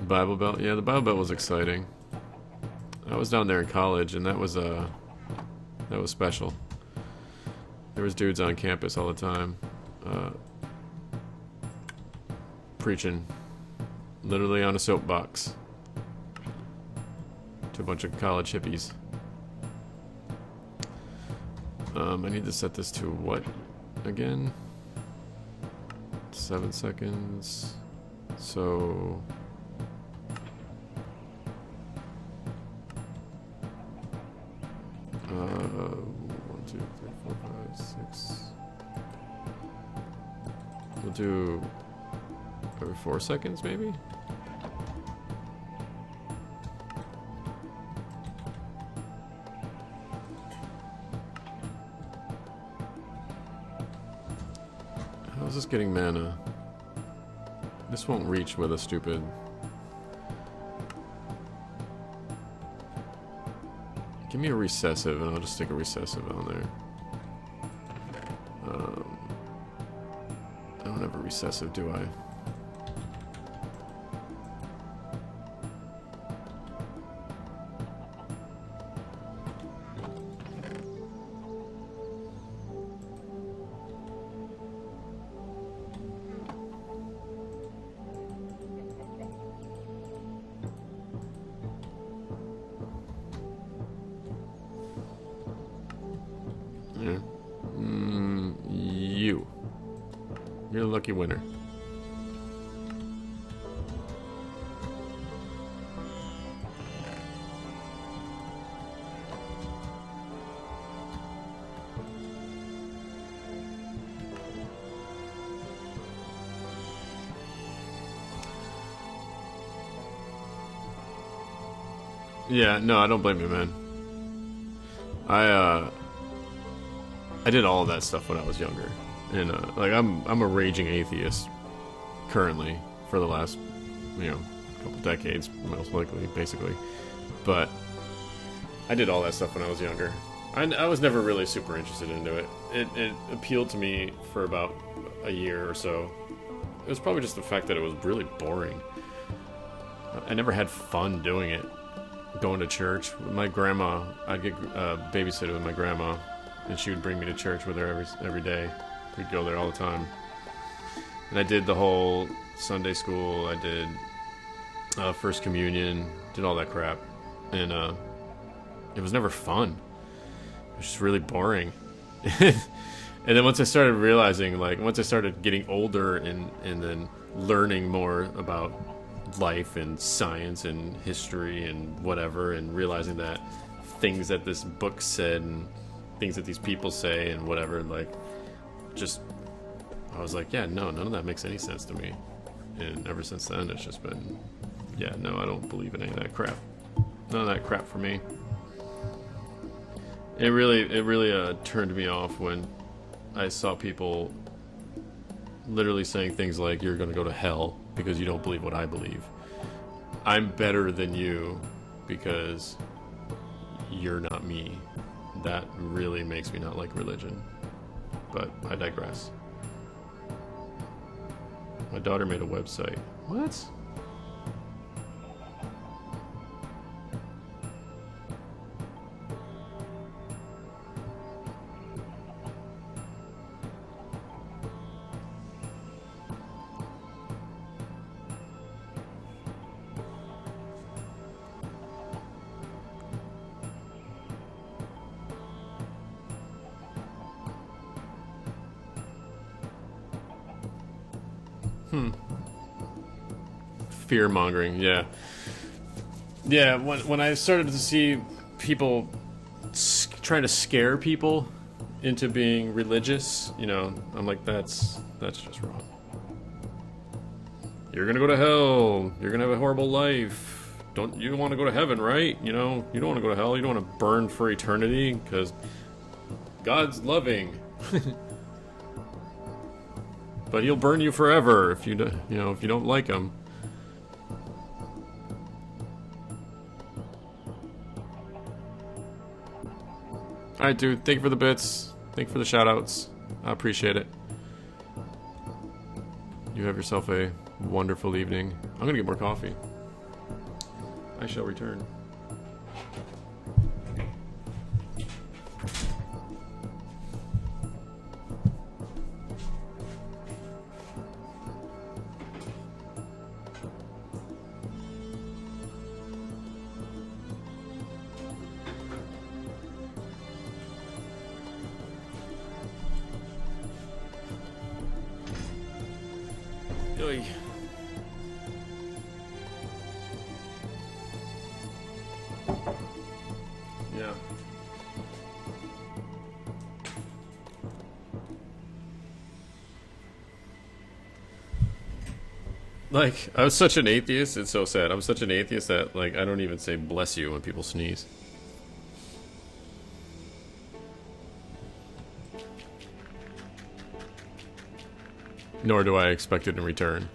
Bible Belt. Yeah, the Bible Belt was exciting. I was down there in college, and that was special. There was dudes on campus all the time, preaching, literally on a soapbox, to a bunch of college hippies. I need to set this to what again? 7 seconds. So. We'll do every 4 seconds, maybe? How's this getting mana? This won't reach with a stupid... Give me a recessive and I'll just stick a recessive on there. I don't have a recessive, do I? Yeah. You're the lucky winner. Yeah, no, I don't blame you, man. I did all of that stuff when I was younger, and like I'm a raging atheist currently for the last couple decades, most likely, basically. But I did all that stuff when I was younger. I was never really super interested into it. It appealed to me for about a year or so. It was probably just the fact that it was really boring. I never had fun doing it. Going to church with my grandma, I'd get babysitted with my grandma, and she would bring me to church with her every day. We'd go there all the time. And I did the whole Sunday school. I did First Communion, did all that crap, and it was never fun. It was just really boring. And then once I started realizing, like, once I started getting older and then learning more about life and science and history and whatever, and realizing that things that this book said and things that these people say and whatever. Like, just I was like, yeah, no, none of that makes any sense to me. And ever since then, it's just been, yeah, no, I don't believe in any of that crap. None of that crap for me. It really turned me off when I saw people literally saying things like, you're gonna go to hell because you don't believe what I believe. I'm better than you because you're not me. That really makes me not like religion. But I digress. My daughter made a website. What? Fear-mongering, yeah. Yeah, when I started to see people trying to scare people into being religious, you know, I'm like, that's just wrong. You're gonna go to hell. You're gonna have a horrible life. You want to go to heaven, right? You know, you don't want to go to hell. You don't want to burn for eternity because God's loving. But he'll burn you forever if you don't like him. Alright, dude. Thank you for the bits. Thank you for the shoutouts. I appreciate it. You have yourself a wonderful evening. I'm gonna get more coffee. I shall return. Oy. Yeah. Like, I was such an atheist, it's so sad. I'm such an atheist that, like, I don't even say bless you when people sneeze. Nor do I expect it in return.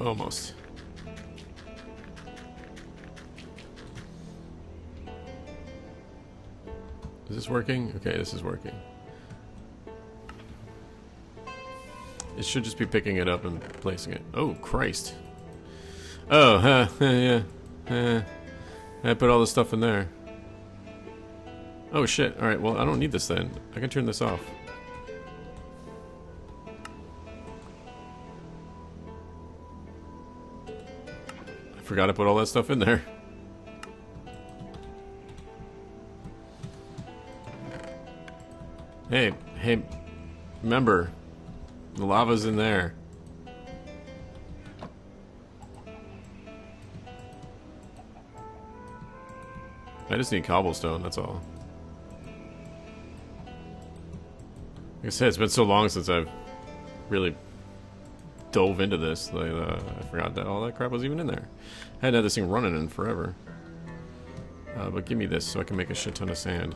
Almost. Is this working? Okay, this is working. It should just be picking it up and placing it. Oh, Christ. Oh, yeah. I put all the stuff in there. Oh, shit. Alright, well, I don't need this then. I can turn this off. I forgot to put all that stuff in there. Hey, remember, the lava's in there. I just need cobblestone, that's all. Like I said, it's been so long since I've really dove into this. Like, I forgot that all that crap was even in there. I hadn't had this thing running in forever. But give me this so I can make a shit ton of sand.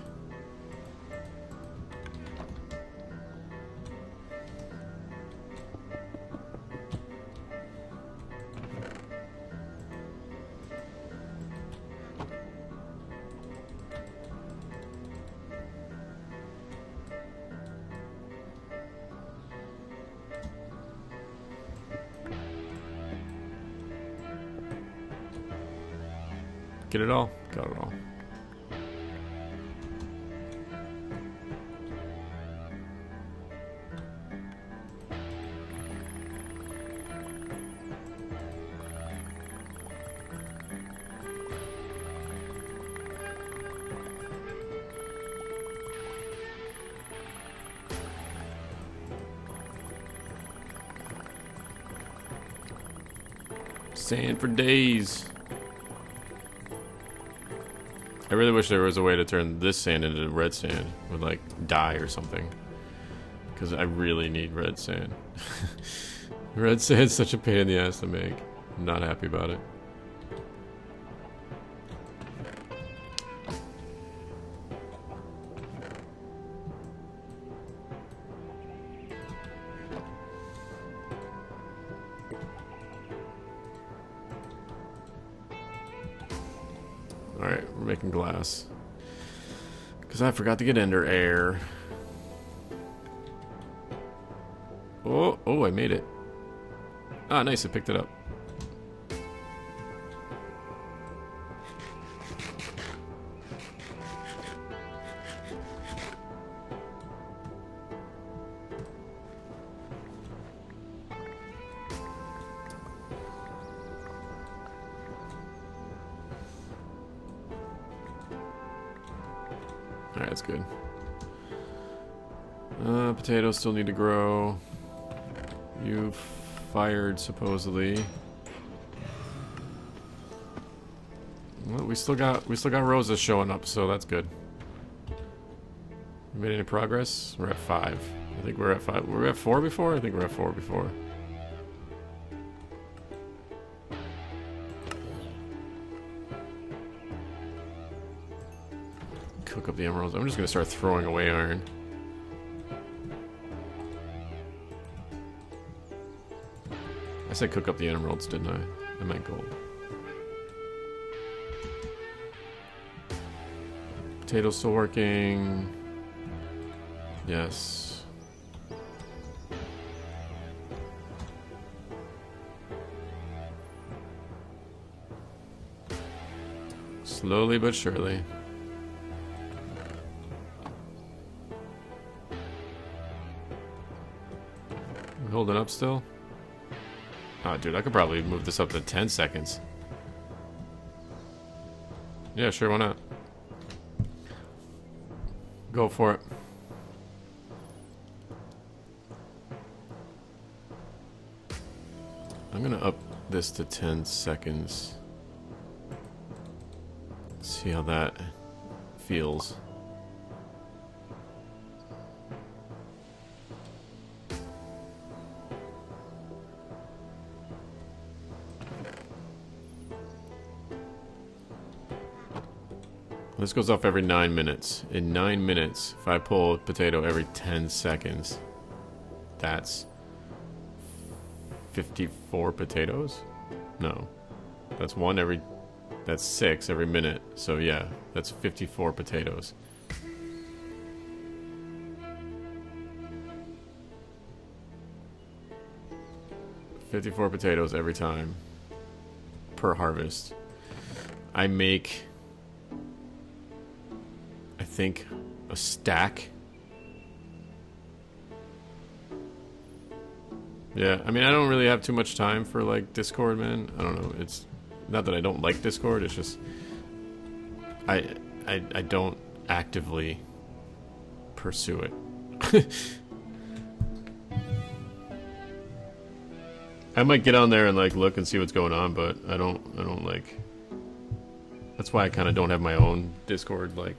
Get it all? Got it all. Sand for days. I really wish there was a way to turn this sand into red sand with like dye or something. Because I really need red sand. Red sand's such a pain in the ass to make. I'm not happy about it. Alright, we're making glass. Because I forgot to get ender air. Oh, I made it. Ah, nice, I picked it up. Alright, that's good. Potatoes still need to grow. You fired, supposedly. Well, we still got Rosa showing up, so that's good. We made any progress? We're at 5. I think we're at 5. Were we at 4 before? I think we're at 4 before. Cook up the emeralds. I'm just gonna start throwing away iron. I said cook up the emeralds, didn't I? I meant gold. Potatoes still working. Yes. Slowly but surely. We holding up still? Oh, dude, I could probably move this up to 10 seconds. Yeah, sure, why not? Go for it. I'm gonna up this to 10 seconds. See how that feels. This goes off every 9 minutes. In 9 minutes, if I pull a potato every 10 seconds, that's 54 potatoes? No. That's 6 every minute. So yeah, that's 54 potatoes. $54 potatoes every time per harvest. I make, I think, a stack. Yeah, I mean, I don't really have too much time for like Discord, man. I don't know. It's not that I don't like Discord. It's just I don't actively pursue it. I might get on there and like look and see what's going on, but I don't like. That's why I kind of don't have my own Discord like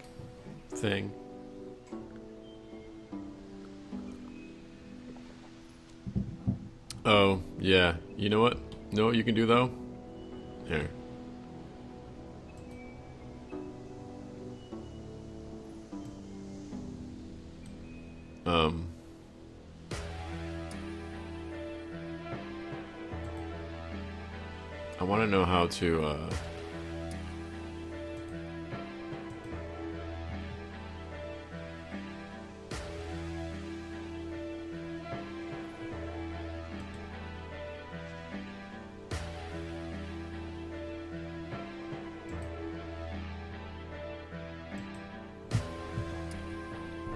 thing. Oh, yeah. You know what? Know what you can do though? Here. I want to know how to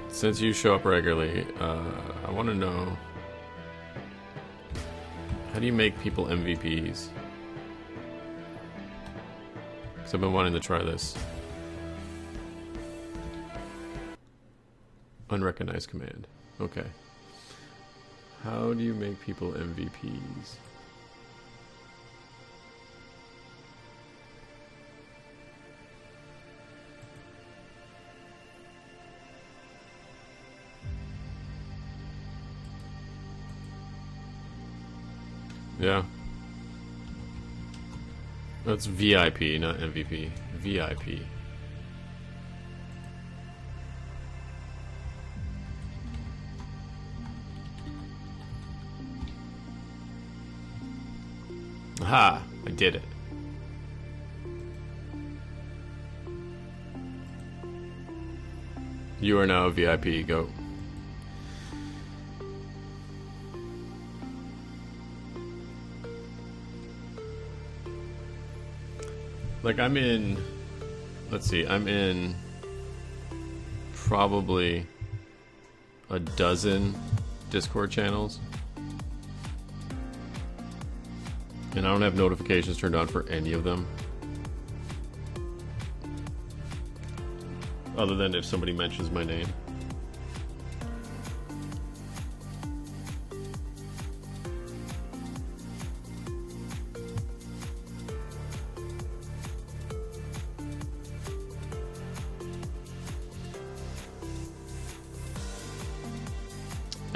since you show up regularly, I want to know, how do you make people MVPs? Because I've been wanting to try this. Unrecognized command. Okay. How do you make people MVPs? Yeah. That's VIP, not MVP. VIP. Aha! I did it. You are now a VIP. Go. Like, I'm in... Let's see. I'm in... probably... a dozen Discord channels. And I don't have notifications turned on for any of them. Other than if somebody mentions my name.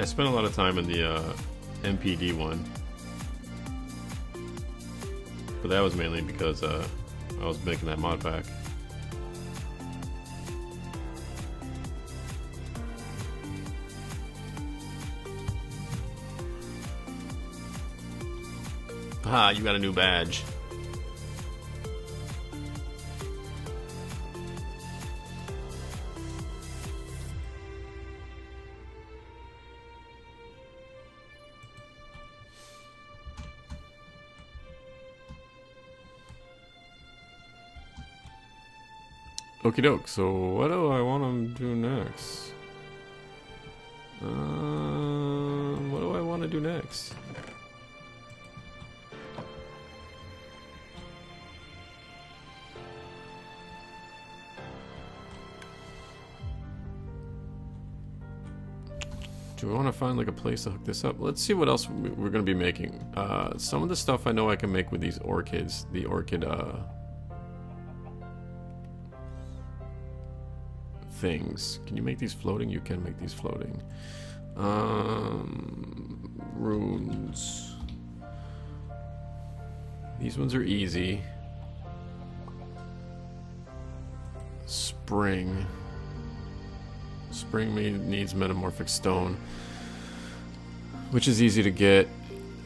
I spent a lot of time in the MPD one. But that was mainly because I was making that mod pack. Ah, you got a new badge. Okie doke, so what do I want to do next? What do I want to do next? Do we want to find like a place to hook this up? Let's see what else we're going to be making. Some of the stuff I know I can make with these orchids. The orchid things. Can you make these floating? You can make these floating. Runes. These ones are easy. Spring. Spring needs metamorphic stone, which is easy to get.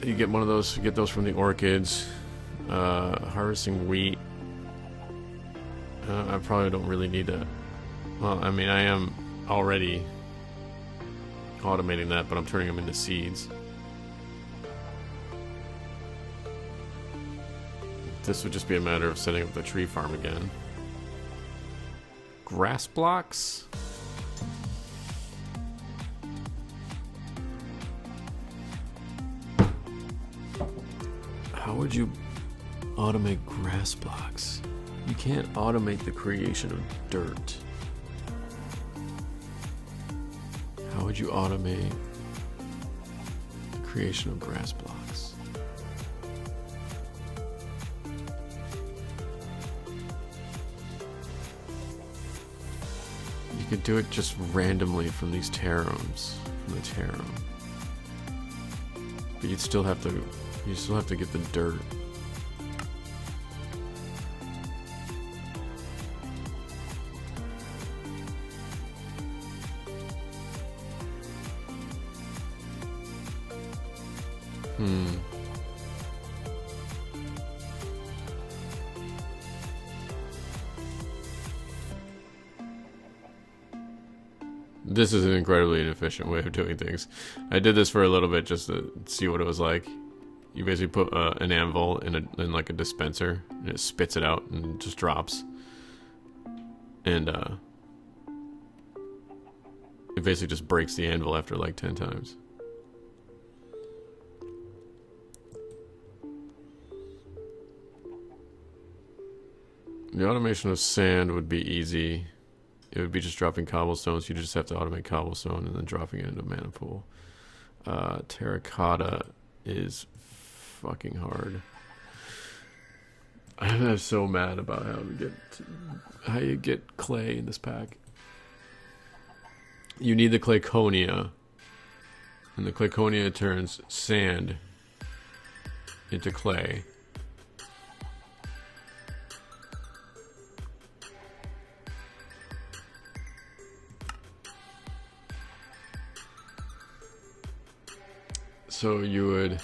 You get one of those. You get those from the orchids. Harvesting wheat. I probably don't really need that. Well, I mean, I am already automating that, but I'm turning them into seeds. This would just be a matter of setting up the tree farm again. Grass blocks? How would you automate grass blocks? You can't automate the creation of dirt. How would you automate the creation of grass blocks? You could do it just randomly from these terrums, from the terrum. But you still have to get the dirt. This is an incredibly inefficient way of doing things. I did this for a little bit just to see what it was like. You basically put an anvil in like a dispenser, and it spits it out and just drops. And it basically just breaks the anvil after like 10 times. The automation of sand would be easy. It would be just dropping cobblestones. You just have to automate cobblestone and then dropping it into a mana pool. Terracotta is fucking hard. I'm so mad about how you get clay in this pack. You need the clayconia, and the clayconia turns sand into clay. So you would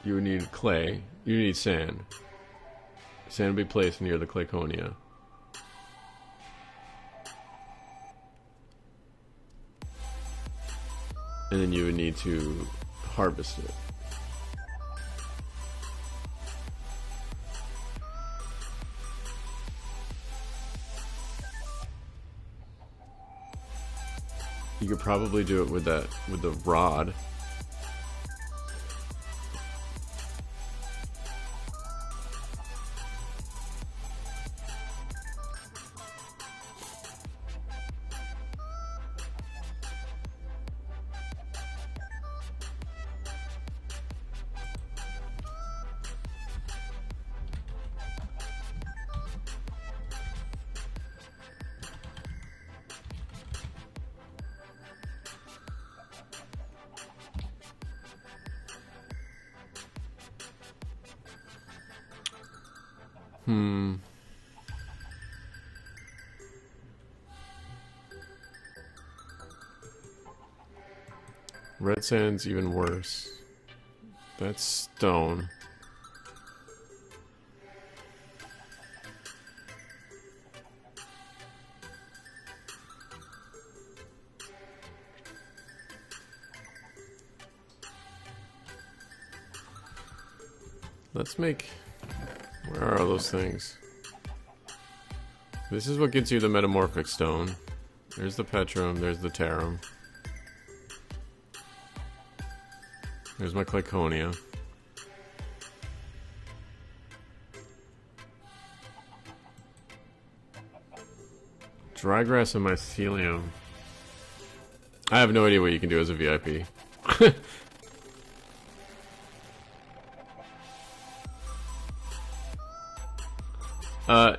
need clay. You need sand. Sand would be placed near the clayconia. And then you would need to harvest it. You could probably do it with the rod. Red sand's even worse. That's stone. Let's make... Where are all those things? This is what gets you the metamorphic stone. There's the petrum, there's the tarum. There's my clayconia. Dry grass and mycelium. I have no idea what you can do as a VIP.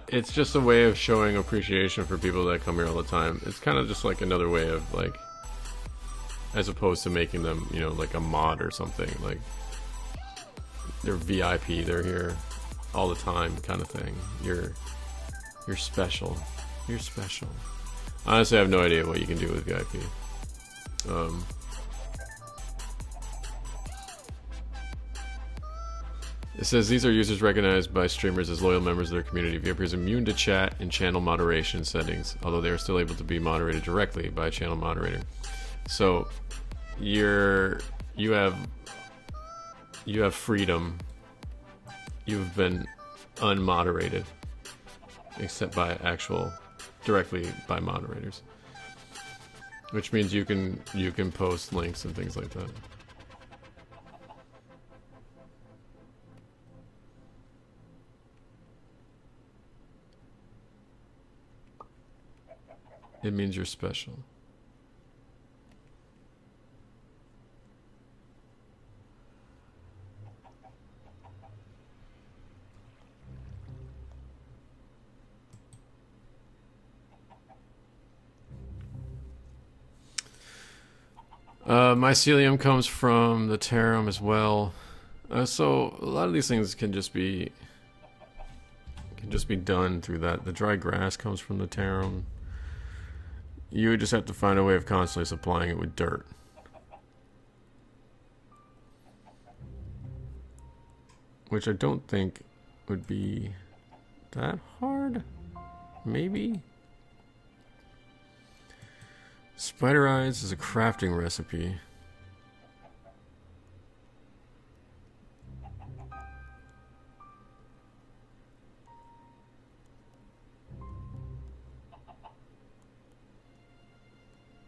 It's just a way of showing appreciation for people that come here all the time. It's kind of just like another way of like, as opposed to making them, you know, like a mod or something. Like they're VIP, they're here all the time, kind of thing. You're special. You're special. Honestly, I have no idea what you can do with VIP. It says these are users recognized by streamers as loyal members of their community. VIP is immune to chat and channel moderation settings, although they are still able to be moderated directly by a channel moderator. So you have freedom. You've been unmoderated, except by directly by moderators, which means you can post links and things like that. It means you're special. Mycelium comes from the tarum as well. So a lot of these things can just be done through that. The dry grass comes from the tarum. You would just have to find a way of constantly supplying it with dirt. Which I don't think would be that hard. Maybe? Spider eyes is a crafting recipe.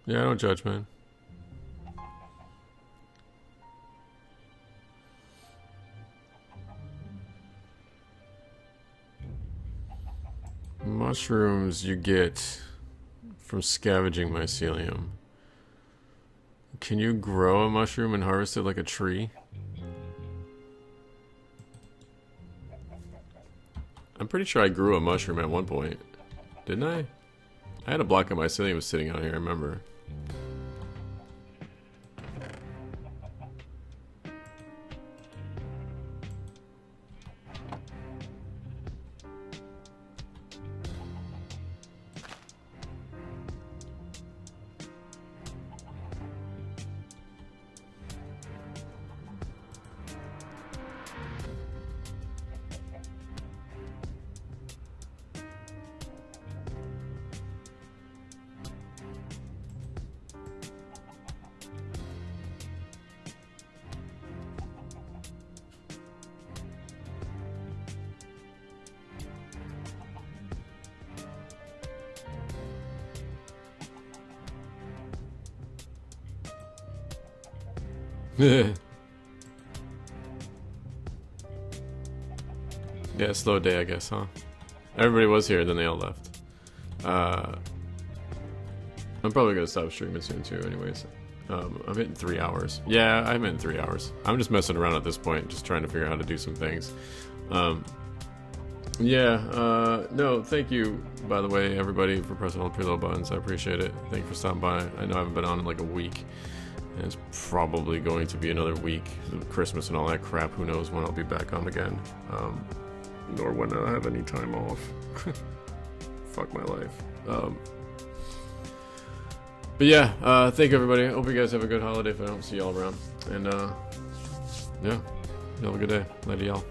Yeah, I don't judge, man. Mushrooms you get from scavenging mycelium. Can you grow a mushroom and harvest it like a tree? I'm pretty sure I grew a mushroom at one point. Didn't I? I had a block of mycelium sitting out here, I remember. Yeah, slow day, I guess, huh? Everybody was here, then they all left. I'm probably gonna stop streaming soon too, anyways. I'm hitting 3 hours. Yeah, I'm hitting 3 hours. I'm just messing around at this point, just trying to figure out how to do some things. No, thank you, by the way, everybody, for pressing all the preload buttons. I appreciate it. Thank you for stopping by. I know I haven't been on in like a week, and it's probably going to be another week. Christmas and all that crap. Who knows when I'll be back on again. Nor when I have any time off. Fuck my life. But yeah, thank you, everybody. Hope you guys have a good holiday if I don't see y'all around. And, yeah, you have a good day. Later, y'all.